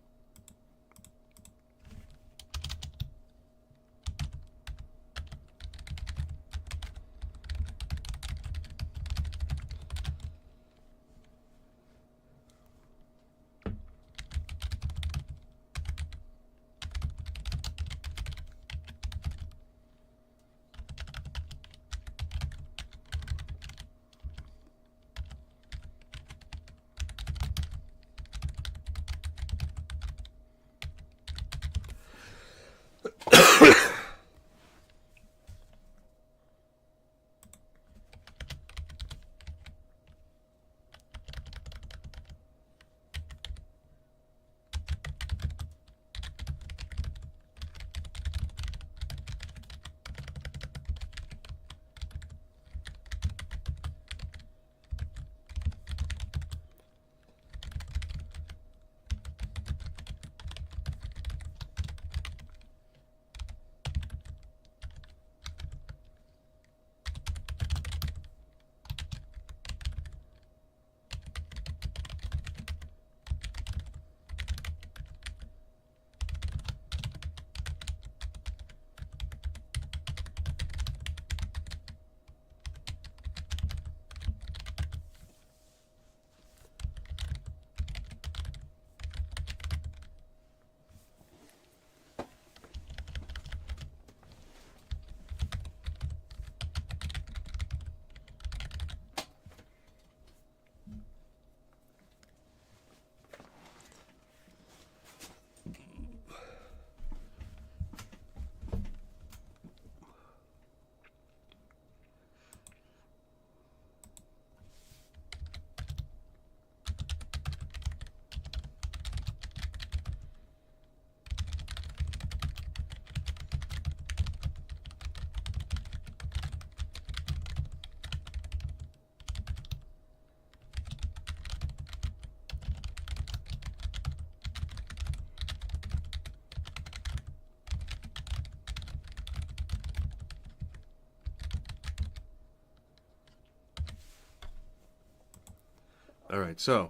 Alright, so.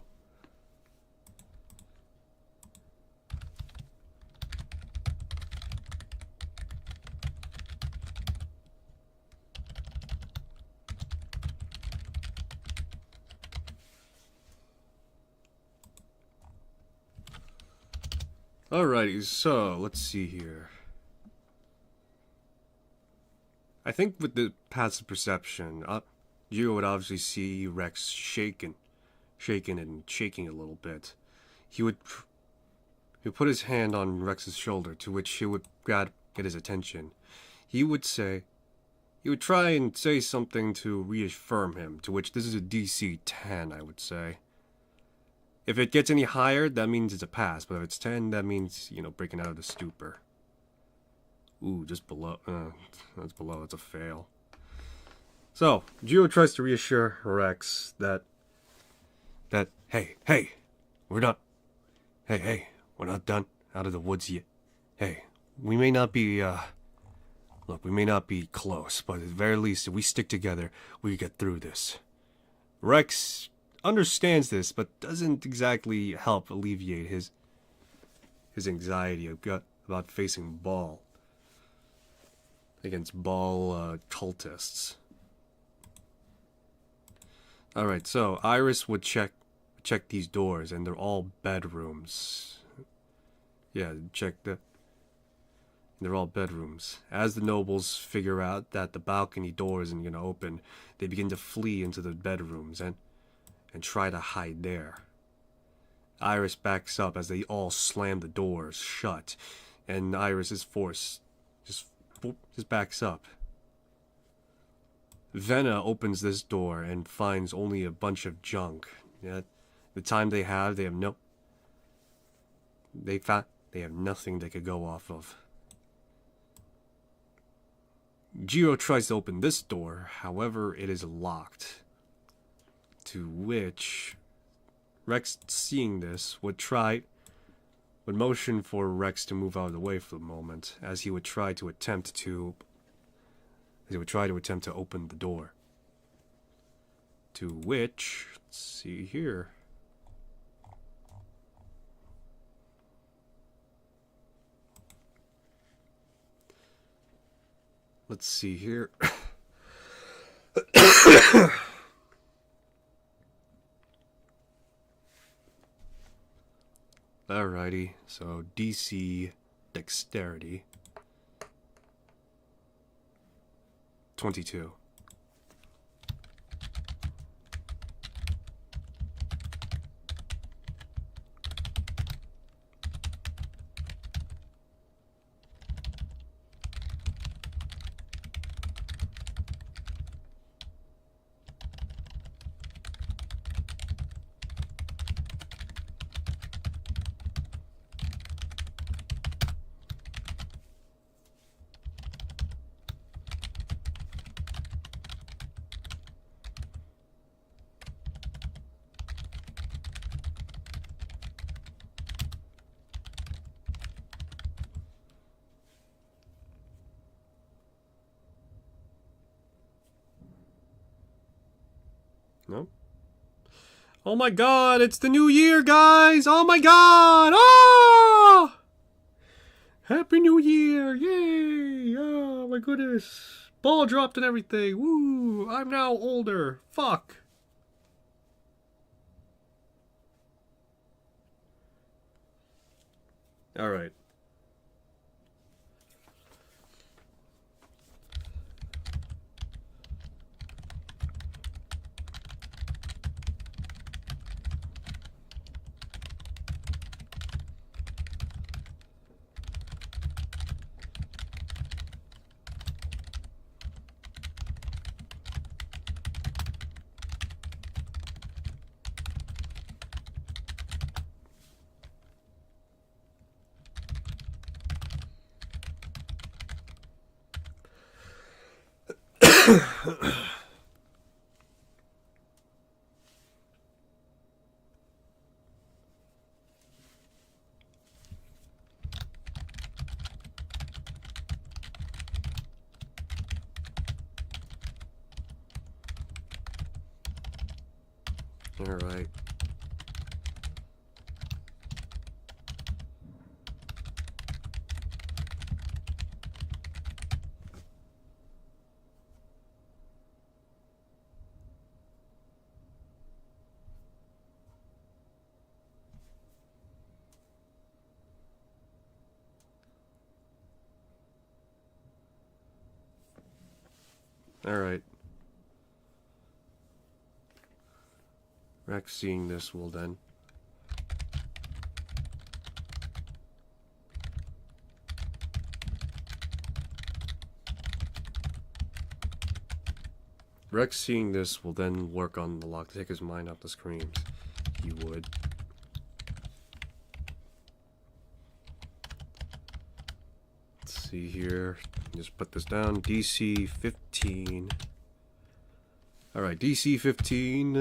Alrighty, so let's see here. I think with the passive perception, you would obviously see Rex shaking and shaking a little bit. He would put his hand on Rex's shoulder, to which he would get his attention. He would try and say something to reaffirm him, to which this is a DC 10, I would say. If it gets any higher, that means it's a pass, but if it's 10, that means, breaking out of the stupor. Ooh, just below. That's below. That's a fail. So, Geo tries to reassure Rex that, hey, we're not done out of the woods yet. Hey, we may not be, we may not be close, but at the very least, if we stick together, we can get through this. Rex understands this, but doesn't exactly help alleviate his anxiety about facing Ball against Ball cultists. Alright, so Iris would check these doors, and they're all bedrooms. Yeah, they're all bedrooms. As the nobles figure out that the balcony door isn't going to open, they begin to flee into the bedrooms and try to hide there. Iris backs up as they all slam the doors shut, and Iris's force just backs up. Venna opens this door and finds only a bunch of junk. Yet, the time they have nothing they could go off of. Geo tries to open this door, however, it is locked. To which Rex, seeing this, would motion for Rex to move out of the way for the moment, as he would try to attempt to open the door. To which, let's see here. Let's see here. Alrighty, so DC Dexterity 22. No? Oh my god, it's the new year, guys! Oh my god! Oh! Happy New Year! Yay! Oh my goodness. Ball dropped and everything. Woo! I'm now older. Fuck. Alright. Alright. Alright. Rex seeing this will then... Rex seeing this will then work on the lock to take his mind off the screams. He would. Let's see here. Just put this down. DC 15. Alright, DC 15.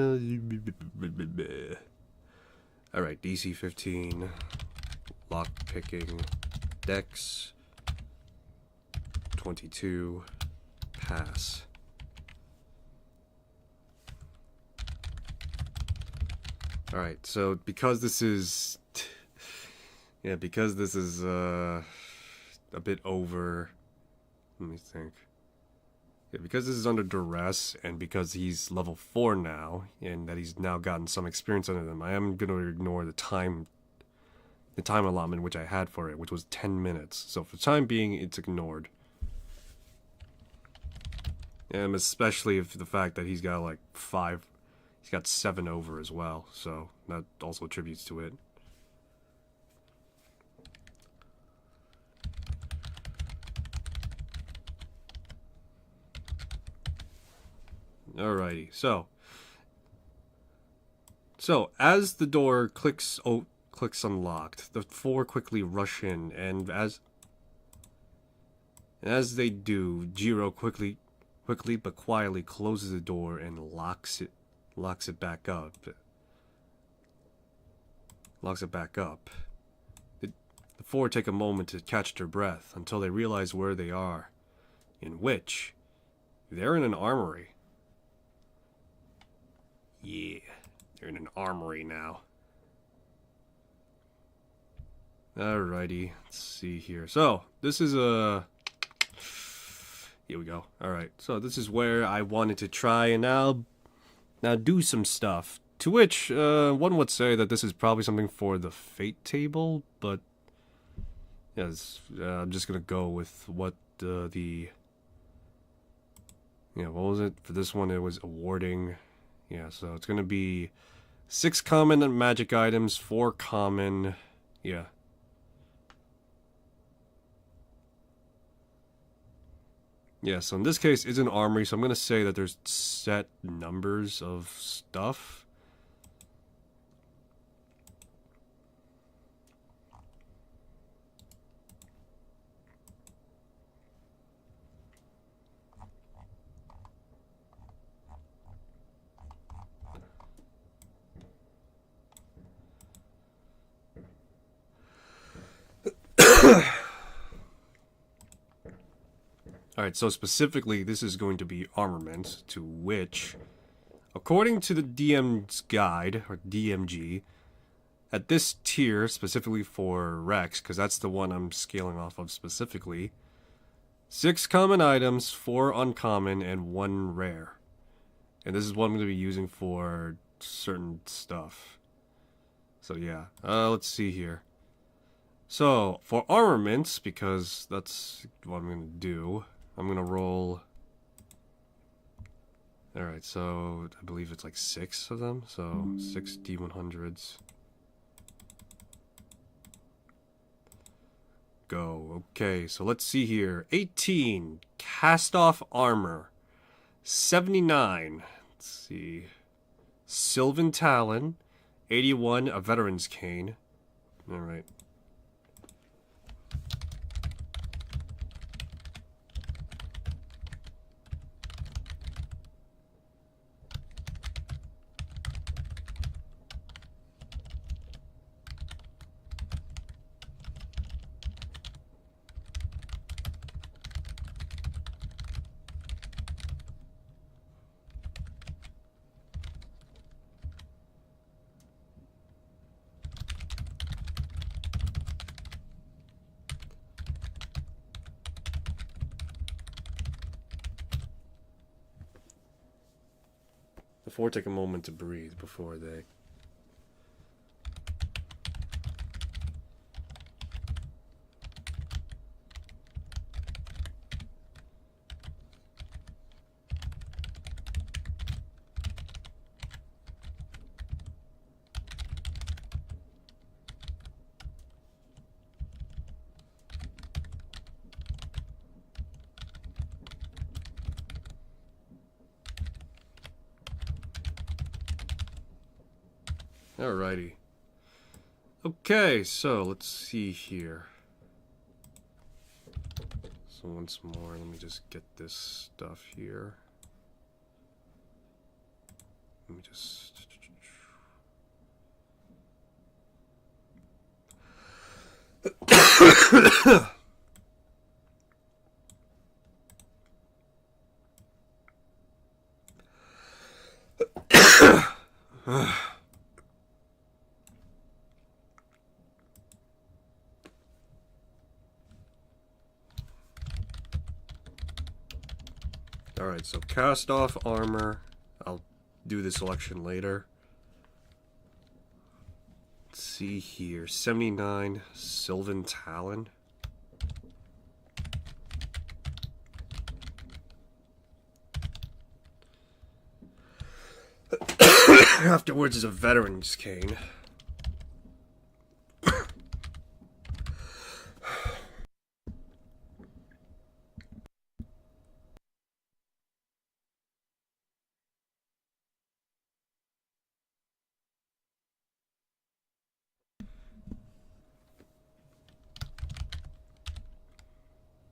Alright, DC 15. Lock picking. Dex 22. Pass. Alright, so because this is... Yeah, because this is a bit over... Let me think. Yeah, because this is under duress, and because he's level 4 now, and that he's now gotten some experience under them, I am going to ignore the time allotment which I had for it, which was 10 minutes. So for the time being, it's ignored. And especially if the fact that he's got like 5... He's got 7 over as well, so that also attributes to it. Alrighty, so as the door clicks unlocked, the 4 quickly rush in, and as they do, Jiro quickly but quietly closes the door and locks it back up. Locks it back up. The 4 take a moment to catch their breath until they realize where they are, in which they're in an armory. Yeah, they're in an armory now. Alrighty, let's see here. So, this is a... Here we go. Alright, so this is where I wanted to try and now do some stuff. To which, one would say that this is probably something for the fate table, but... Yes, I'm just gonna go with what the... Yeah, what was it? For this one, it was awarding... Yeah, so it's gonna be 6 common magic items, 4 common... Yeah. Yeah, so in this case, it's an armory, so I'm gonna say that there's set numbers of stuff. Alright, so specifically, this is going to be armament, to which, according to the DM's guide, or DMG, at this tier, specifically for Rex, because that's the one I'm scaling off of specifically, 6 common items, 4 uncommon, and 1 rare. And this is what I'm going to be using for certain stuff. So yeah, let's see here. So, for armaments, because that's what I'm going to do, I'm going to roll... Alright, so I believe it's like 6 of them, so 6 D100s. Go. Okay, so let's see here. 18, cast-off armor. 79, let's see. Sylvan Talon. 81, a veteran's cane. Alright. Before take a moment to breathe before they... Alrighty. Okay, so let's see here. So once more, let me just get this stuff here. Let me just... Alright, so cast off armor. I'll do the selection later. Let's see here. 79 Sylvan Talon. Afterwards is a Veteran's Cane.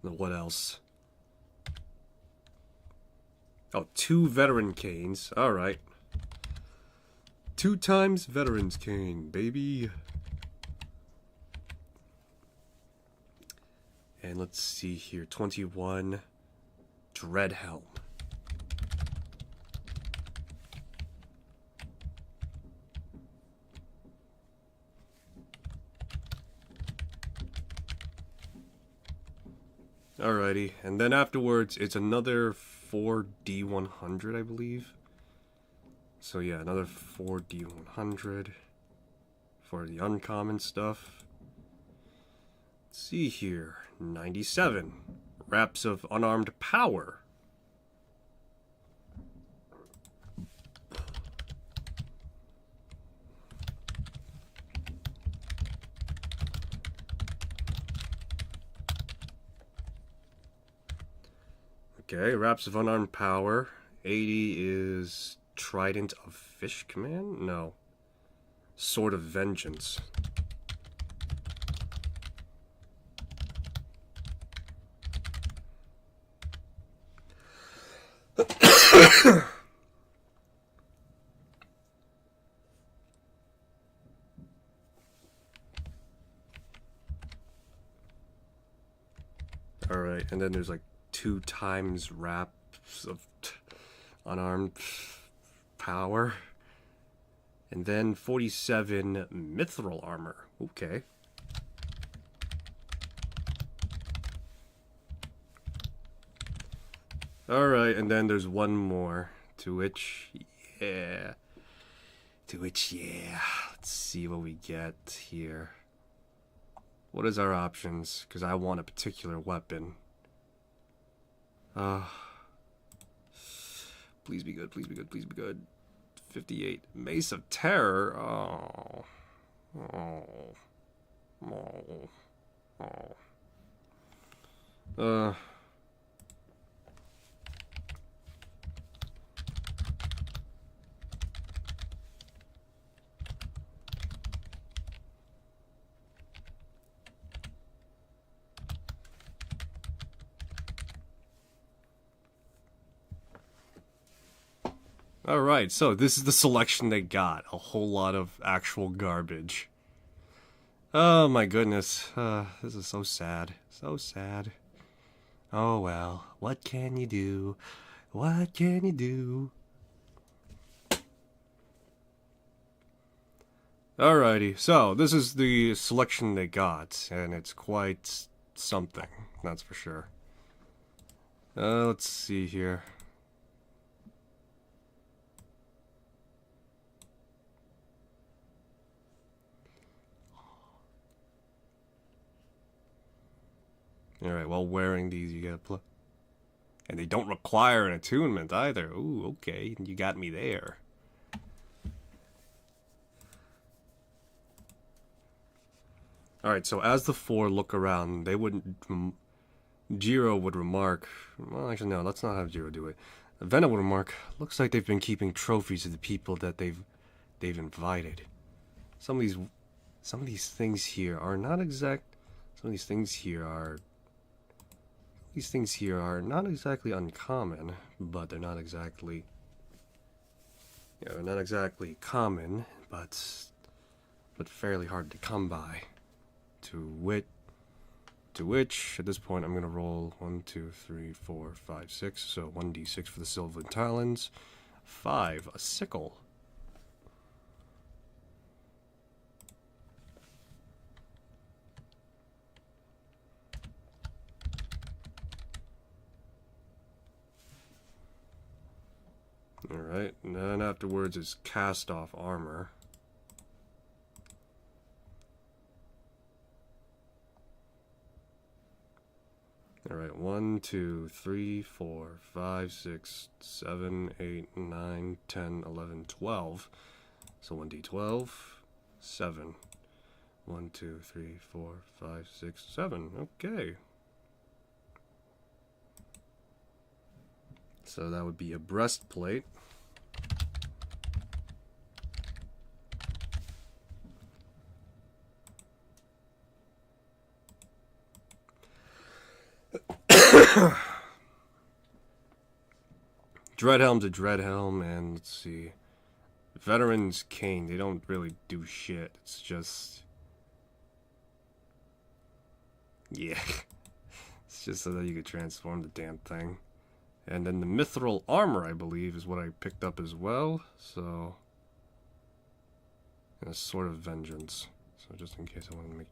What else? Oh, 2 Veteran Canes. Alright. 2 times Veteran's Cane, baby. And let's see here. 21 Dreadhelm. Alrighty, and then afterwards it's another 4D100, I believe. So yeah, another 4D100 for the uncommon stuff. Let's see here, 97 Wraps of Unarmed Power. Okay, Wraps of Unarmed Power. 80 is Trident of Fish Command? No. Sword of Vengeance. Alright, and then there's like 2 times Wraps of Unarmed Power. And then 47 Mithril Armor. Okay. Alright, and then there's one more. To which, yeah. Let's see what we get here. What is our options? Because I want a particular weapon. Please be good, please be good, please be good. 58. Mace of Terror. Alright, so this is the selection they got. A whole lot of actual garbage. Oh my goodness. This is so sad. So sad. Oh well. What can you do? What can you do? Alrighty, so this is the selection they got, and it's quite something, that's for sure. Let's see here. Alright, while wearing these, you gotta and they don't require an attunement either. Ooh, okay, you got me there. Alright, so as the 4 look around, they wouldn't... Jiro would remark... Well, actually, no, let's not have Jiro do it. Vena would remark, looks like they've been keeping trophies of the people that they've invited. some of these things here are not exact. Some of these things here are. These things here are not exactly uncommon, but they're not exactly. Yeah, they're not exactly common, but fairly hard to come by. To which, at this point, I'm gonna roll 1, 2, 3, 4, 5, 6. So 1d6 for the Sylvan Talons, 5, a sickle. Alright, and then afterwards is cast off armor. Alright, 1, 2, 3, 4, 5, 6, 7, 8, 9, 10, 11, 12. So 1d12, 7. 1, 2, 3, 4, 5, 6, 7. Okay. So that would be a breastplate. Dreadhelm's a Dreadhelm, and let's see. Veteran's Cane, they don't really do shit. It's just. Yeah. It's just so that you could transform the damn thing. And then the Mithril Armor, I believe, is what I picked up as well. So. And a Sword of Vengeance. So just in case I want to make.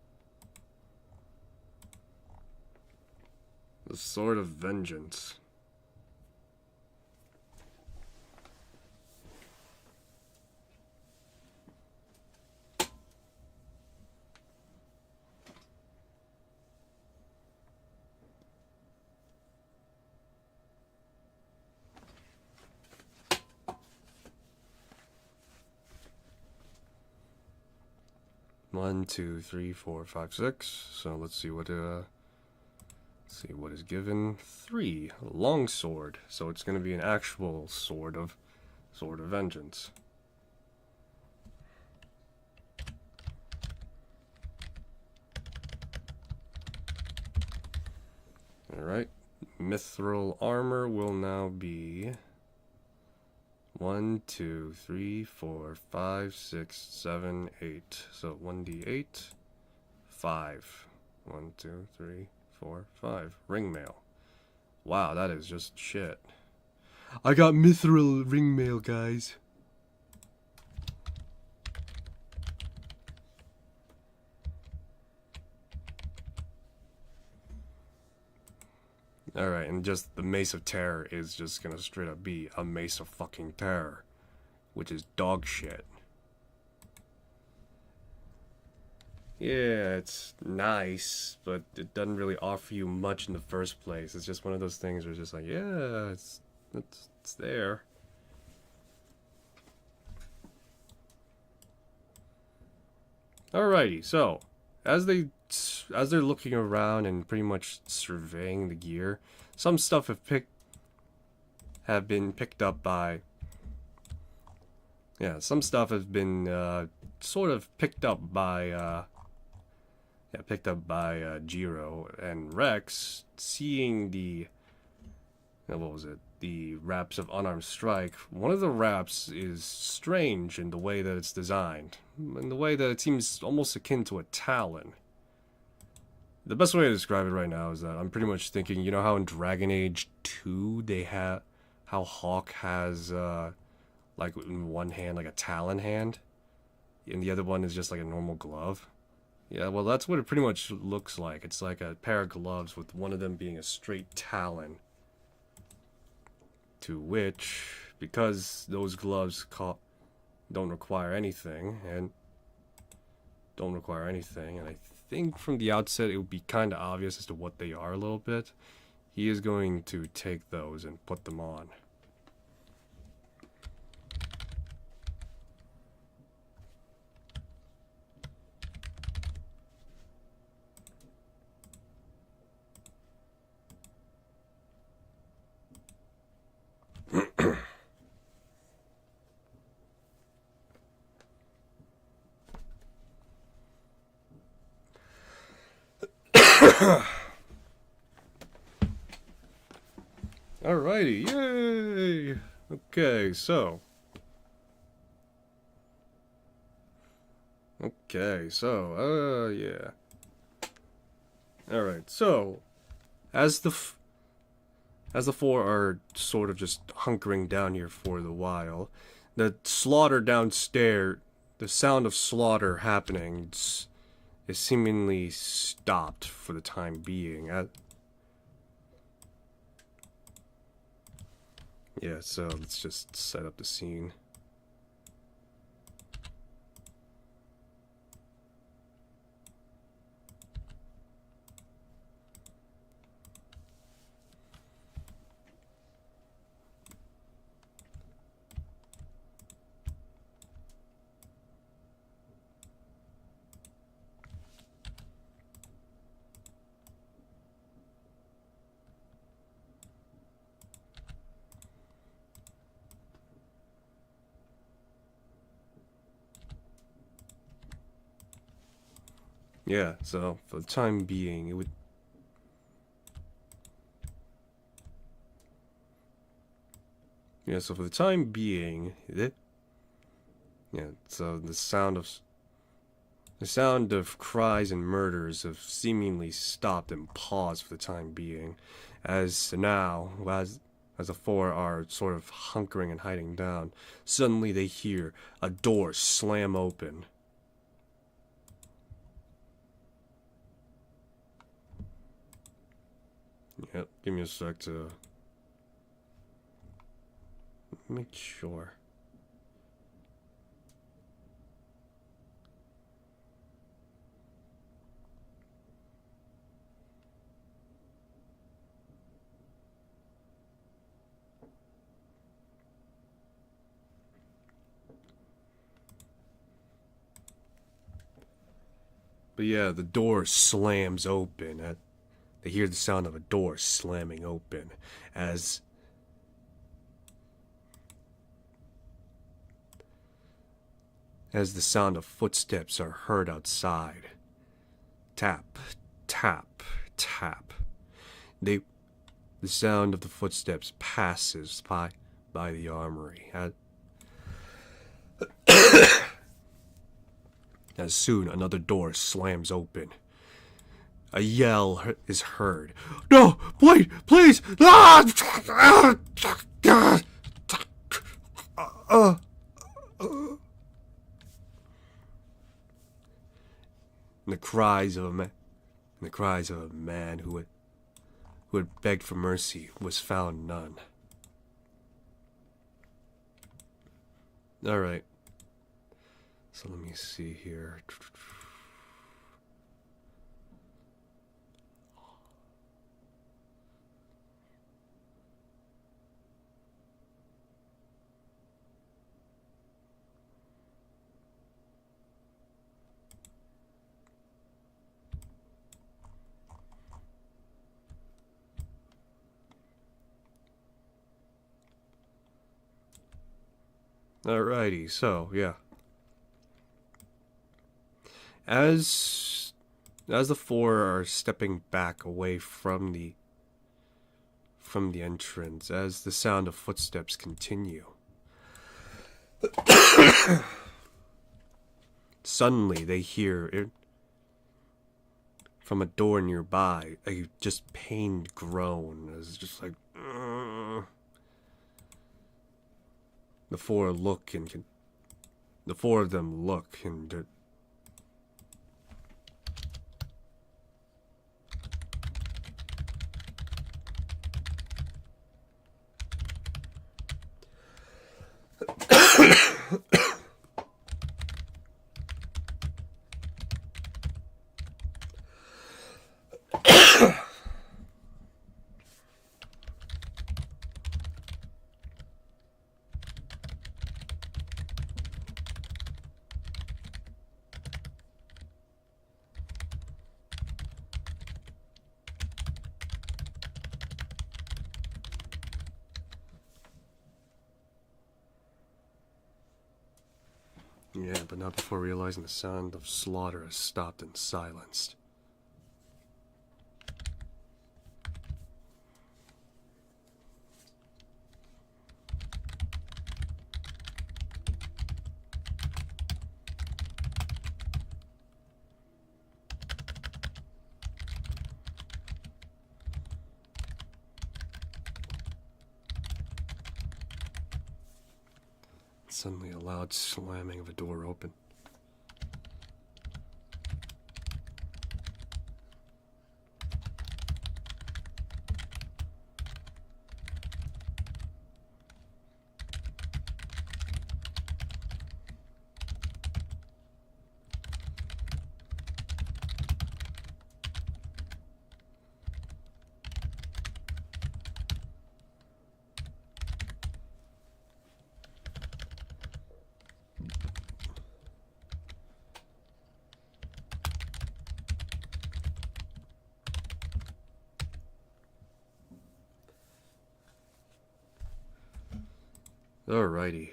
The Sword of Vengeance. One, 2, 3, 4, 5, 6. So let's see what is given. 3, longsword. So it's going to be an actual sword of vengeance. All right. Mithril armor will now be 1, 2, 3, 4, 5, 6, 7, 8. So 1d8, 5. 1, 2, 3, 4, 5. Ringmail. Wow, that is just shit. I got mithril ringmail, guys. Alright, and just the Mace of Terror is just gonna straight up be a Mace of fucking Terror, which is dog shit. Yeah, it's nice, but it doesn't really offer you much in the first place. It's just one of those things where it's just like, yeah, it's there. Alrighty, so as they're looking around and pretty much surveying the gear, some stuff have been picked up by. Yeah, some stuff has been sort of picked up by Jiro and Rex, seeing the what was it? The wraps of Unarmed Strike. One of the wraps is strange in the way that it's designed, in the way that it seems almost akin to a talon. The best way to describe it right now is that I'm pretty much thinking, you know how in Dragon Age 2 they have, how Hawk has like in one hand like a talon hand, and the other one is just like a normal glove. Yeah, well that's what it pretty much looks like. It's like a pair of gloves with one of them being a straight talon. To which, because those gloves don't require anything, and I think from the outset it would be kind of obvious as to what they are a little bit, he is going to take those and put them on. Alrighty, yay! Okay, so. Yeah. Alright, so. As the four are sort of just hunkering down here for the while, the slaughter downstairs, the sound of slaughter happening is seemingly stopped for the time being. Yeah, so let's just set up the scene. Yeah, so for the time being, it would. Yeah, so for the time being, so the sound of cries and murders have seemingly stopped and paused for the time being, as the four are sort of hunkering and hiding down, suddenly they hear a door slam open. Yep, give me a sec to make sure. But yeah, the door slams open. They hear the sound of a door slamming open as the sound of footsteps are heard outside. Tap, tap, tap. The sound of the footsteps passes by the armory. As soon another door slams open. A yell is heard. No, wait, please! Ah! And the cries of a man who had begged for mercy was found none. All right. So let me see here. Alrighty, so yeah. As the four are stepping back away from the entrance, as the sound of footsteps continue, suddenly they hear it from a door nearby, a just pained groan. It's just like the four of them look and yeah, but not before realizing the sound of slaughter has stopped and silenced. Suddenly a loud slamming of a door open. Alrighty.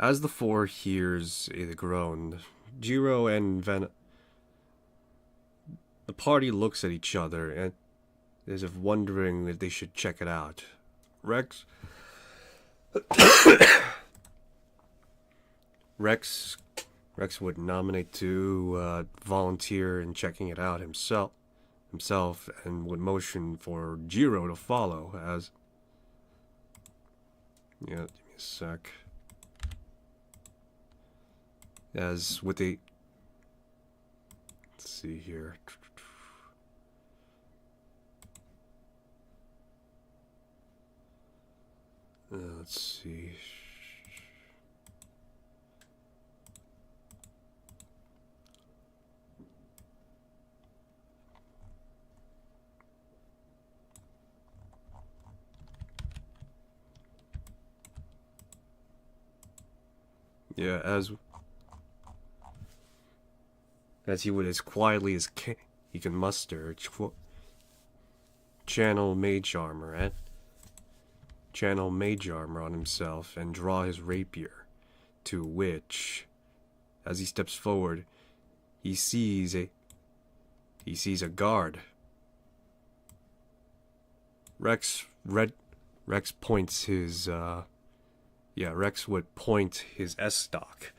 As the four hears the groan, Jiro and the party looks at each other and as if wondering if they should check it out. Rex would nominate to volunteer in checking it out himself, and would motion for Jiro to follow as... Yeah, give me a sec. As with a... Let's see here. Let's see. Yeah, as he would, as quietly as he can muster, channel mage armor on himself and draw his rapier, to which, as he steps forward, he sees a guard. Rex points his Rex would point his S-stock,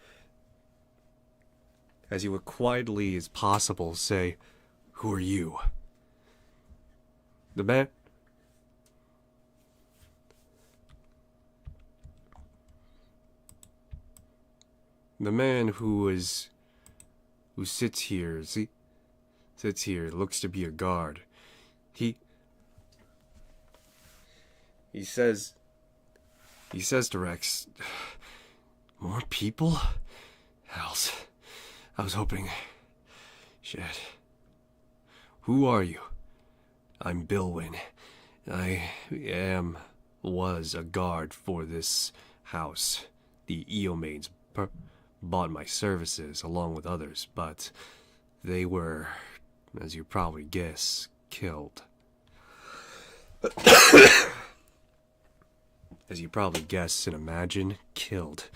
as he would quietly as possible say, "Who are you?" The man who sits here looks to be a guard. He says to Rex, "More people? Hells. I was hoping... Shit. Who are you?" "I'm Bilwyn. Was a guard for this house. The Eomaids bought my services along with others, but they were, as you probably guess, killed." As you probably guess and imagine, killed.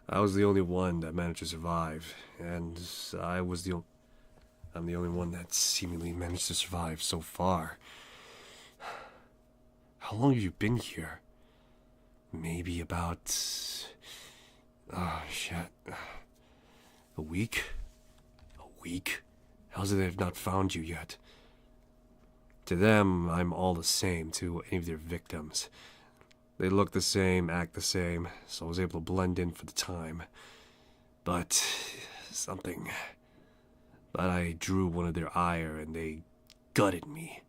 I was the only one that managed to survive, and I'm the only one that seemingly managed to survive so far. How long have you been here? Maybe about... Oh, shit. A week? A week? How's it they have not found you yet? To them, I'm all the same to any of their victims. They look the same, act the same, so I was able to blend in for the time. But I drew one of their ire and they gutted me.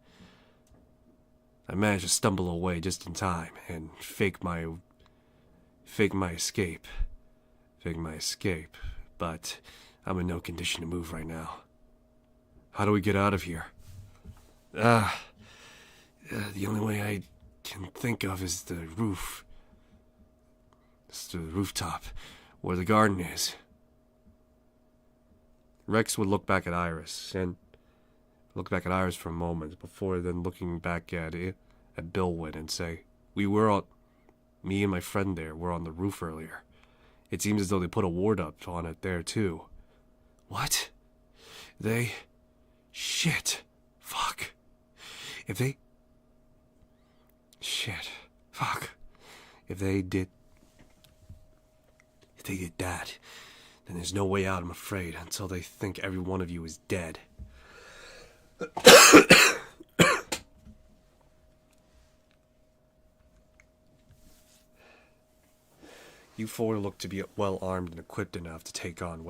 I managed to stumble away just in time and fake my escape. But I'm in no condition to move right now. How do we get out of here? The only way I can think of is the roof. It's the rooftop, where the garden is. Rex would look back at Iris for a moment before then looking back at Bilwyn and say, me and my friend there were on the roof earlier. It seems as though they put a ward up on it there, too. What? They... Shit. Fuck. If they... Shit. Fuck. If they did that, then there's no way out, I'm afraid, until they think every one of you is dead. You four look to be well armed and equipped enough to take them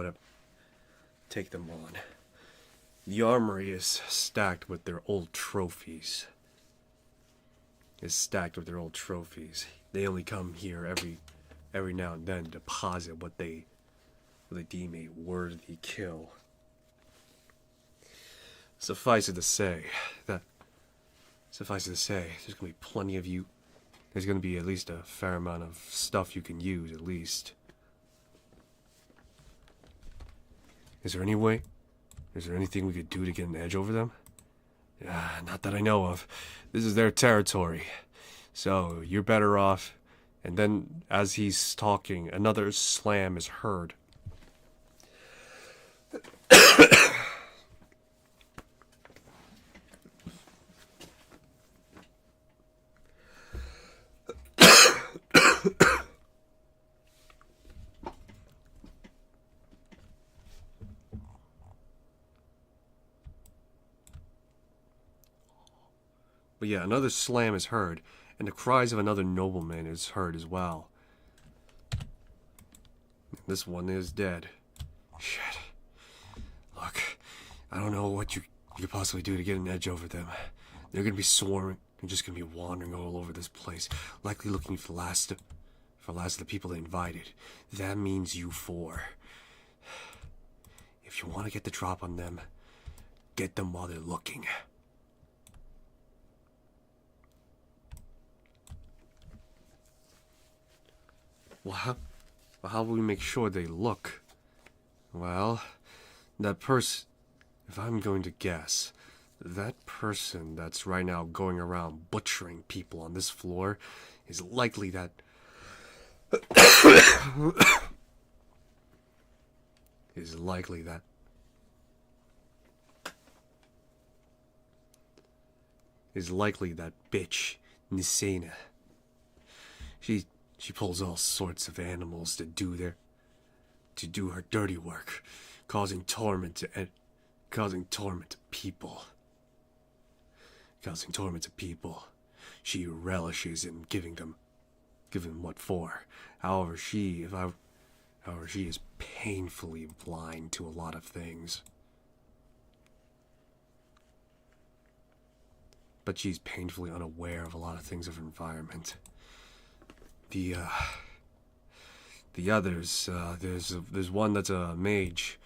on. The armory is stacked with their old trophies. They only come here every now and then to deposit what they deem a worthy kill. Suffice it to say, there's gonna be plenty of you. There's gonna be at least a fair amount of stuff you can use, at least. Is there anything we could do to get an edge over them? Not that I know of. This is their territory. So, you're better off. And then, as he's talking, another slam is heard. But yeah, another slam is heard, and the cries of another nobleman is heard as well. This one is dead. Shit. Look, I don't know what you could possibly do to get an edge over them. They're gonna be swarming. They're just gonna be wandering all over this place, likely looking for the last of the people they invited. That means you four. If you want to get the drop on them, get them while they're looking. Well, how will we make sure they look? Well, that person, if I'm going to guess, that person that's right now going around butchering people on this floor is likely that... is likely that bitch, Nisena. She pulls all sorts of animals to do her dirty work, causing torment to people. She relishes in giving them what for. However, she is painfully blind to a lot of things. But she's painfully unaware of a lot of things of her environment. The others, there's one that's a mage.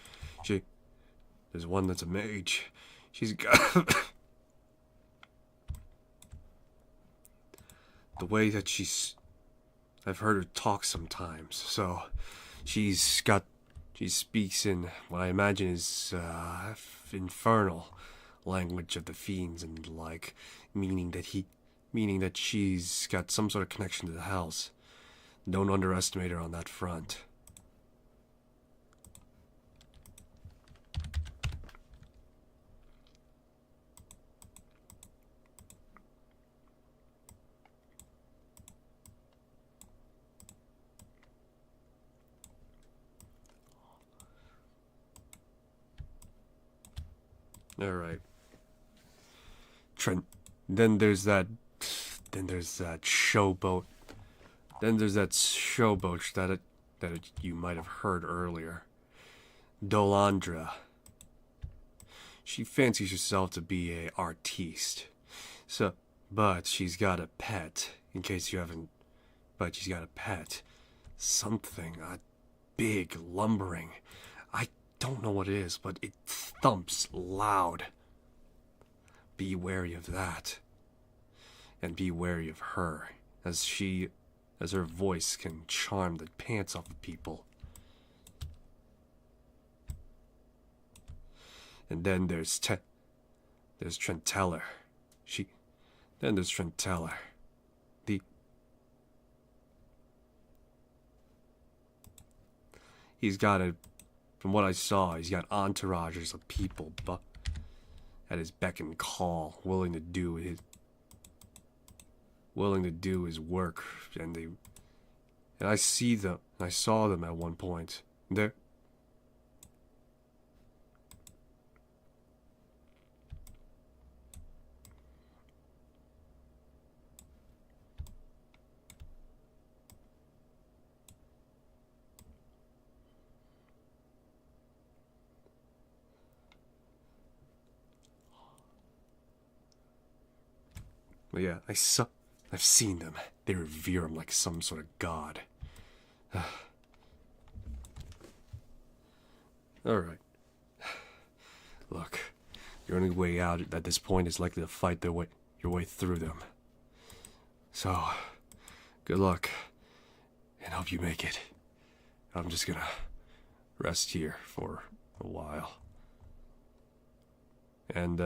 She's got the way that I've heard her talk sometimes. So she speaks in what I imagine is infernal language of the fiends and like, meaning that she's got some sort of connection to the house. Don't underestimate her on that front. All right. Trent. Then there's that showboat. That you might have heard earlier. Dolandra. She fancies herself to be a artiste. But she's got a pet. But she's got a pet. Something, big, lumbering. I don't know what it is, but it thumps loud. Be wary of that. And be wary of her, as her voice can charm the pants off of people. And then there's Trenteller. Then there's Trenteller. he's got a, from what I saw, he's got entourages of people at his beck and call, willing to do his work, and I saw them at one point. They're But yeah, I've seen them. They revere him like some sort of god. Alright. Look, your only way out at this point is likely to fight your way through them. So, good luck, and hope you make it. I'm just gonna rest here for a while. And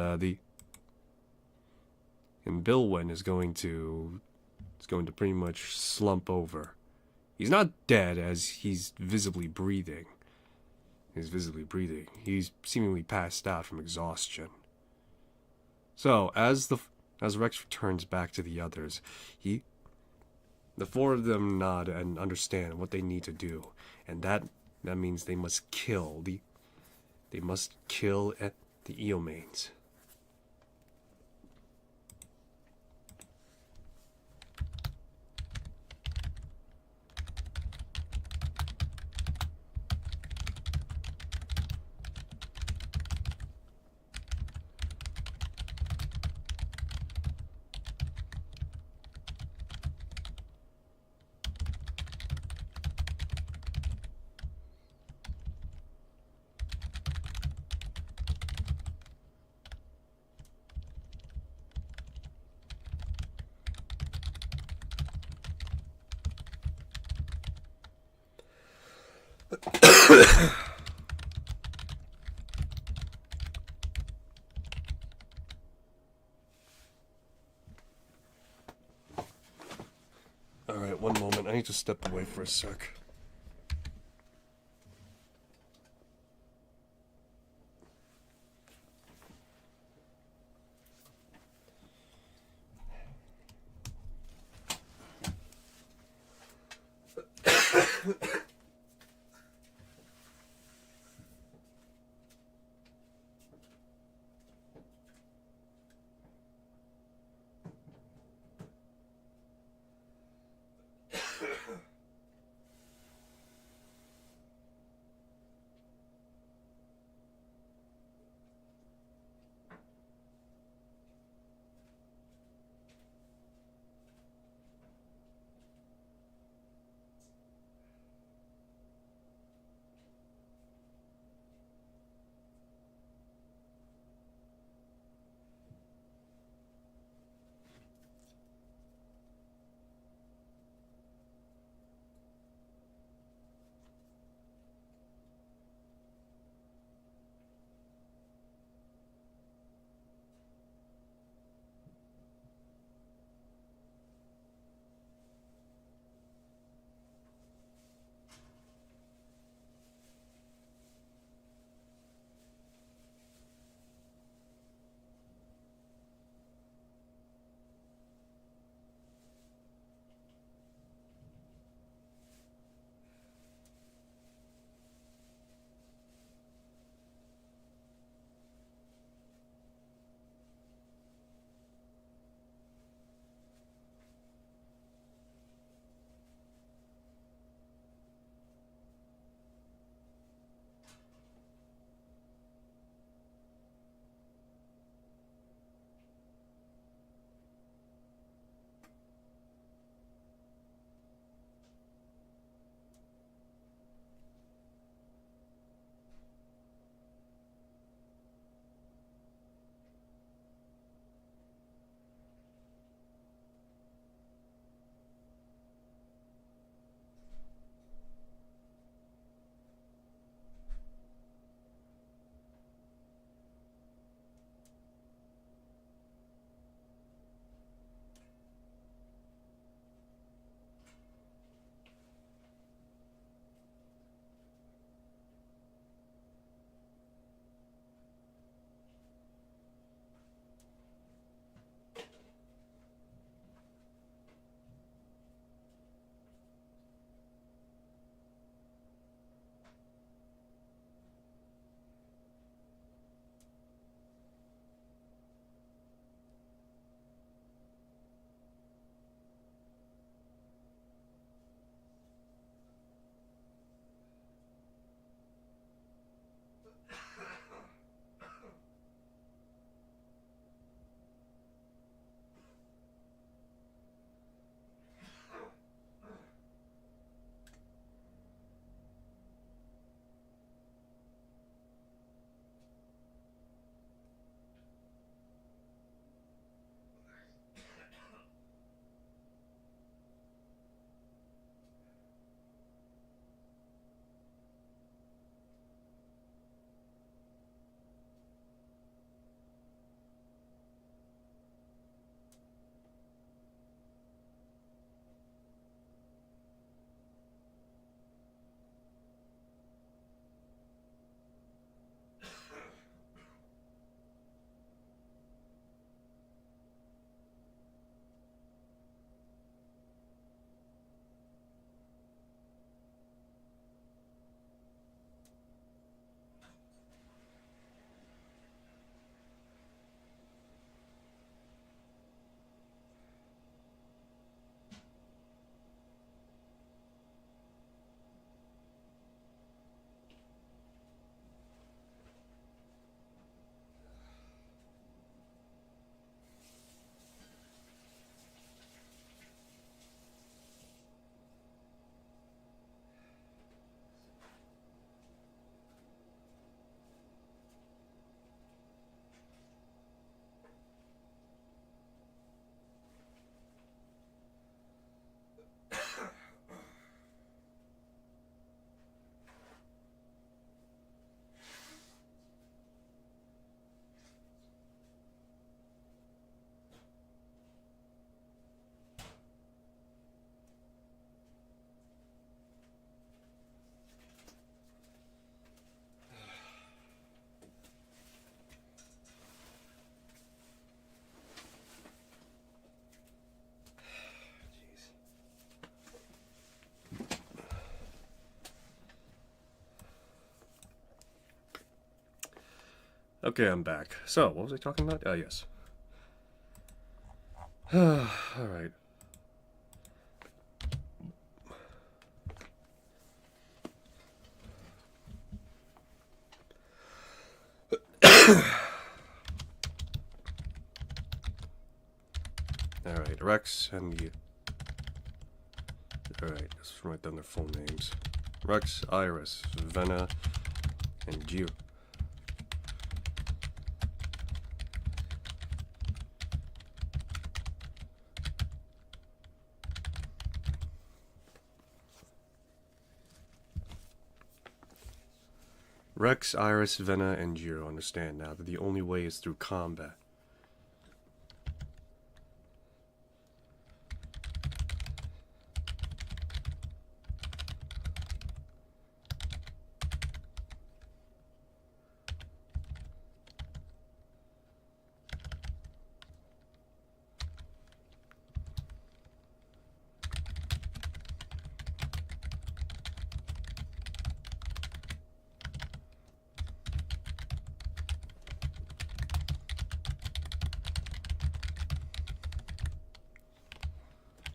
Bilwen is going to pretty much slump over. He's not dead, as he's visibly breathing. He's seemingly passed out from exhaustion. So, as Rex returns back to the others, the four of them nod and understand what they need to do, and that means they must kill the Eomanes. Alright, one moment. I need to step away for a sec. Okay, I'm back. So, what was I talking about? Yes. Alright. Alright, Rex and the... Alright, let's write down their full names. Rex, Iris, Vena, and Gio. Rex, Iris, Vena, and Jiro understand now that the only way is through combat.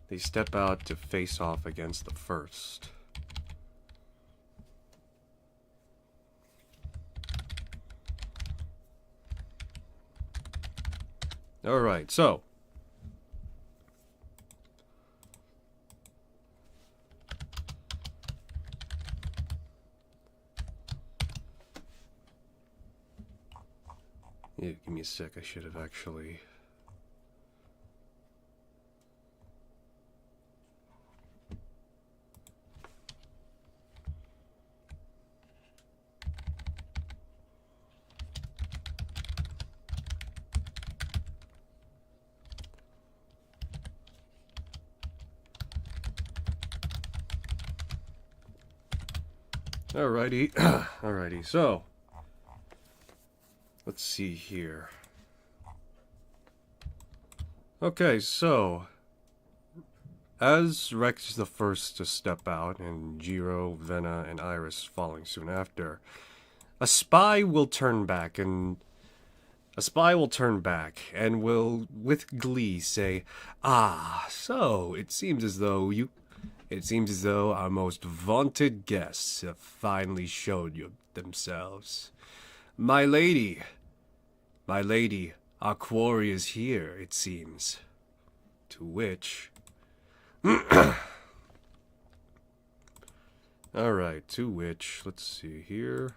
They step out to face off against the first. Alright, so. Yeah, give me a sec, I should have actually... Alrighty, alrighty, so let's see here. Okay, so as Rex is the first to step out, and Jiro, Vena, and Iris following soon after, a spy will turn back and will, with glee, say, "Ah, so it seems as though our most vaunted guests have finally showed themselves. My lady, our quarry is here, it seems." To which... Alright, to which, let's see here...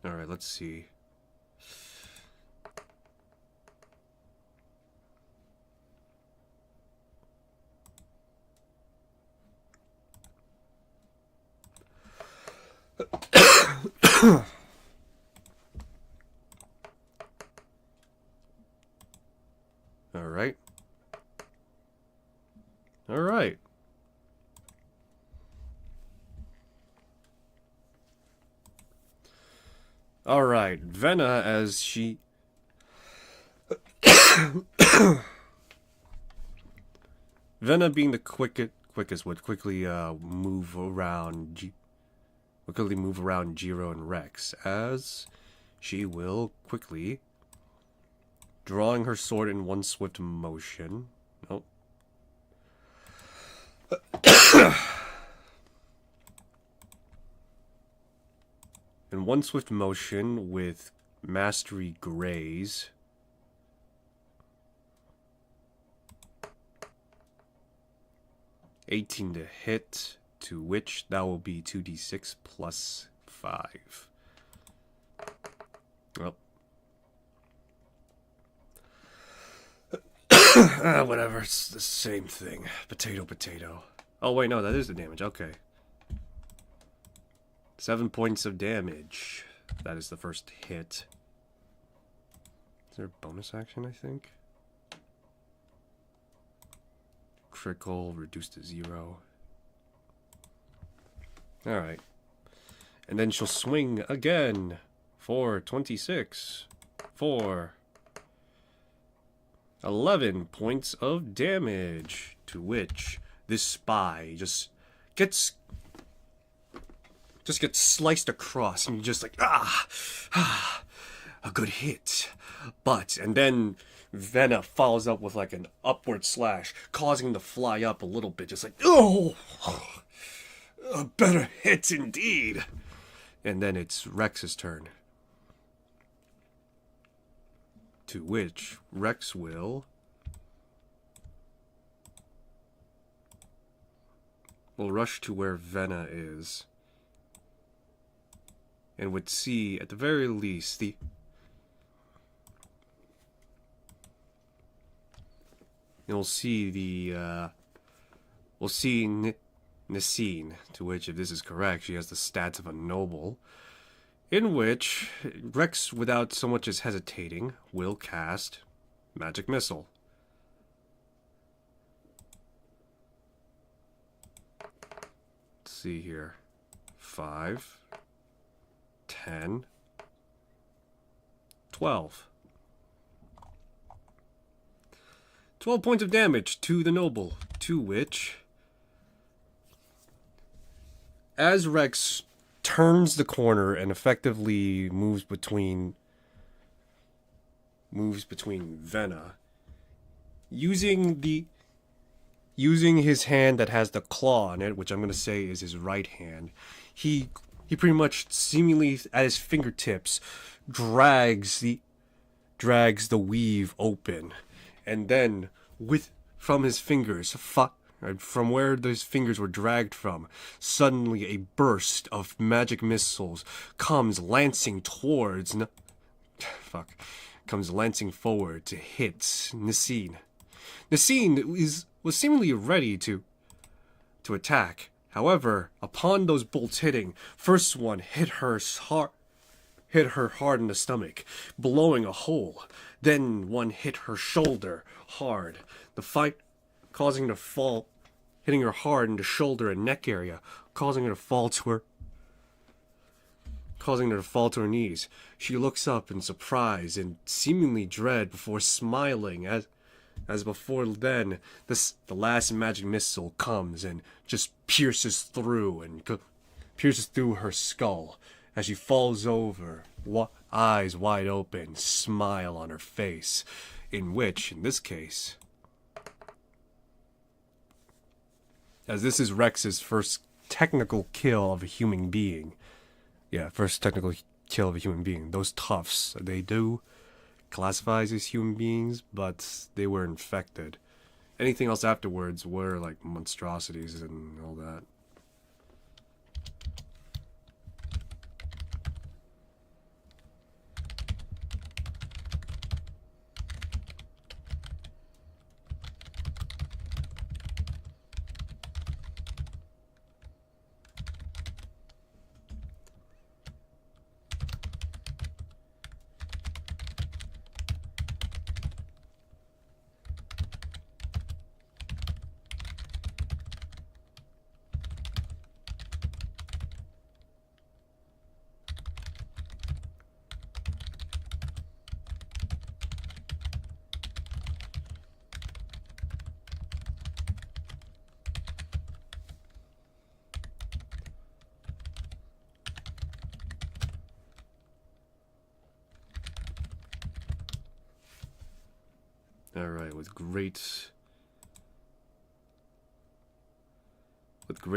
Alright, let's see. Alright. Alright. Alright, Vena, as she... Vena, being the quickest, would quickly move around Jiro and Rex, as she will quickly, drawing her sword in one swift motion. Nope. In one swift motion with Mastery Graze. $18 to hit, to which that will be 2d6 plus 5. Well. Whatever, it's the same thing. Potato, potato. Oh, wait, no, that is the damage. Okay. 7 points of damage. That is the first hit. Is there a bonus action, I think? Critical, reduced to 0. Alright. And then she'll swing again for 26. For 11 points of damage. To which this spy just gets sliced across, and you're just like, a good hit. And then Vena follows up with like an upward slash, causing him to fly up a little bit, just like, oh, a better hit indeed. And then it's Rex's turn. To which Rex will rush to where Vena is. And would see, at the very least, we'll see Nasine, to which, if this is correct, she has the stats of a noble, in which Rex, without so much as hesitating, will cast Magic Missile. Let's see here. 5, 10, 12. 12 points of damage to the noble, to which, as Rex turns the corner and effectively moves between Vena, using his hand that has the claw on it, which I'm going to say is his right hand, he pretty much seemingly at his fingertips drags the weave open, and then from his fingers, from where those fingers were dragged from, suddenly a burst of magic missiles comes lancing forward to hit Nasine. Nasine was seemingly ready to attack. However, upon those bolts hitting, first one hit her hard in the stomach, blowing a hole. Then one hit her shoulder hard, causing her to fall, hitting her hard in the shoulder and neck area, causing her to fall to her knees. She looks up in surprise and seemingly dread before smiling as before then, the last magic missile comes and just pierces through her skull as she falls over, eyes wide open, smile on her face, in this case, as this is Rex's first technical kill of a human being. Yeah, first technical kill of a human being. Those toughs, they do classify as human beings, but they were infected. Anything else afterwards were like monstrosities and all that. Alright, with great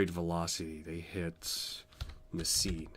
velocity, they hit Nasine.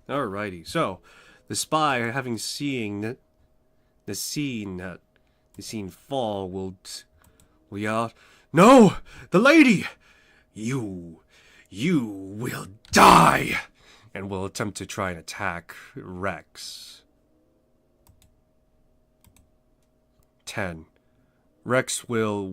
Alrighty, so the spy, having seen the scene fall, will yell, "No, the lady! You will die!" and will attempt to try and attack Rex. 10. Rex will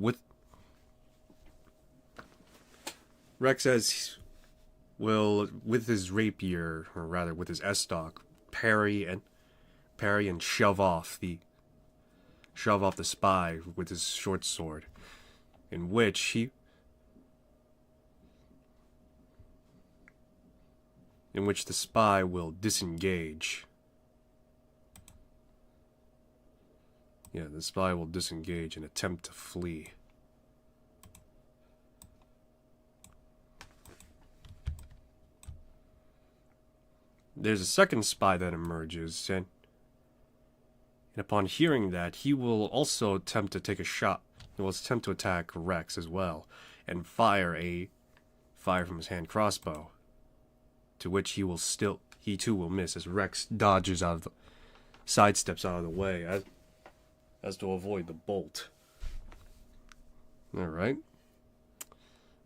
with his rapier, or rather with his estoc, parry and shove off the spy with his short sword, in which the spy will disengage. Yeah, the spy will disengage and attempt to flee. There's a second spy that emerges, and upon hearing that, he will also attempt to take a shot. He will attempt to attack Rex as well, and fire from his hand crossbow, to which he too will miss as Rex sidesteps out of the way as to avoid the bolt. Alright.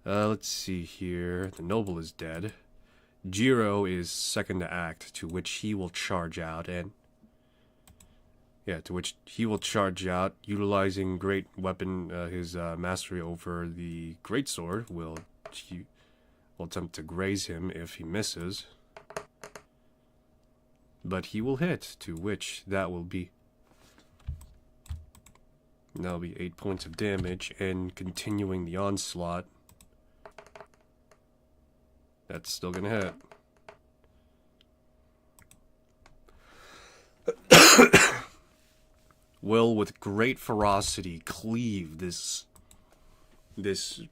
Let's see here. The noble is dead. Jiro is second to act, to which he will charge out, utilizing great weapon, his mastery over the greatsword will attempt to graze him if he misses. But he will hit, to which that'll be 8 points of damage, and continuing the onslaught. That's still gonna hit. Will, with great ferocity, cleave this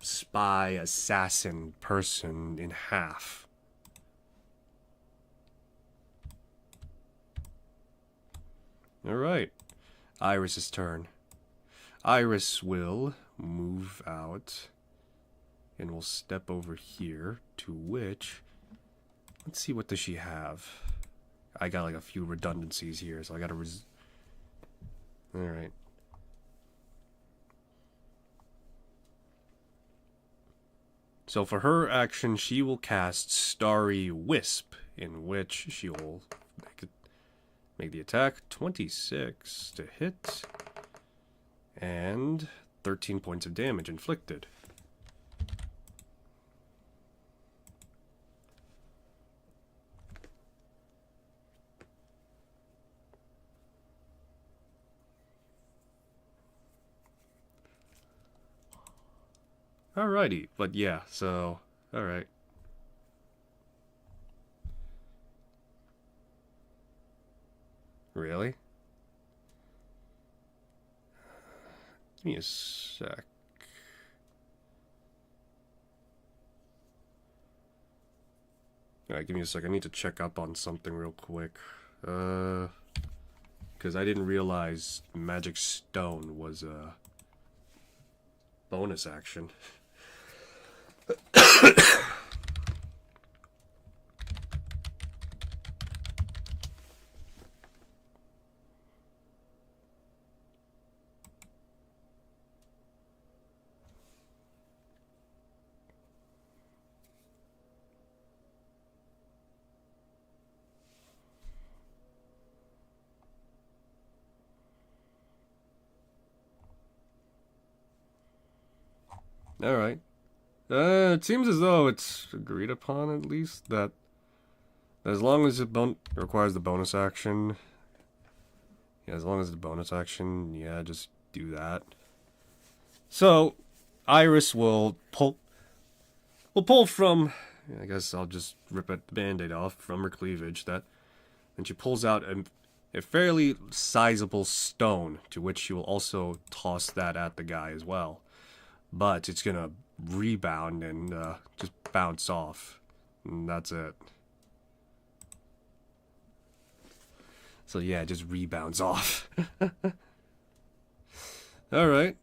spy assassin person in half. Alright. Iris's turn. Iris will move out and will step over here, to which, let's see, what does she have? I got like a few redundancies here, so I gotta alright. So for her action, she will cast Starry Wisp, in which she will make the attack. 26 to hit, and 13 points of damage inflicted. Alrighty, but yeah, so, alright. Really? Give me a sec. Alright, give me a sec. I need to check up on something real quick. Because I didn't realize Magic Stone was a bonus action. Alright. It seems as though it's agreed upon, at least, that as long as it requires the bonus action... Yeah, as long as the bonus action, yeah, just do that. So, Iris will pull from... I guess I'll just rip the band-aid off from her cleavage, and she pulls out a fairly sizable stone, to which she will also toss that at the guy as well. But it's gonna rebound and just bounce off. And that's it. So yeah, it just rebounds off. Alright.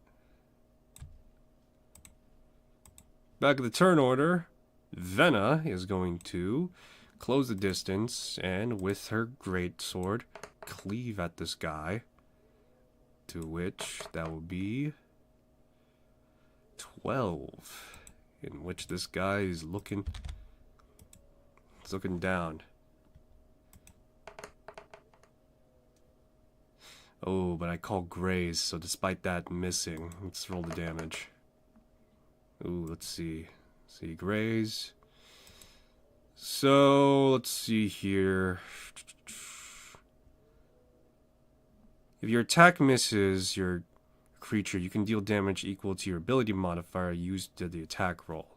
Back at the turn order, Vena is going to close the distance and with her greatsword cleave at this guy. To which that will be 12, in which this guy is looking down. Oh, but I call graze, so despite that missing, let's roll the damage. Ooh, let's see. Graze. So, let's see here. If your attack misses your creature, you can deal damage equal to your ability modifier used to the attack roll.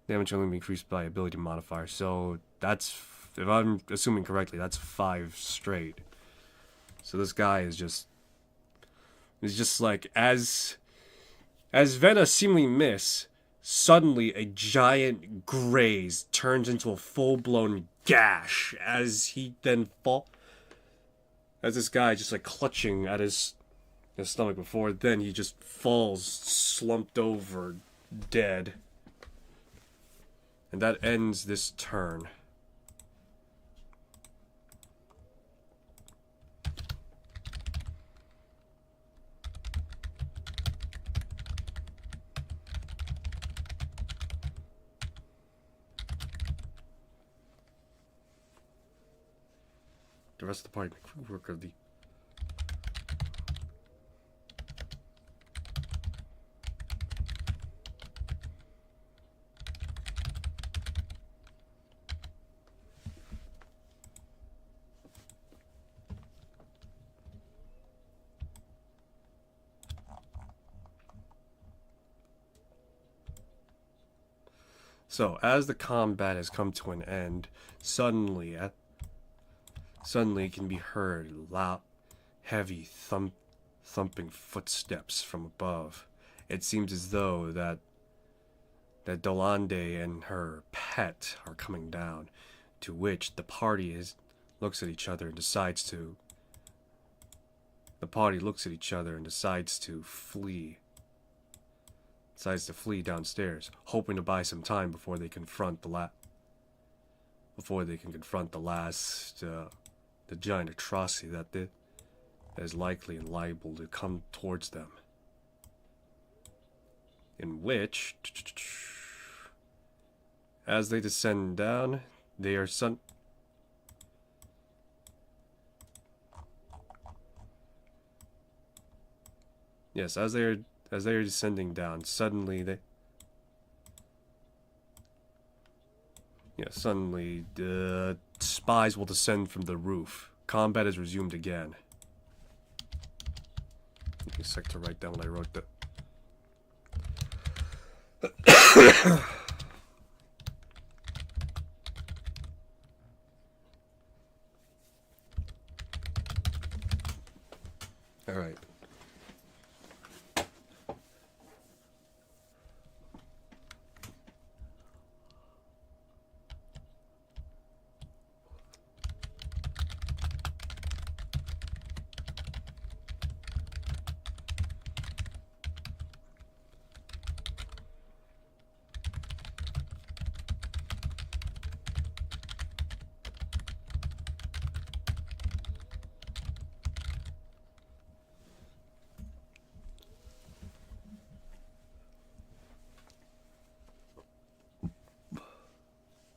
Damage only increased by ability modifier, so that's, if I'm assuming correctly, that's 5 straight. So this guy is just like, as Vena seemingly miss, suddenly a giant graze turns into a full-blown gash as he then as this guy just like clutching at his stomach before then he just falls slumped over dead. And that ends this turn. The rest of the party make work of the... So, as the combat has come to an end, suddenly can be heard loud, heavy thumping footsteps from above. It seems as though that Dolande and her pet are coming down, to which the party looks at each other and decides to flee. Decides to flee downstairs, hoping to buy some time before they confront the last the giant atrocity that is likely and liable to come towards them. In which, as they descend down, they are Yes, as they are descending down, suddenly the spies will descend from the roof. Combat is resumed again. Give me a sec to write down what I wrote that. All right.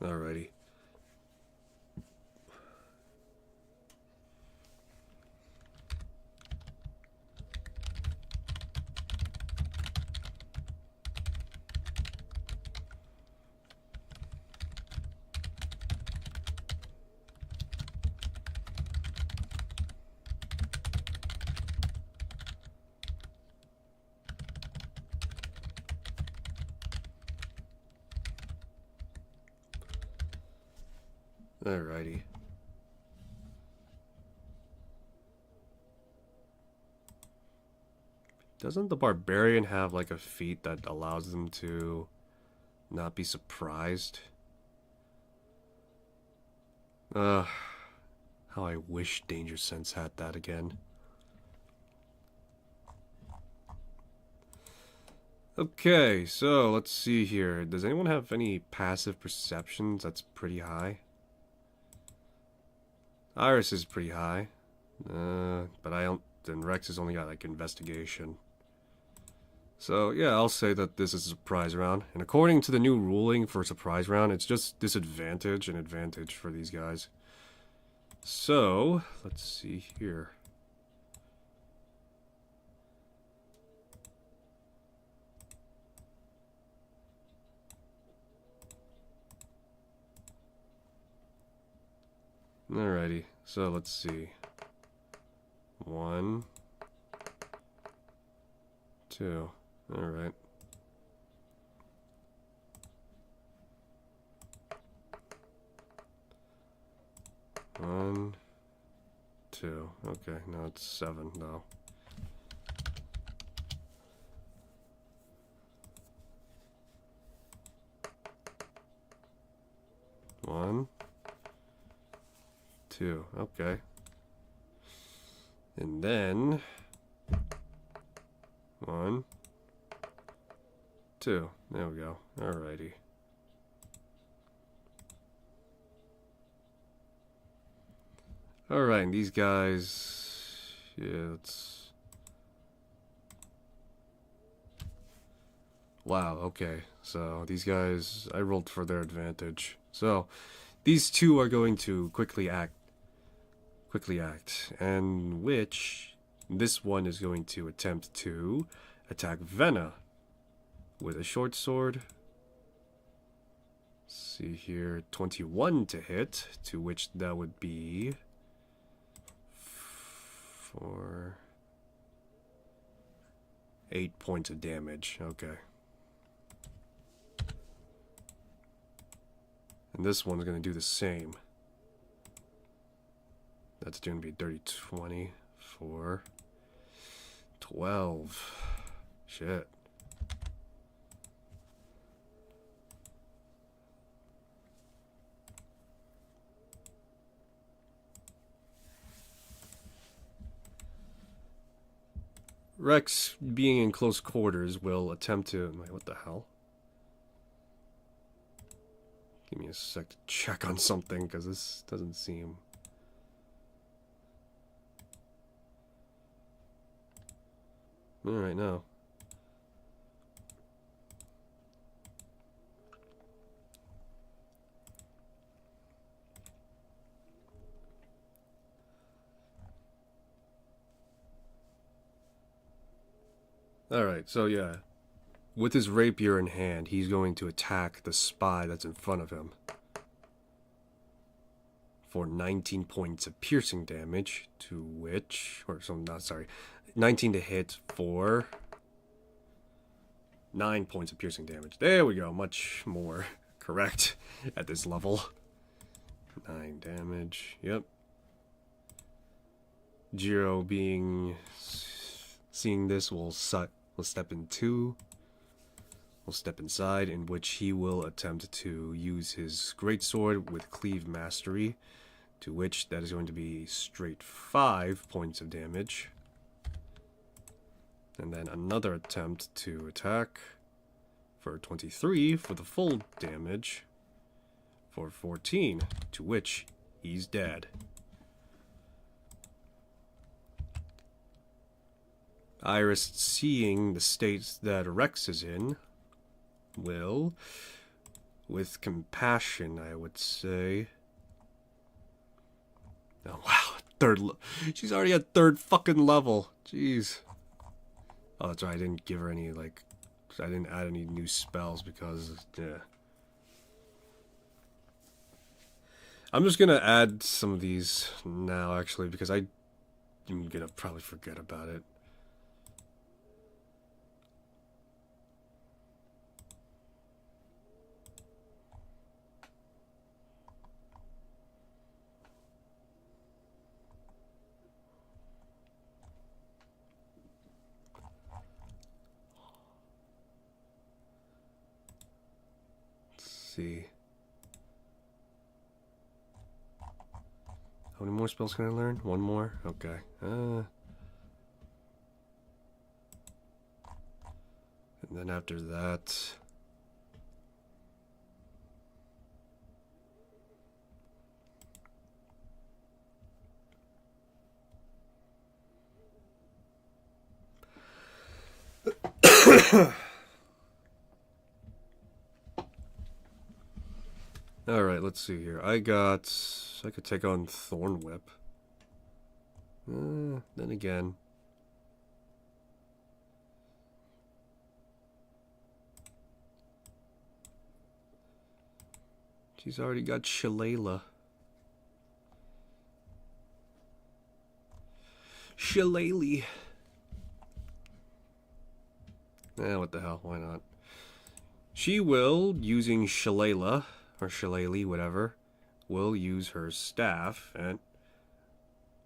Alrighty. Alrighty. Doesn't the barbarian have like a feat that allows them to not be surprised? How I wish Danger Sense had that again. Okay, so let's see here. Does anyone have any passive perceptions that's pretty high? Iris is pretty high. But I don't... Then Rex has only got like investigation. So yeah, I'll say that this is a surprise round. And according to the new ruling for surprise round, it's just disadvantage and advantage for these guys. So, let's see here. Alrighty, so let's see. 1, 2. Alright. One, 2. Okay, now it's 7 though. One, 2. Okay. And then 1, 2. There we go. Alrighty. Alright, these guys... Yeah, it's... Wow, okay. So, these guys... I rolled for their advantage. So, these two are going to quickly act. And which... This one is going to attempt to attack Venna with a short sword. Let's see here, 21 to hit, to which that would be... for 8 points of damage. Okay. And this one's going to do the same. That's going to be dirty 20 for 12. Shit. Rex, being in close quarters, will attempt to... Wait, what the hell? Give me a sec to check on something, because this doesn't seem... Alright, now. Alright, so yeah. With his rapier in hand, he's going to attack the spy that's in front of him. For 19 points of piercing damage, to which... Or, so, not, sorry. 19 to hit for... 9 points of piercing damage. There we go, much more correct at this level. 9 damage, yep. Jiro being... Seeing this will step in 2. Will step inside, in which he will attempt to use his greatsword with cleave mastery, to which that is going to be straight 5 points of damage. And then another attempt to attack for 23 for the full damage for 14, to which he's dead. Iris, seeing the state that Rex is in, will with compassion, I would say. Oh, wow. She's already at 3rd fucking level. Jeez. Oh, that's right. I didn't give her any, like... I didn't add any new spells because... Yeah. I'm just gonna add some of these now, actually, because I'm gonna probably forget about it. See. How many more spells can I learn? One more? Okay. And then after that... Alright, let's see here. I could take on Thorn Whip. Then again... She's already got Shillelagh. Shillelagh. What the hell, why not? She will, using Shillelagh, or Shillelagh, whatever, will use her staff, and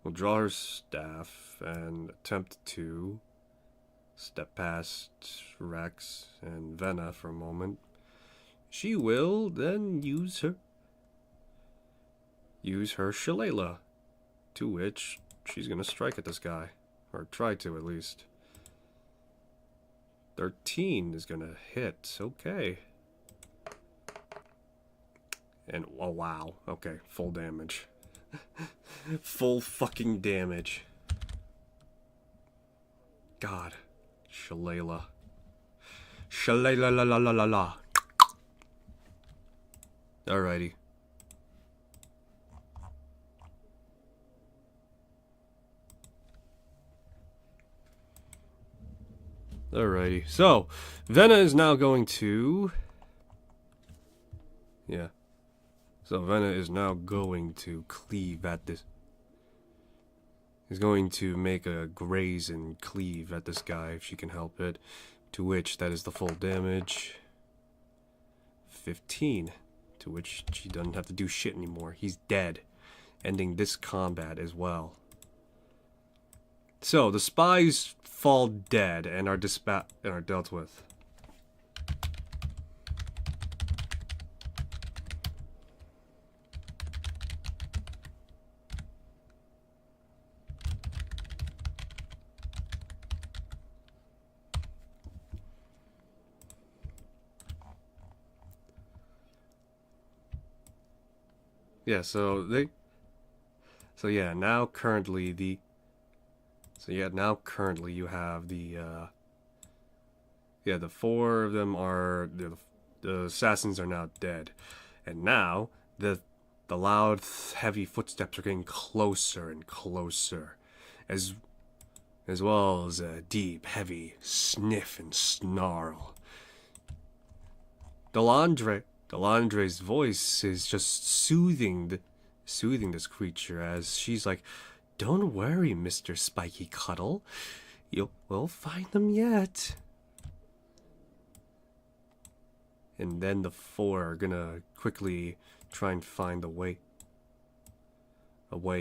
will draw her staff, and attempt to step past Rex and Venna for a moment. She will then use her Shillelagh, to which she's gonna strike at this guy, or try to at least. 13 is gonna hit. Okay. And oh wow. Okay, full damage. Full fucking damage. God. Shillelagh. Shillelagh la la la la la. Alrighty. Alrighty. So, Venna is now going to... Yeah. So, Venna is now going to cleave at this... Is going to make a graze and cleave at this guy if she can help it. To which, that is the full damage. 15. To which she doesn't have to do shit anymore. He's dead. Ending this combat as well. So, the spies fall dead and are dealt with. Yeah, so now currently you have the 4 of them are the assassins are now dead, and now the loud heavy footsteps are getting closer and closer, as well as a deep heavy sniff and snarl. Delandre's voice is just soothing this creature as she's like, "Don't worry, Mr. Spiky Cuddle. We'll find them yet." And then the 4 are gonna quickly try and find a way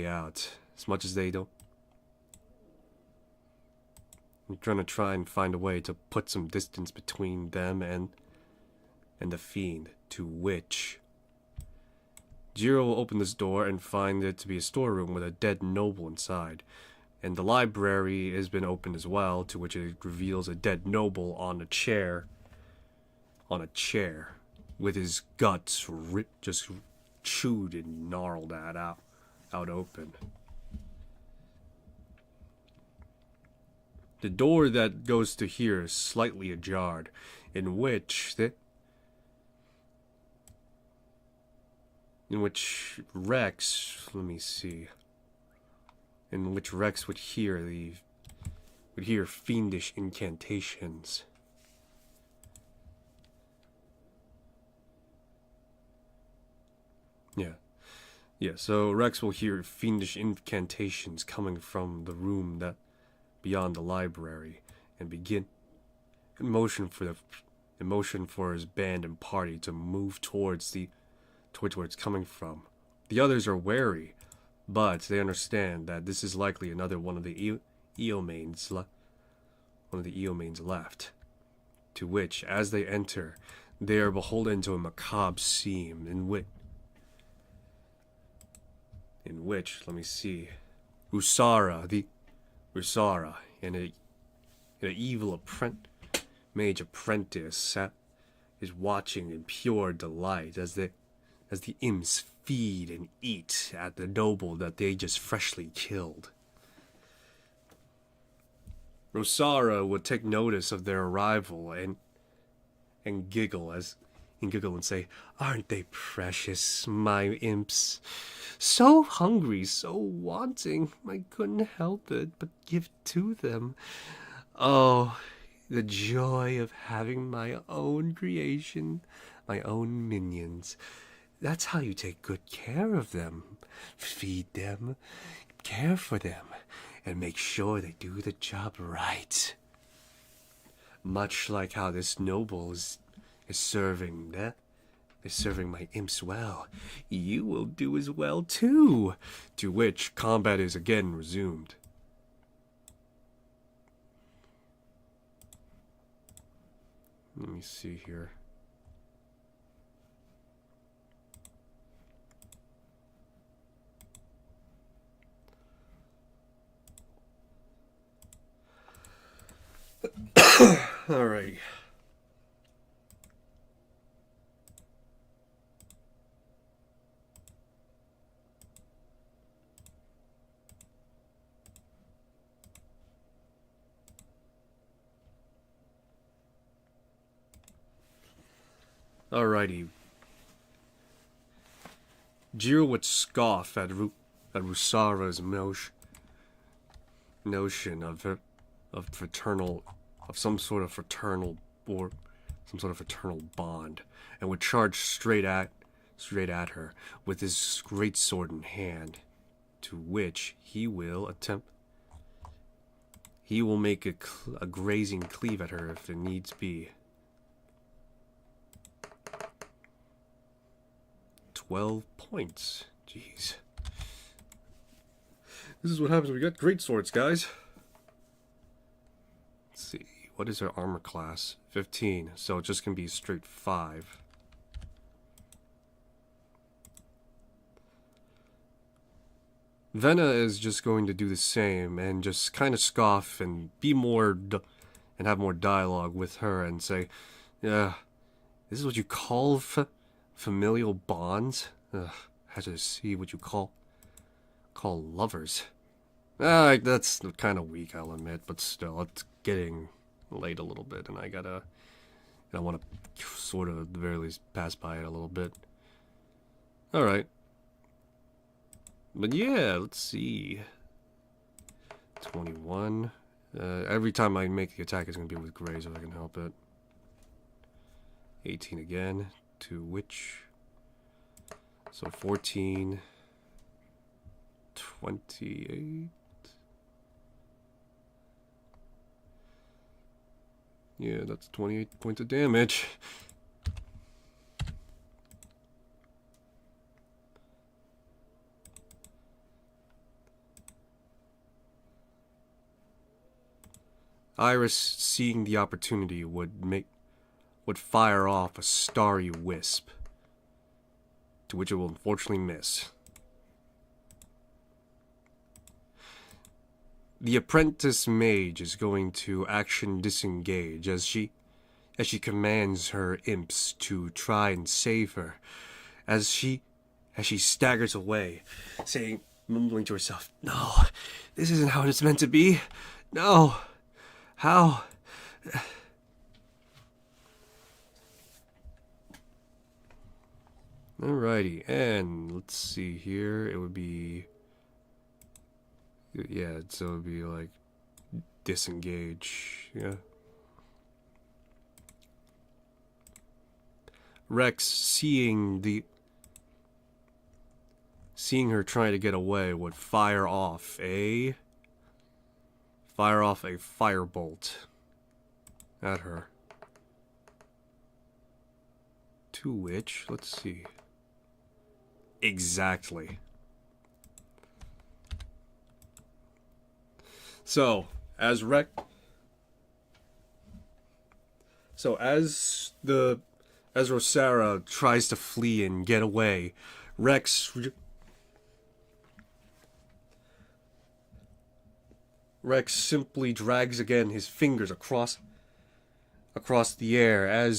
out. As much as they don't. I'm try and find a way to put some distance between them and the fiend, to which Jiro will open this door and find it to be a storeroom with a dead noble inside. And the library has been opened as well, to which it reveals a dead noble on a chair, with his guts just chewed and gnarled out open. The door that goes to here is slightly ajar, in which in which Rex, let me see, in which Rex would hear fiendish incantations. Yeah, so Rex will hear fiendish incantations coming from the room that beyond the library and begin in motion for his band and party to move towards where it's coming from. The others are wary, but they understand that this is likely another one of the Eomanes left. To which, as they enter, they are beholden to a macabre scene in which, let me see, Rusara, and an evil mage apprentice is watching in pure delight as the imps feed and eat at the noble that they just freshly killed. Rosara would take notice of their arrival and giggle and say, "Aren't they precious, my imps? So hungry, so wanting, I couldn't help it but give to them. Oh, the joy of having my own creation, my own minions. That's how you take good care of them. Feed them, care for them, and make sure they do the job right. Much like how this noble is serving my imps well, you will do as well too." To which combat is again resumed. Let me see here. Alright. Alrighty. Jiro would scoff at Rusara's notion of some sort of fraternal bond, and would charge straight at her with his great sword in hand, to which he will make a grazing cleave at her if it needs be. 12 points. Jeez. This is what happens when we got great swords, guys. Let's see. What is her armor class? 15. So it's just going to be straight 5. Venna is just going to do the same and just kind of scoff and be and have more dialogue with her and say, "Yeah, this is what you call familial bonds? Had to see what you call lovers." That's kind of weak, I'll admit, but still, it's getting late a little bit, and I want to sort of at the very least pass by it a little bit. Alright. But yeah, let's see. 21. Every time I make the attack, it's going to be with Graze if I can help it. 18 again. To which, so 14, 28, yeah, that's 28 points of damage. Iris, seeing the opportunity, would fire off a starry wisp, to which it will unfortunately miss. The apprentice mage is going to action disengage as she commands her imps to try and save her, as she staggers away, mumbling to herself, "No, this isn't how it's meant to be. No, how?" Alrighty, and let's see here. It would be, yeah, so it would be like disengage, yeah. Rex, seeing her trying to get away, would fire off a firebolt at her. To which, let's see. Exactly. So, as Rosara tries to flee and get away, Rex simply drags again his fingers across the air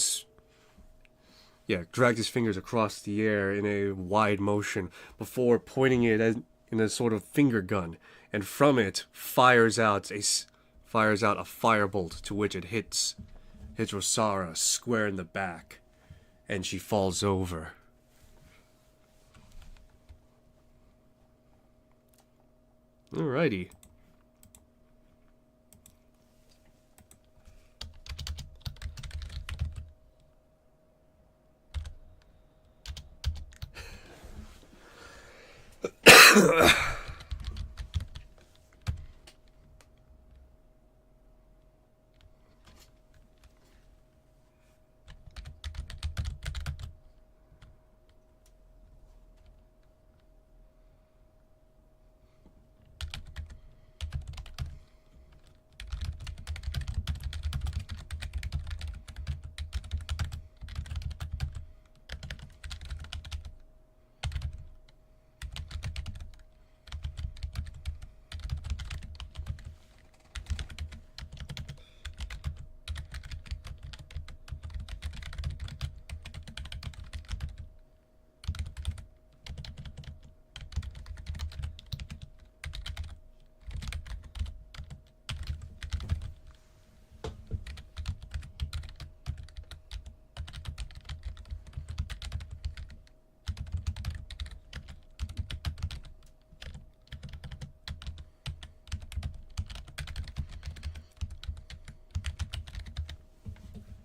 drags his fingers across the air in a wide motion before pointing it in a sort of finger gun, and from it fires out a firebolt, to which it hits Rosara square in the back, and she falls over. Alrighty.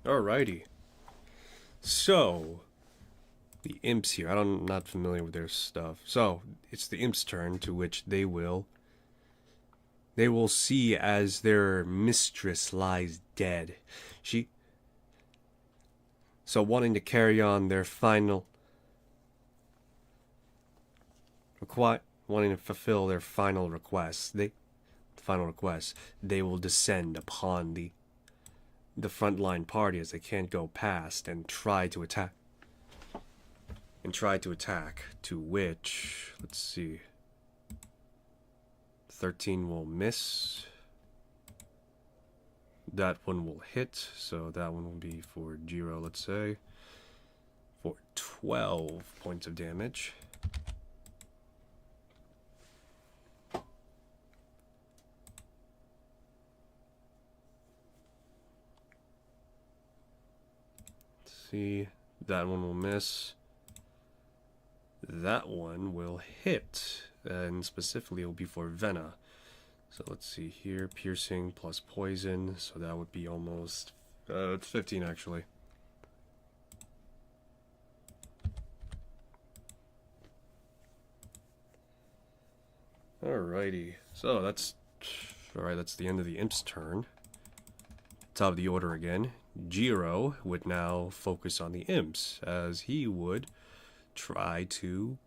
Alrighty. So, the imps here. I'm not familiar with their stuff. So, it's the imps' turn, to which they will see as their mistress lies dead. So wanting to carry on their wanting to fulfill their final request, they will descend upon the frontline party as they can't go past and try to attack. To which, let's see, 13 will miss. That one will hit, so that one will be for Jiro, let's say, for 12 points of damage. Let's see, that one will miss. That one will hit, and specifically it will be for Vena. So let's see here, piercing plus poison, so that would be almost, it's 15 actually. Alrighty, so that's the end of the imp's turn. Top of the order again. Jiro would now focus on the imps, as he would try to...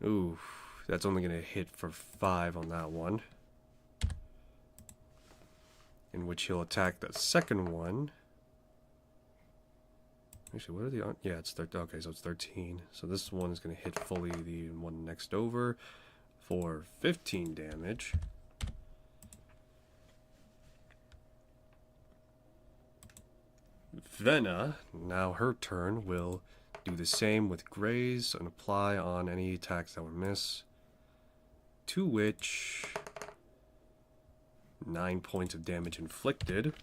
Ooh, that's only going to hit for 5 on that one. In which he'll attack the second one. Actually, what are the... Yeah, it's 13. Okay, so it's 13. So this one is going to hit fully the one next over for 15 damage. Vena, now her turn, will do the same with Graze and apply on any attacks that were miss. To which 9 points of damage inflicted.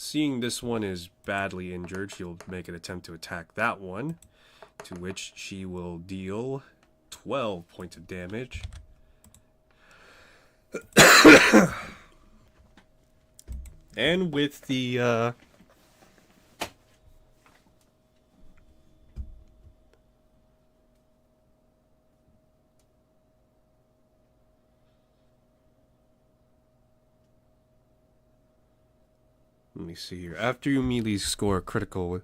seeing this one is badly injured, she'll make an attempt to attack that one, to which she will deal 12 points of damage. And with the let me see here. After you immediately score a critical with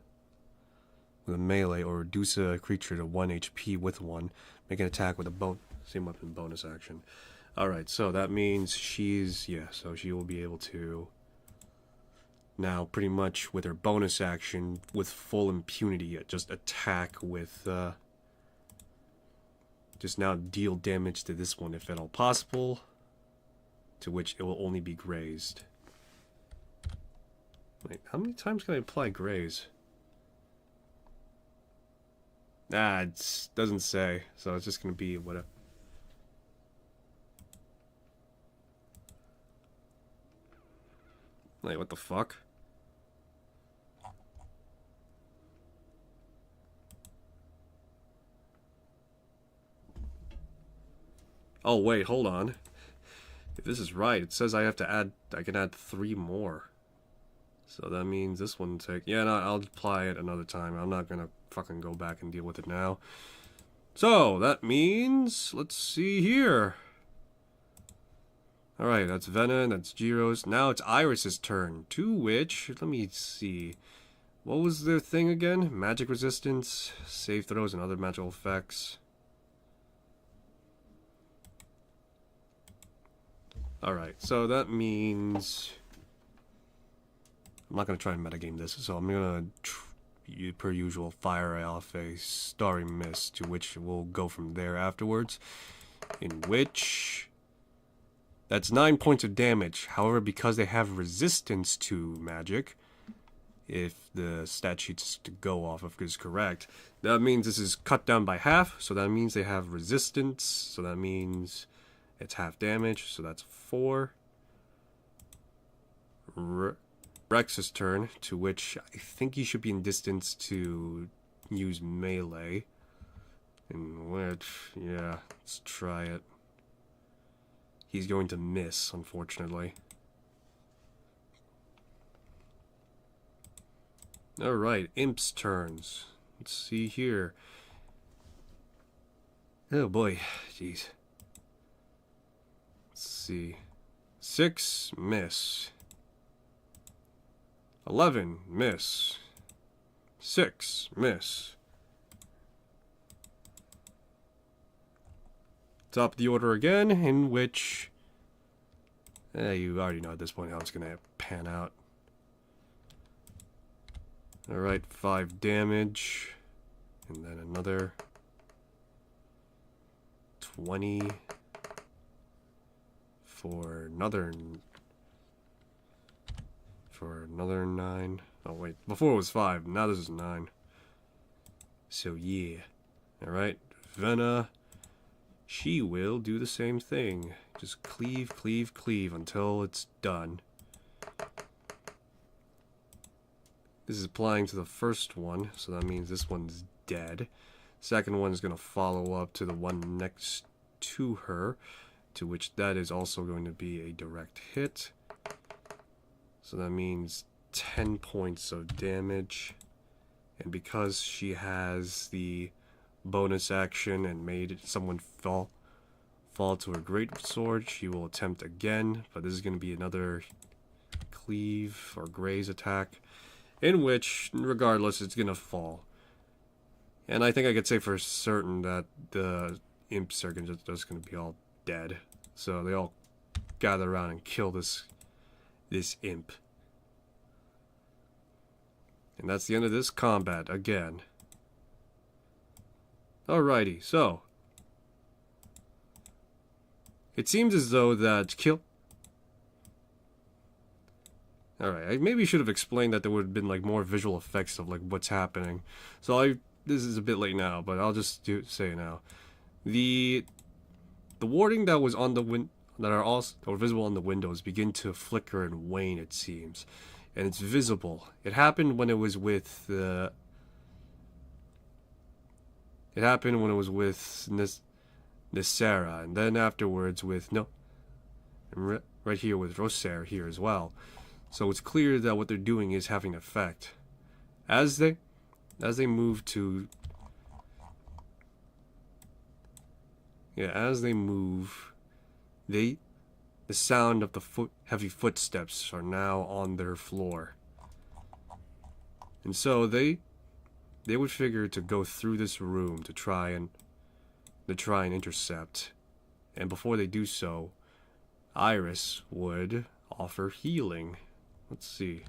a melee or reduce a creature to 1 HP with 1, make an attack with a same weapon bonus action. Alright, so that means so she will be able to now pretty much with her bonus action with full impunity just attack with just now deal damage to this one if at all possible, to which it will only be grazed. Wait, how many times can I apply graze? Nah, it doesn't say, so it's just gonna be whatever. Wait, what the fuck? Oh wait, hold on. If this is right, it says I can add 3 more. So that means this one take... Yeah, no, I'll apply it another time. I'm not gonna fucking go back and deal with it now. So, that means... Let's see here. Alright, that's Vena, that's Jiro's. Now it's Iris's turn, to which... Let me see. What was their thing again? Magic resistance, save throws, and other magical effects. Alright, so that means... I'm not going to try and metagame this, so I'm going to, per usual, fire off a Starry Mist, to which we'll go from there afterwards. In which... That's 9 points of damage. However, because they have resistance to magic, if the stat sheets to go off of is correct, that means this is cut down by half, so that means they have resistance, so that means it's half damage, so that's 4. Rex's turn, to which I think he should be in distance to use melee. In which, yeah, let's try it. He's going to miss, unfortunately. Alright, Imp's turns. Let's see here. Oh boy, jeez. Let's see. 6, miss. 11, miss. 6, miss. Top of the order again, in which... you already know at this point how it's going to pan out. Alright, 5 damage. And then another... 20... For another 9. Oh wait, before it was 5, now this is 9. So yeah. Alright, Vena, she will do the same thing. Just cleave, cleave, cleave until it's done. This is applying to the first one, so that means this one's dead. Second one is going to follow up to the one next to her, to which that is also going to be a direct hit. So that means 10 points of damage. And because she has the bonus action and made someone fall to her great sword, she will attempt again, but this is going to be another cleave or graze attack, in which, regardless, it's going to fall. And I think I could say for certain that the imps are just going to be all dead. So they all gather around and kill this imp. And that's the end of this combat again. Alrighty, so it seems as though that Alright, I maybe should have explained that there would have been like more visual effects of like what's happening. So this is a bit late now, but I'll just say it now. The warding that was on the that are also visible on the windows begin to flicker and wane, it seems. and it's visible. It happened when it was with it happened when it was with Nicera, and then afterwards with right here with Rosair here as well. So it's clear that what they're doing is having an effect. As they move to as they move, the sound of the heavy footsteps are now on their floor. And so they would figure to go through this room to try and intercept. And before they do so, Iris would offer healing. Let's see.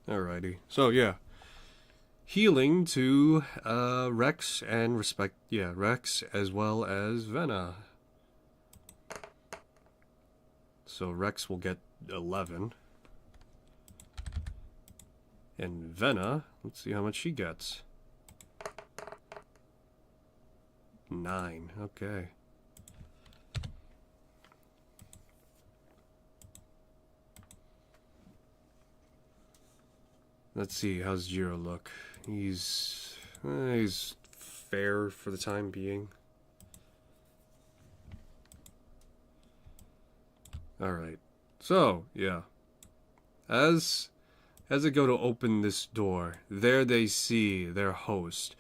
Alrighty. So yeah. Healing to Rex and Rex as well as Vena. So Rex will get 11. And Vena, let's see how much she gets. 9. Okay. Let's see, how's Jiro look? He's fair for the time being. Alright. So, yeah. As they go to open this door, there they see their host.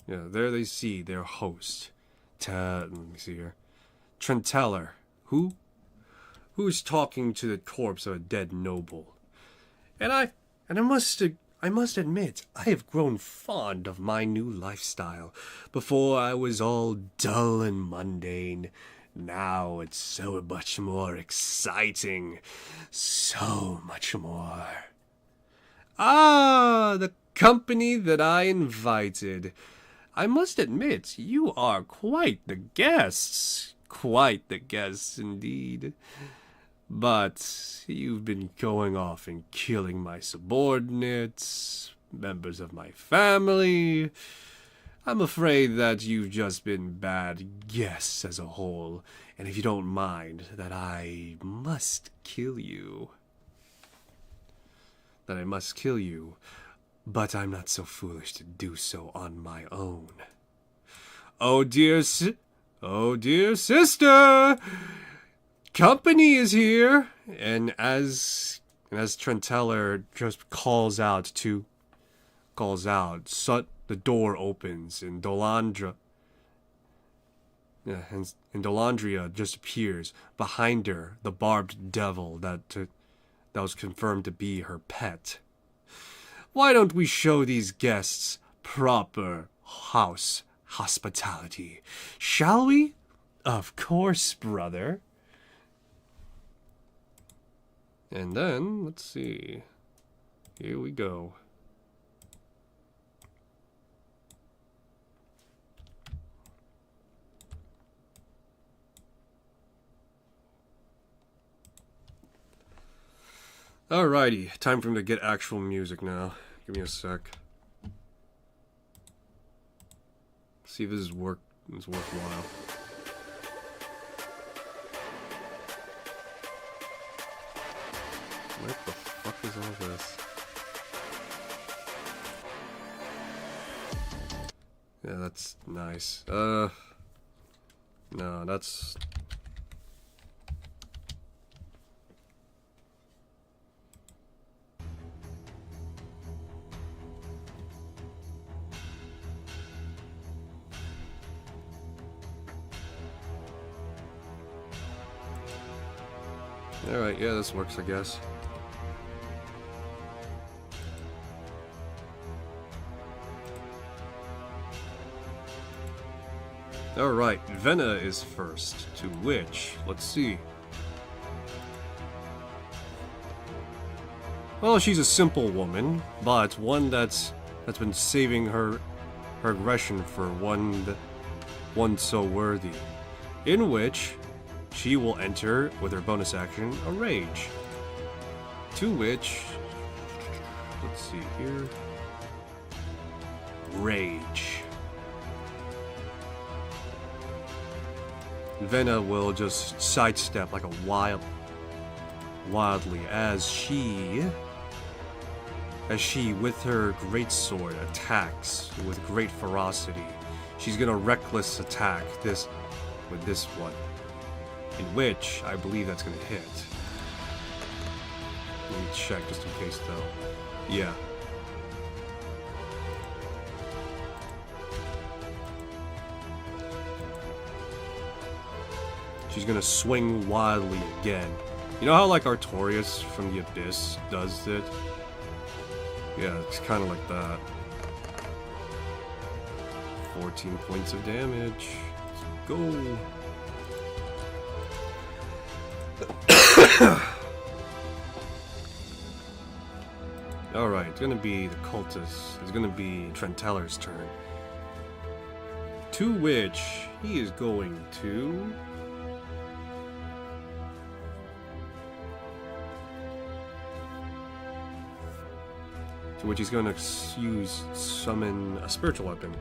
There they see their host. Let me see here. Trentella, who's talking to the corpse of a dead noble. And I must admit, I have grown fond of my new lifestyle. Before I was all dull and mundane. Now it's so much more exciting. So much more. Ah, the company that I invited. I must admit, you are quite the guests. Quite the guests indeed. But you've been going off and killing my subordinates, members of my family. I'm afraid that you've just been bad guests as a whole, and if you don't mind, that I must kill you. But I'm not so foolish to do so on my own. Oh dear sister! Company is here! And as Trentella just calls out, the door opens and Dolandria just appears. Behind her, the barbed devil that was confirmed to be her pet. Why don't we show these guests proper house hospitality? Shall we? Of course, brother. And then, let's see. Here we go. Alrighty, time for him to get actual music now. Give me a sec. See if this is worthwhile. What the fuck is all this? Yeah, that's nice. No, that's... Alright, yeah, this works, I guess. Alright, Vena is first, to which, let's see. Well, she's a simple woman, but one that's been saving her aggression for one so worthy. In which she will enter, with her bonus action, a rage. To which, let's see here. Rage. Vena will just sidestep like a wildly as she with her greatsword attacks with great ferocity. She's gonna reckless attack with this one, in which I believe that's gonna hit. Let me check just in case though. Yeah. She's gonna swing wildly again. You know how like Artorias from the Abyss does it? Yeah, it's kind of like that. 14 points of damage. Let's go. Alright, it's gonna be the cultist. It's gonna be Trenteller's turn. To which he is going to... which he's going to summon a spiritual weapon.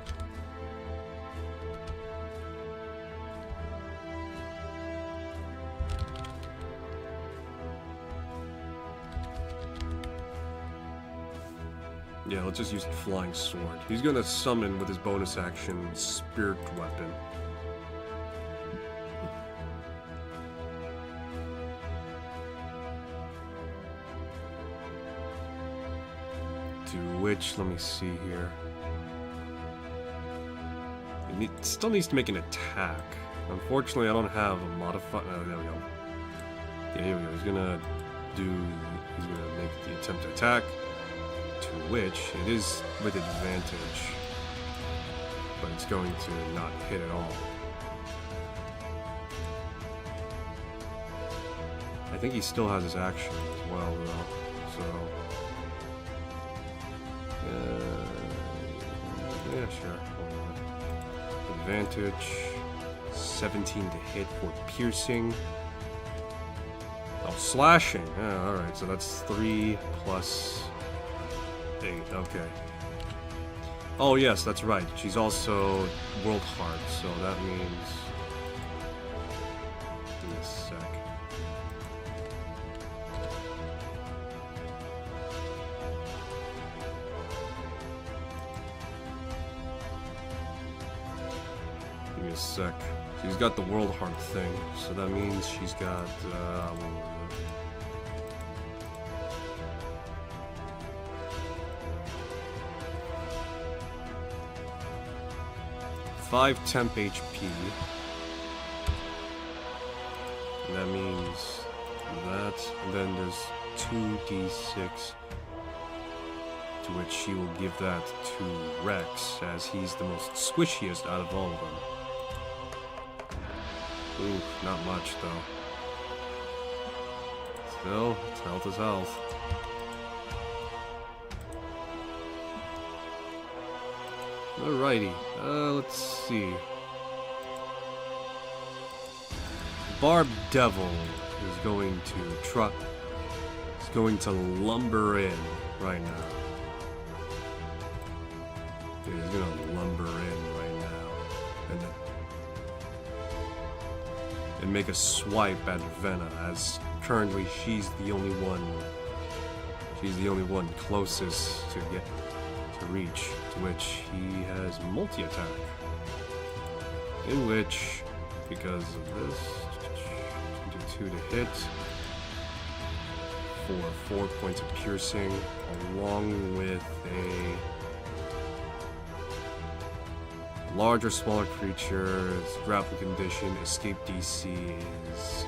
Yeah, let's just use the flying sword. He's going to summon with his bonus action spirit weapon. To which, let me see here. It still needs to make an attack. Unfortunately, I don't have a modifier. Oh, there we go. Yeah, here we go. He's gonna make the attempt to attack. To which, it is with advantage. But it's going to not hit at all. I think he still has his action as well, though. So... yeah, sure. Advantage. 17 to hit for piercing. Oh, slashing. Yeah, alright, so that's 3 plus 8. Okay. Oh, yes, that's right. She's also World Heart, so that means... Give me a sec. Give me a sec. She's got the World Heart thing, so that means she's got, 5 temp HP. And that means that, and then there's 2d6, to which she will give that to Rex, as he's the most squishiest out of all of them. Ooh, not much though. Still, health is health. Alrighty, let's see. Barb Devil is going to lumber in right now. Yeah, he's gonna lumber in right now. And make a swipe at Vena, as currently she's the only one closest to reach, to which he has multi-attack. In which, because of this, do 2 to hit for 4 points of piercing, along with a larger, smaller creature, its grapple condition, escape DC is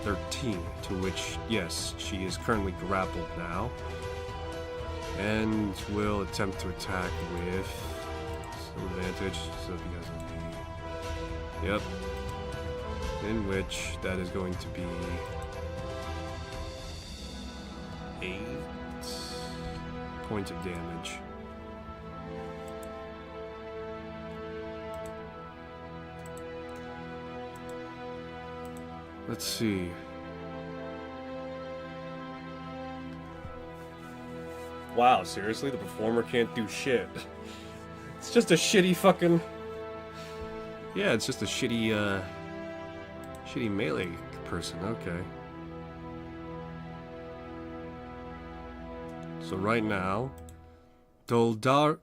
13, to which, yes, she is currently grappled now. And will attempt to attack with some advantage, so because of Yep. In which that is going to be 8 points of damage. Let's see. Wow, seriously? The performer can't do shit. It's just a shitty fucking... Yeah, it's just a shitty, shitty melee person, okay. So right now, Dolandrea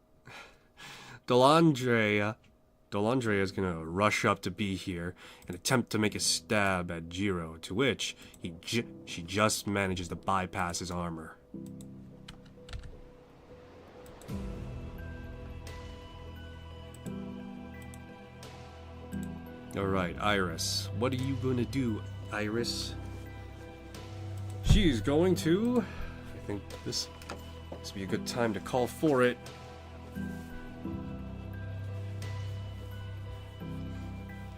is gonna rush up to be here and attempt to make a stab at Jiro, to which she just manages to bypass his armor. Alright, Iris. What are you gonna do, Iris? She's going to... I think this would be a good time to call for it.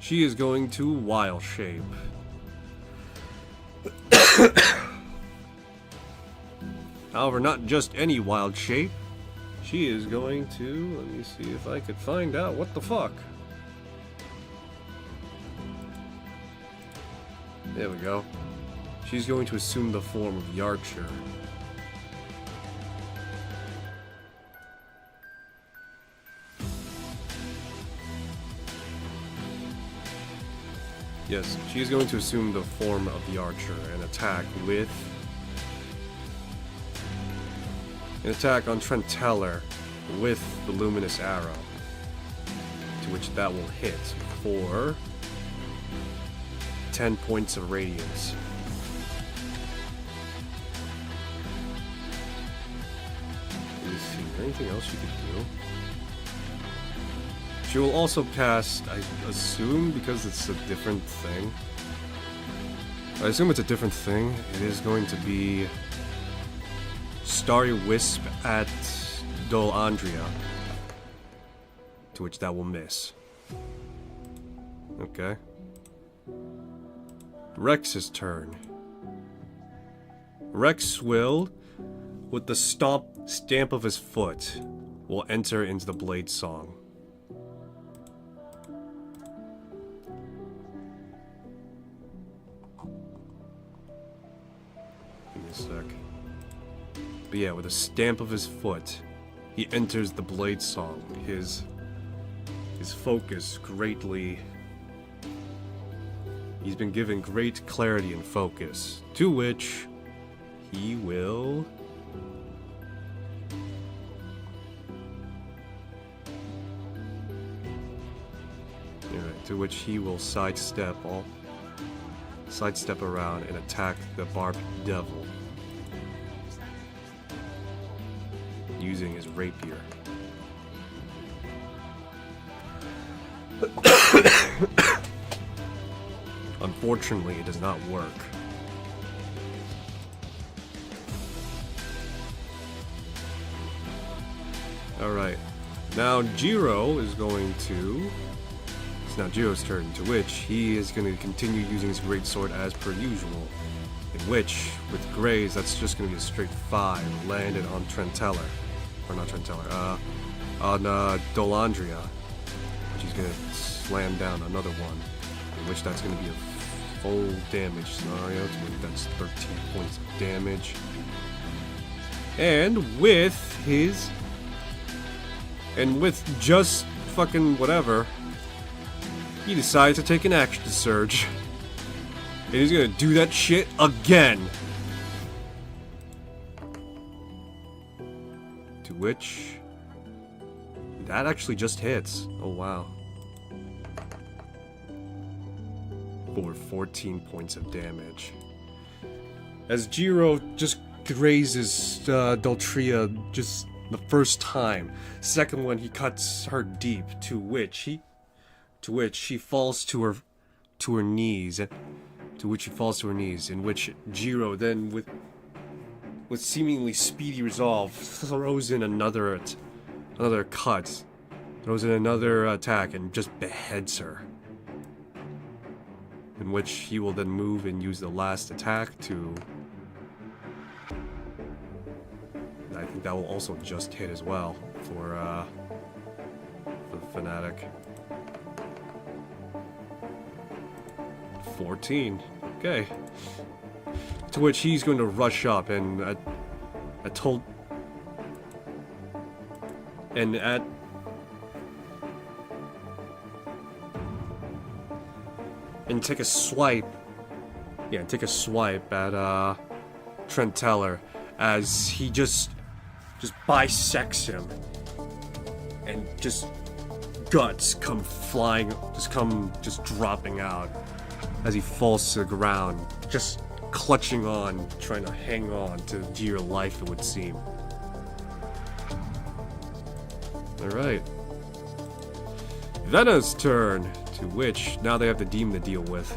She is going to Wild Shape. However, not just any Wild Shape. She is going to... Let me see if I could find out what the fuck. There we go. She's going to assume the form of Yarcher. Yes, she is going to assume the form of the Archer and attack with... an attack on Trenteller with the Luminous Arrow. To which that will hit for 10 points of radiance. Let me see, is there anything else you could do? She will also cast, I assume, because it's a different thing. I assume it's a different thing. It is going to be Starry Wisp at Dolandrea. To which that will miss. Okay. Rex's turn. Rex will, with the stamp of his foot, will enter into the Blade Song. Give me a sec. But yeah, with a stamp of his foot, he enters the Blade Song. His focus greatly... He's been given great clarity and focus, to which he will... Alright, to which he will sidestep around and attack the Barbed Devil using his rapier. Unfortunately, it does not work. Alright. Now Jiro is going to... It's now Jiro's turn, to which he is going to continue using his greatsword as per usual. In which, with Graze, that's just going to be a straight 5, landed on Trenteller. Or not Trenteller, on Dolandrea. Which he's going to slam down another one. In which that's going to be a full damage scenario, to which that's 13 points of damage. And with his... And with just fucking whatever, he decides to take an action surge. And he's gonna do that shit again. To which... that actually just hits. Oh wow. For 14 points of damage. As Jiro just grazes Dolandrea just the first time. Second one, he cuts her deep, to which she falls to her knees. To which she falls to her knees, in which Jiro then, with seemingly speedy resolve, throws in another cut, throws in another attack, and just beheads her. in which he will then move and use the last attack to... I think that will also just hit as well for the Fanatic. 14. Okay. To which he's going to rush up, and I told... And at... And take a swipe... Yeah, take a swipe at, Trent Teller, as he just bisects him. And just... guts come flying, just dropping out. As he falls to the ground, just clutching on, trying to hang on to dear life, it would seem. Alright. Vena's turn, to which now they have the demon to deal with.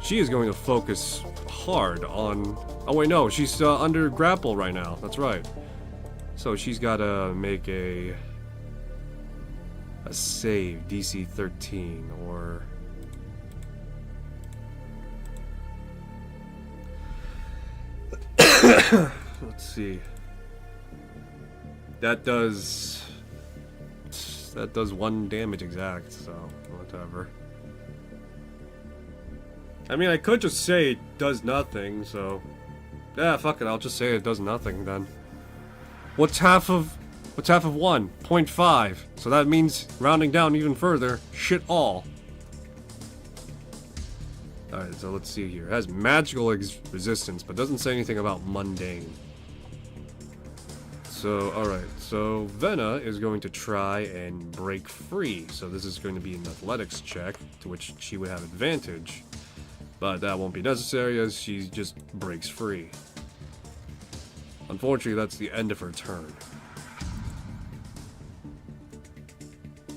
She is going to focus hard on... Oh wait, no, she's under grapple right now, that's right. So she's gotta make a save, DC 13, or... Let's see. That does 1 damage exact, so whatever. I mean, I could just say it does nothing, so... Yeah, fuck it, I'll just say it does nothing then. What's half of 1? 0.5. So that means, rounding down even further, shit all. Alright, so let's see here. It has magical resistance, but doesn't say anything about mundane. So, alright. So, Vena is going to try and break free. So this is going to be an athletics check, to which she would have advantage. But that won't be necessary, as she just breaks free. Unfortunately, that's the end of her turn.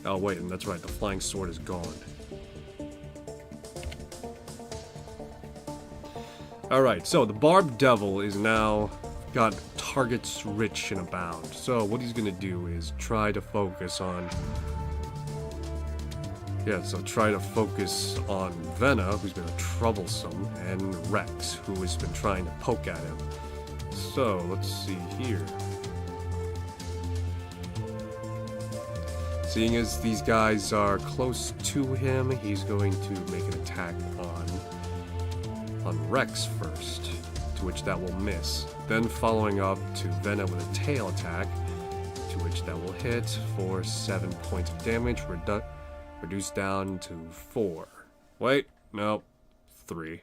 Oh wait, and that's right, the flying sword is gone. Alright, so the Barbed Devil is now got targets rich and abound. So what he's gonna do is try to focus on... Yeah, so try to focus on Vena, who's been troublesome, and Rex, who has been trying to poke at him. So, let's see here. Seeing as these guys are close to him, he's going to make an attack on Rex first, to which that will miss. Then following up to Vena with a tail attack, to which that will hit for 7 points of damage, reduced down to 4. Wait, no, 3.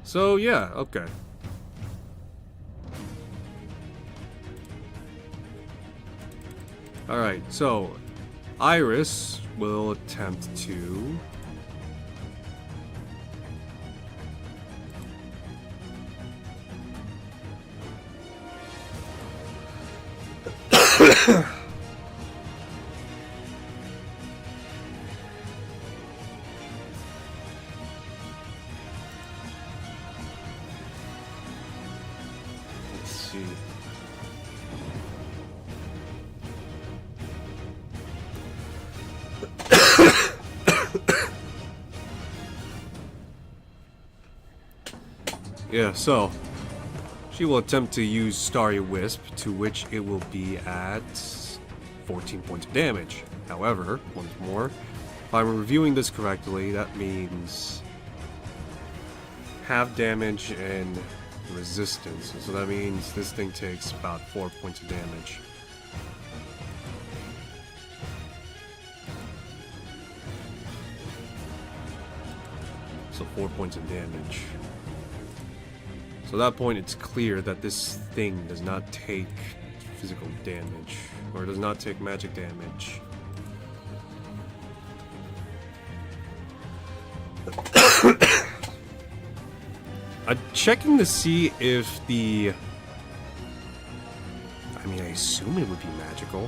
So, yeah, okay. Alright, so Iris will attempt to... Let's see. Yeah, so she will attempt to use Starry Wisp, to which it will be at 14 points of damage. However, once more, if I'm reviewing this correctly, that means half damage and resistance. So that means this thing takes about 4 points of damage. So 4 points of damage. So at that point, it's clear that this thing does not take physical damage, or does not take magic damage. I'm checking to see if the... I mean, I assume it would be magical.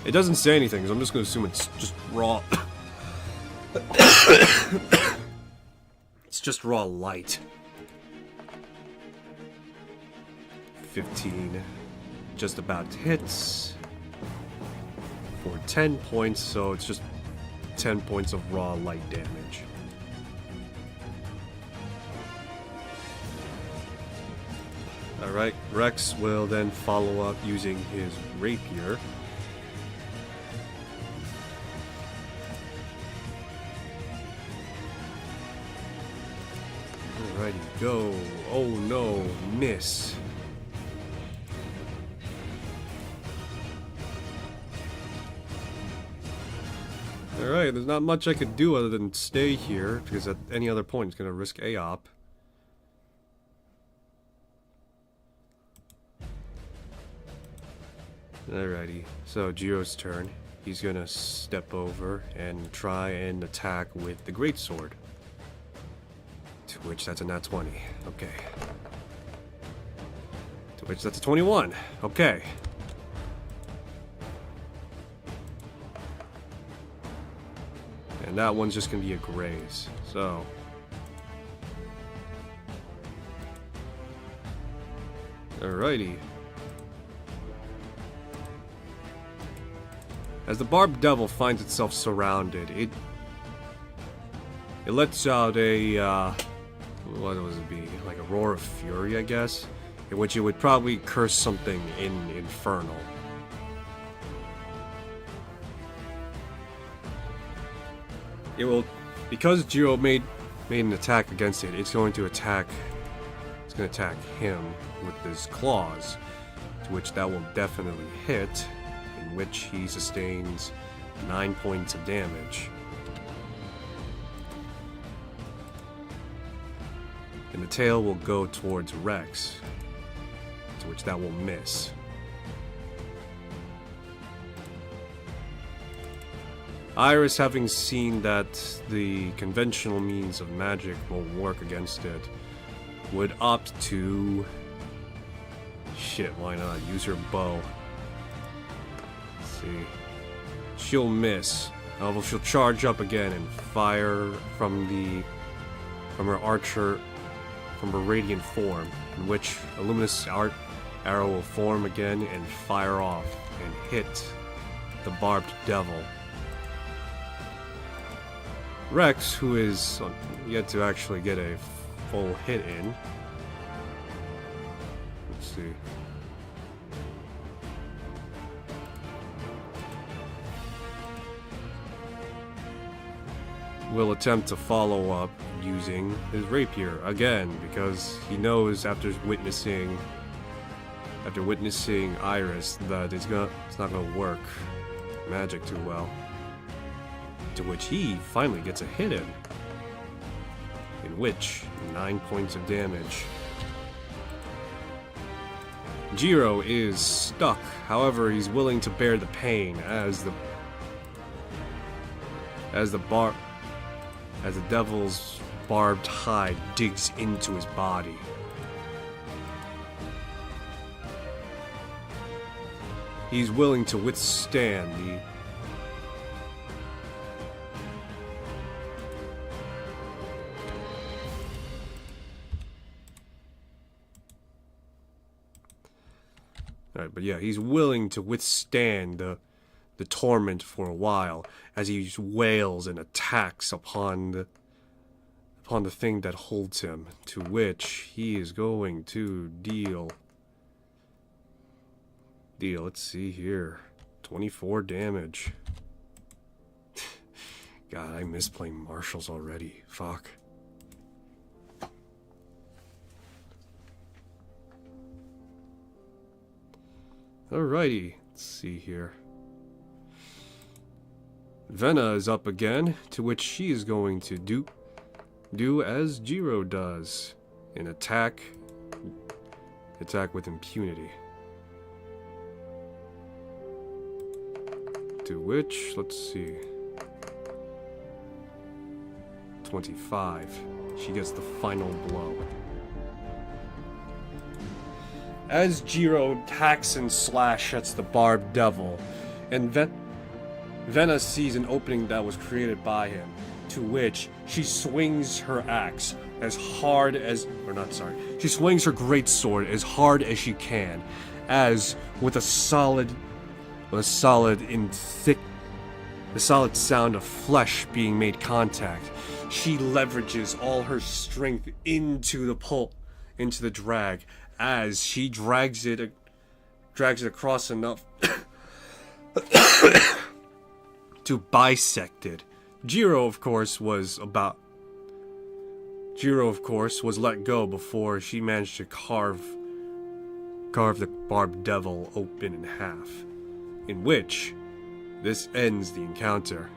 It doesn't say anything, so I'm just going to assume it's just raw. It's just raw light. 15 just about hits for 10 points, so it's just 10 points of raw light damage. Alright, Rex will then follow up using his rapier. Alrighty, go. Oh no, miss. Alright, there's not much I could do other than stay here, because at any other point it's going to risk AOP. Alrighty, so Jiro's turn. He's going to step over and try and attack with the greatsword. To which that's a nat 20. Okay. To which that's a 21. Okay. And that one's just gonna be a graze. So. Alrighty. As the Barbed Devil finds itself surrounded, it lets out a, what was it be? Like a roar of fury, I guess? In which it would probably curse something in Infernal. It will, because Jiro made an attack against it, it's going to attack him with his claws, to which that will definitely hit, in which he sustains 9 points of damage. And the tail will go towards Rex, to which that will miss. Iris, having seen that the conventional means of magic won't work against it, would opt to... Shit, why not? Use her bow. Let's see. She'll miss. Although she'll charge up again and fire from her archer, from her radiant form, in which a luminous arrow will form again and fire off and hit the Barbed Devil. Rex, who is yet to actually get a full hit in. Let's see. Will attempt to follow up using his rapier again, because he knows after witnessing Iris that it's not gonna work magic too well. To which he finally gets a hit in which 9 points of damage. Jiro is stuck, however he's willing to bear the pain as the devil's barbed hide digs into his body. He's willing to withstand the Alright, but yeah, he's willing to withstand the torment for a while as he wails and attacks upon the thing that holds him, to which he is going to deal, let's see here, 24 damage. God, I miss playing martials already. Fuck. Alrighty, let's see here. Vena is up again, to which she is going to do as Jiro does, and attack with impunity. To which, let's see, 25. She gets the final blow. As Jiro hacks and slashes at the Barbed Devil, and Vena sees an opening that was created by him, to which she swings her axe as hard as, or not, sorry. She swings her great sword as hard as she can, as with a solid the solid sound of flesh being made contact, she leverages all her strength into the drag, as she drags it across enough to bisect it. Jiro, of course, was let go before she managed to carve the barbed devil open in half, in which this ends the encounter.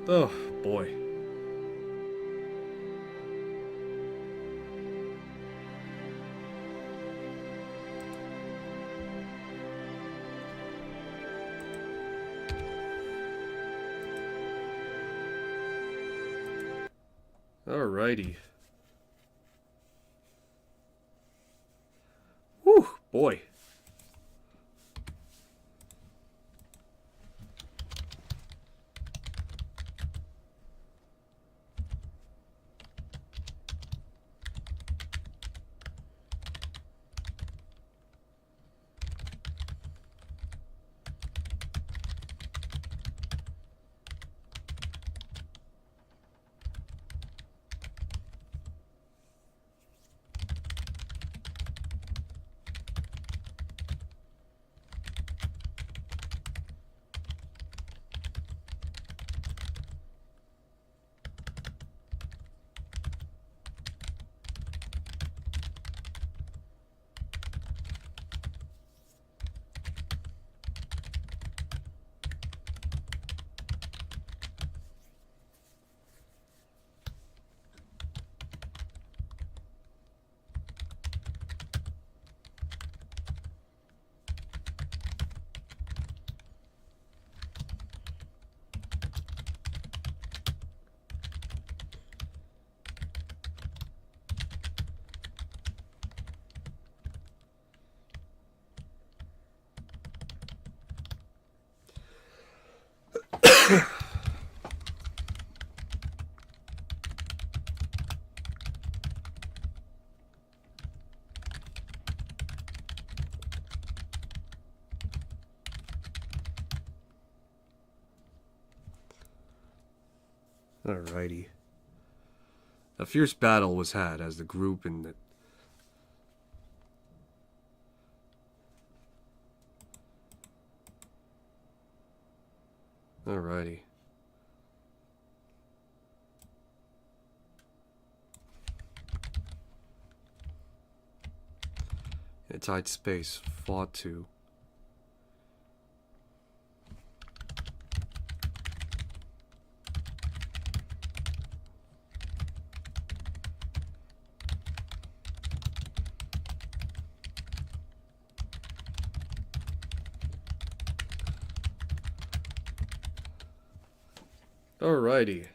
Oh, boy. Alrighty. Whew, boy. Alrighty. A fierce battle was had as the group in the... Alrighty. In a tight space, fought to... Alrighty.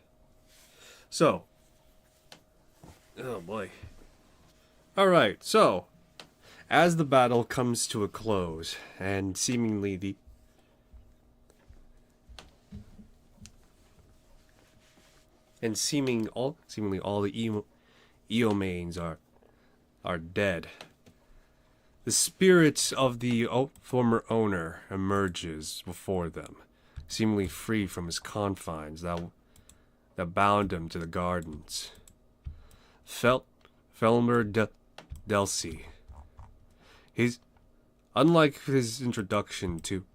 So. Oh boy. Alright, so. As the battle comes to a close, and seemingly all the Eomanes are dead. The spirit of the former owner emerges before them, seemingly free from his confines that bound him to the gardens. Felmer Delcy. Unlike his introduction to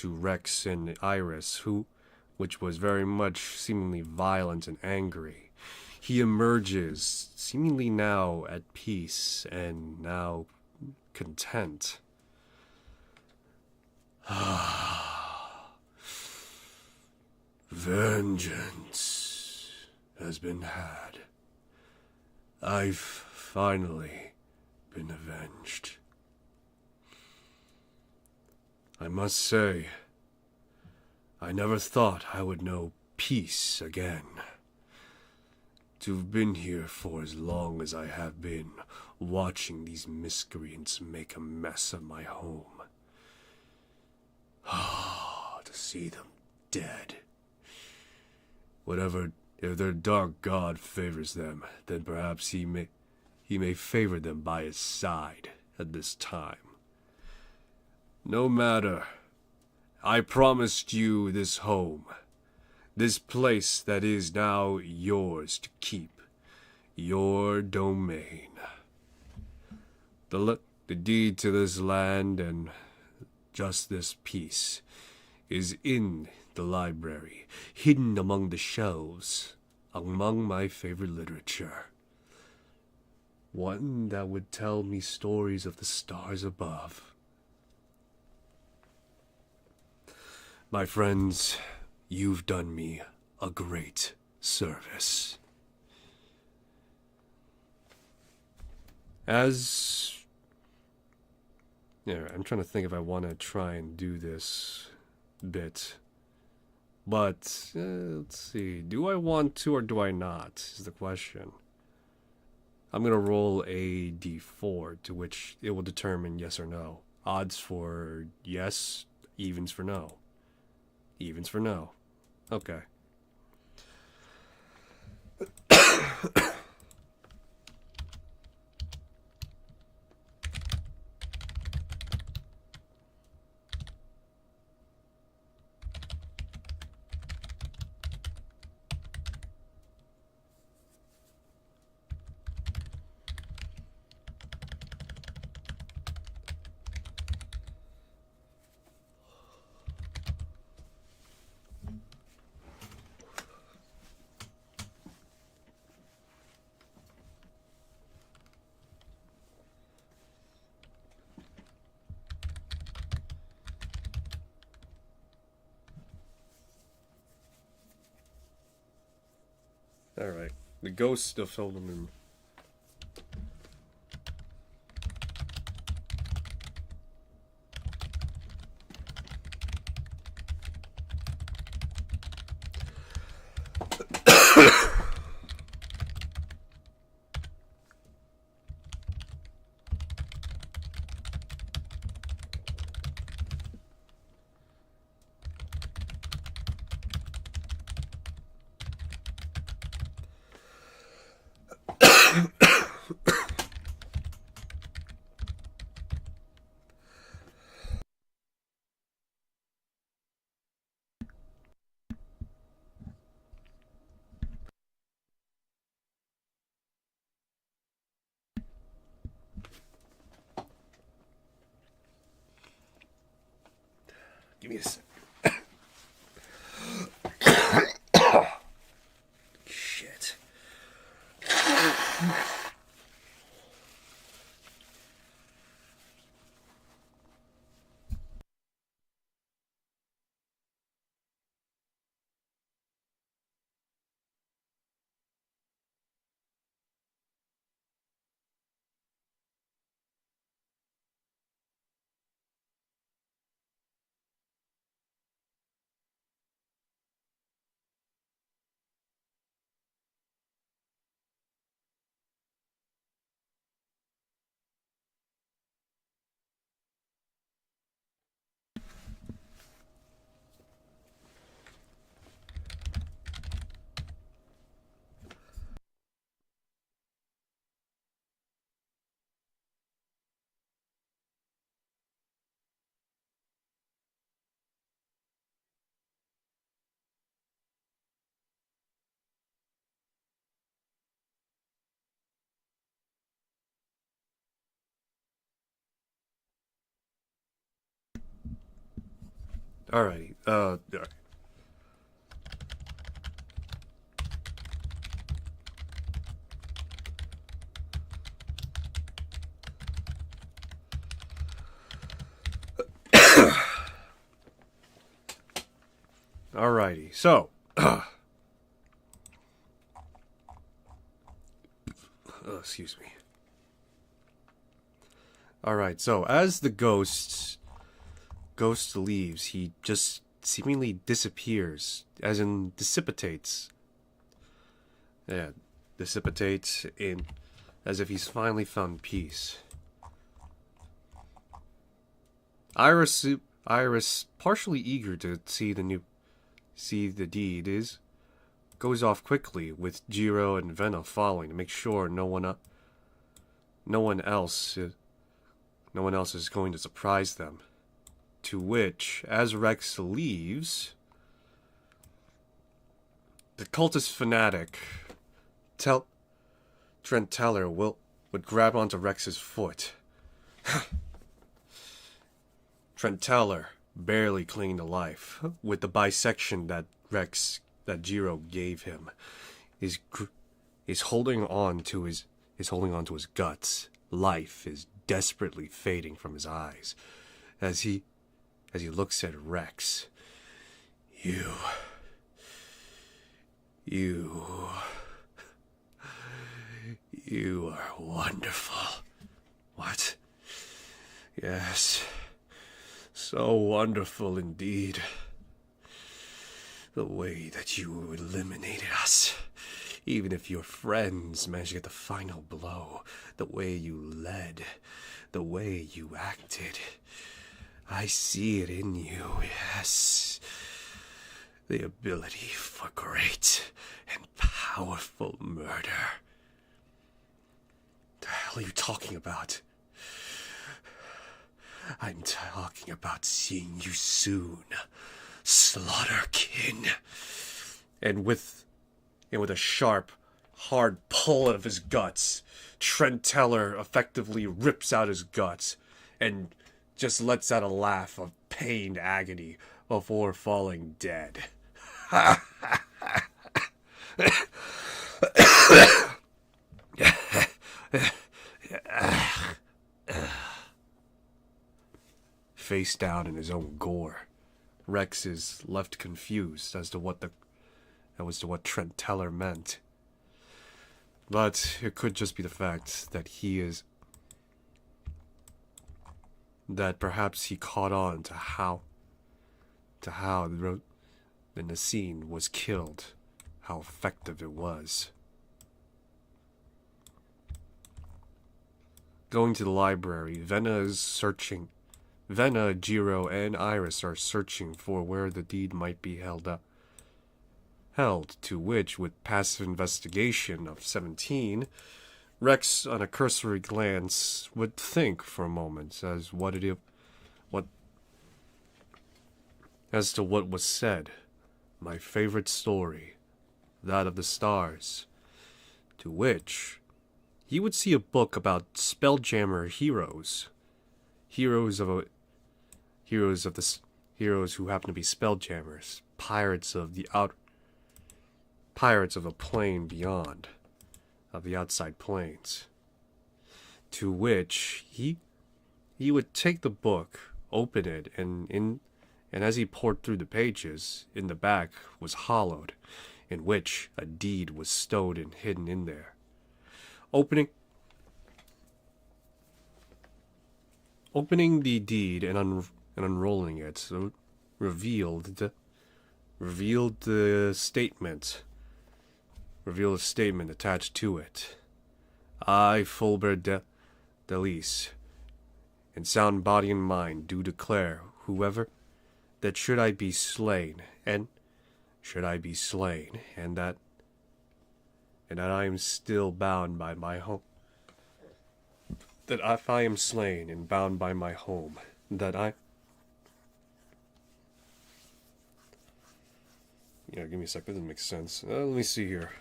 Rex and Iris, which was very much seemingly violent and angry, he emerges seemingly now at peace and now content. Vengeance has been had. I've finally been avenged. I must say, I never thought I would know peace again. To have been here for as long as I have been, watching these miscreants make a mess of my home, see them dead. Whatever, if their dark god favors them, then perhaps he may favor them by his side at this time. No matter, I promised you this home, this place that is now yours to keep, your domain. The deed to this land and just this piece is in the library, hidden among the shelves, among my favorite literature. One that would tell me stories of the stars above. My friends, you've done me a great service. Yeah, I'm trying to think if I want to try and do this bit. But, let's see. Do I want to or do I not, is the question. I'm going to roll a d4, to which it will determine yes or no. Odds for yes, evens for no. Evens for no. Okay. Alright. The ghost of Solomon. Give me a sec. Shit. Alrighty. Alrighty. So, excuse me. Alright, so as the ghost leaves, he just seemingly disappears, as in dissipates. Yeah, dissipates in, as if he's finally found peace. Iris, partially eager to see the deed, goes off quickly, with Jiro and Venna following to make sure no one else is going to surprise them. To which, as Rex leaves, the cultist fanatic, Trent Teller, would grab onto Rex's foot. Trent Teller, barely clinging to life, with the bisection that Jiro gave him, is holding on to his guts. Life is desperately fading from his eyes as he looks at Rex. You are wonderful. What? Yes. So wonderful indeed. The way that you eliminated us. Even if your friends managed to get the final blow. The way you led. The way you acted. I see it in you, yes. The ability for great and powerful murder. The hell are you talking about? I'm talking about seeing you soon, Slaughterkin. And with a sharp, hard pull of his guts, Trent Teller effectively rips out his guts and just lets out a laugh of pained agony before falling dead. Face down in his own gore, Rex is left confused as to what Trent Teller meant. But it could just be the fact that perhaps he caught on to how the Nasine was killed, how effective it was. Going to the library, Venna, Jiro, and Iris are searching for where the deed might be held, to which, with passive investigation of 17, Rex, on a cursory glance, would think for a moment as to what was said. My favorite story, that of the stars. To which he would see a book about Spelljammer heroes. Heroes who happen to be Spelljammers, pirates of the plane beyond, of the outside planes. To which he would take the book, open it, and as he poured through the pages, in the back was hollowed, in which a deed was stowed and hidden in there. Opening the deed and unrolling it revealed the statement attached to it. I, Fulbert Delis, in sound body and mind, do declare that should I be slain, and that I am still bound by my home. That if I am slain and bound by my home, Yeah, give me a sec, that doesn't make sense. Let me see here.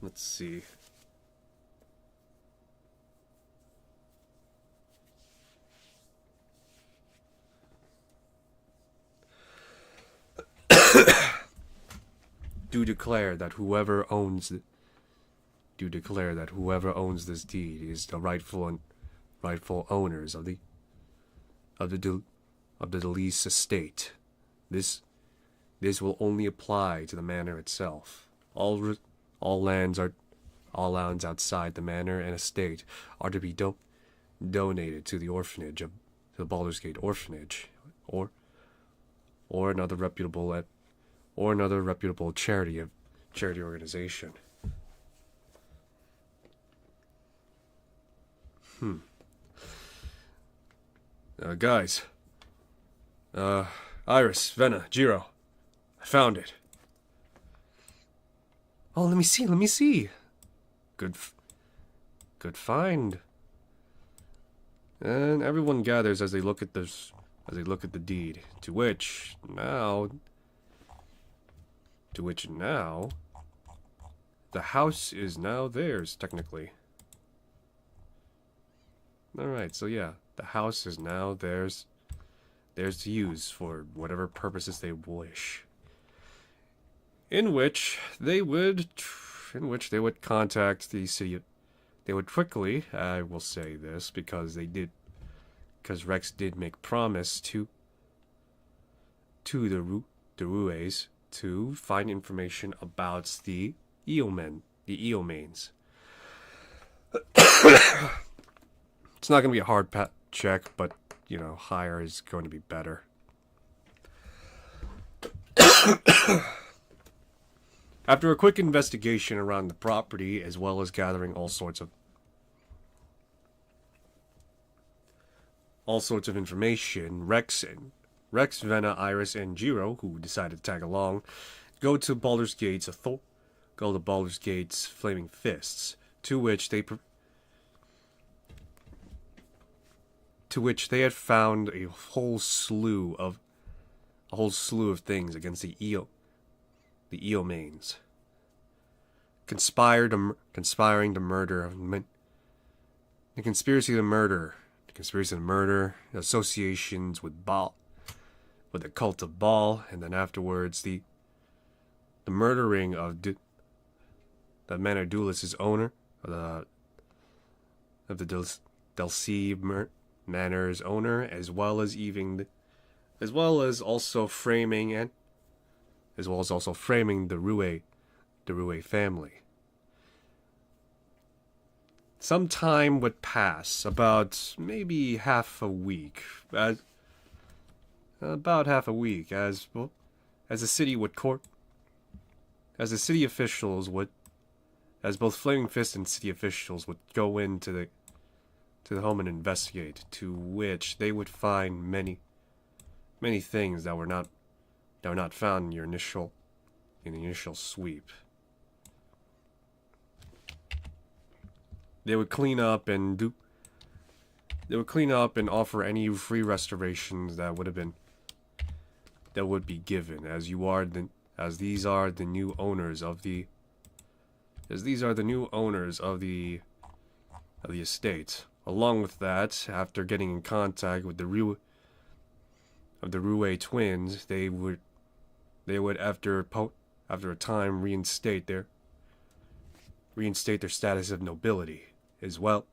Let's see. Do declare that whoever owns this deed is the rightful owners of the Delis estate. This will only apply to the manor itself. All lands outside the manor and estate are to be donated to the orphanage of the Baldur's Gate Orphanage, or another reputable charity organization. Guys. Iris, Venna, Jiro. I found it. Oh, let me see. Good find. And everyone gathers as they look at this, as they look at the deed. To which now, the house is now theirs, technically. Alright, so yeah, the house is now theirs to use for whatever purposes they wish. In which they would contact the city. They would quickly, I will say this, because Rex did make promise to the Rues to find information about the Eomanes. It's not going to be a hard check, but, you know, higher is going to be better. After a quick investigation around the property, as well as gathering all sorts of information, Rex, Venna, Iris, and Jiro, who decided to tag along, go to Baldur's Gate's Flaming Fists, to which they had found a whole slew of things against the Eomanes, conspiring to murder, the conspiracy to murder, associations with the cult of Baal, and then afterwards the murdering of the Manor Duelis' owner, of the Delsey Manor's owner, as well as also framing the Rue family. Some time would pass, about maybe half a week, as the city officials would, as both Flaming Fist and city officials would go into the home and investigate, to which they would find many things that were not found in the initial sweep. They would clean up and offer any free restorations that would be given, as these are the new owners of the estate. Along with that, after getting in contact with the Rue twins, they would after a time reinstate their status of nobility as well,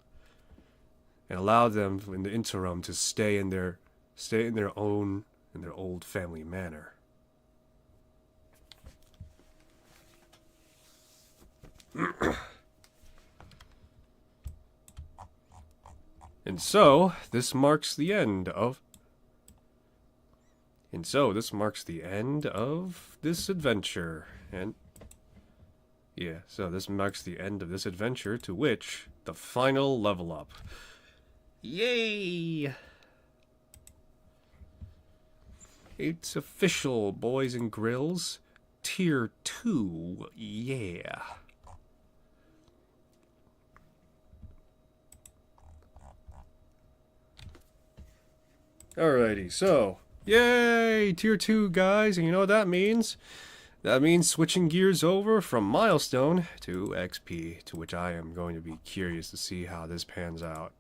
and allow them in the interim to stay in their old family manor. And so this marks the end of this adventure, and yeah, so this marks the end of this adventure, to which the final level up. Yay! It's official, boys and grills. Tier 2, yeah. Alrighty, so, yay! Tier 2, guys, and you know what that means? That means switching gears over from Milestone to XP, to which I am going to be curious to see how this pans out.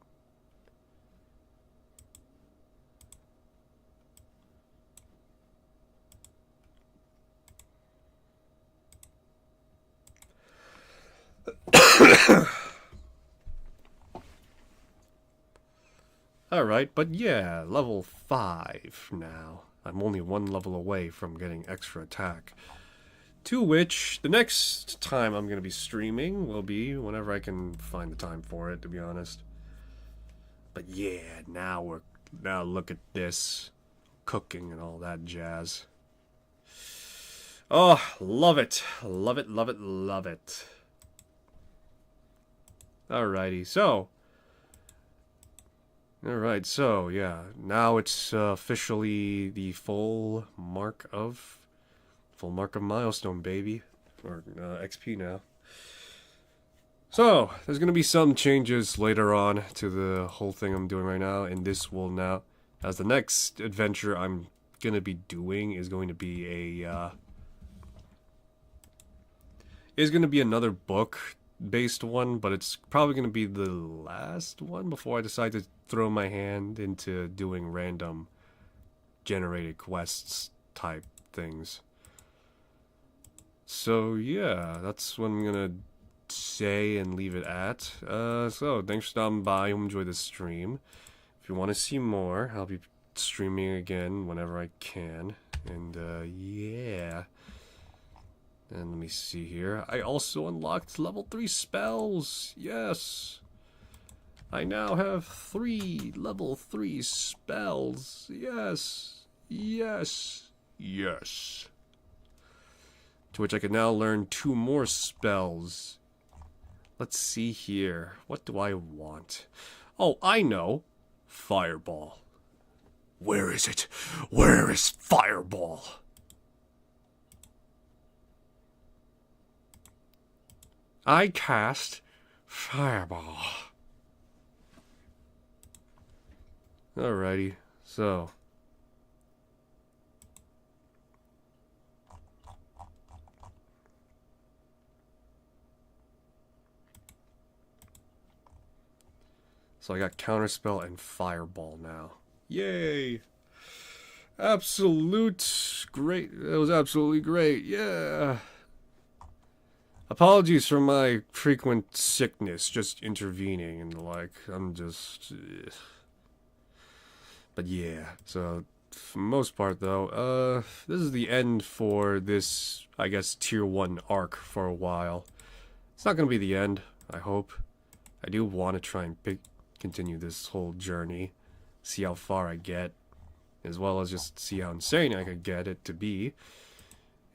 Alright, but yeah, level 5 now. I'm only one level away from getting extra attack. To which, the next time I'm going to be streaming will be whenever I can find the time for it, to be honest. But yeah, now look at this. Cooking and all that jazz. Oh, love it. Love it, love it, love it. Alrighty, so. Alright, so, yeah. Now it's officially the full mark of milestone, baby. Or XP now. So, there's going to be some changes later on to the whole thing I'm doing right now, and this will now, as the next adventure I'm going to be doing is going to be another book-based one, but it's probably going to be the last one before I decide to throw my hand into doing random generated quests type things. So, yeah, that's what I'm going to say and leave it at. So thanks for stopping by. Hope you enjoyed this stream. If you want to see more, I'll be streaming again whenever I can. And yeah. And let me see here. I also unlocked level 3 spells. Yes. I now have 3 level 3 spells. Yes. Yes. Yes. To which I can now learn 2 more spells. Let's see here. What do I want? Oh, I know. Fireball. Where is it? Where is Fireball? I cast Fireball. Alrighty, so. So I got Counterspell and Fireball now. Yay! Absolute great. That was absolutely great. Yeah. Apologies for my frequent sickness, just intervening and like, I'm just... But yeah, so for the most part though, this is the end for this, I guess, tier 1 arc for a while. It's not gonna be the end, I hope. I do want to try and continue this whole journey, see how far I get, as well as just see how insane I could get it to be.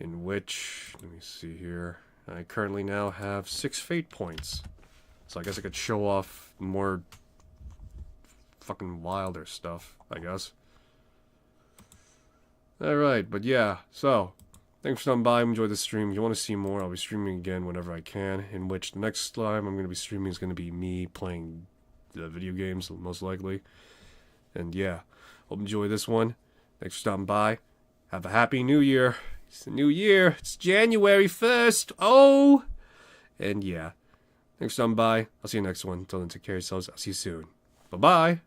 In which, let me see here, I currently now have 6 fate points. So I guess I could show off more fucking wilder stuff, I guess. Alright, but yeah, so, thanks for stopping by, enjoy the stream. If you want to see more, I'll be streaming again whenever I can, in which the next time I'm going to be streaming is going to be me playing the video games, most likely. And yeah, hope you enjoy this one. Thanks for stopping by. Have a happy new year. It's the new year. It's January 1st. Oh! And yeah, thanks for stopping by. I'll see you next one. Until then, take care of yourselves. I'll see you soon. Bye-bye.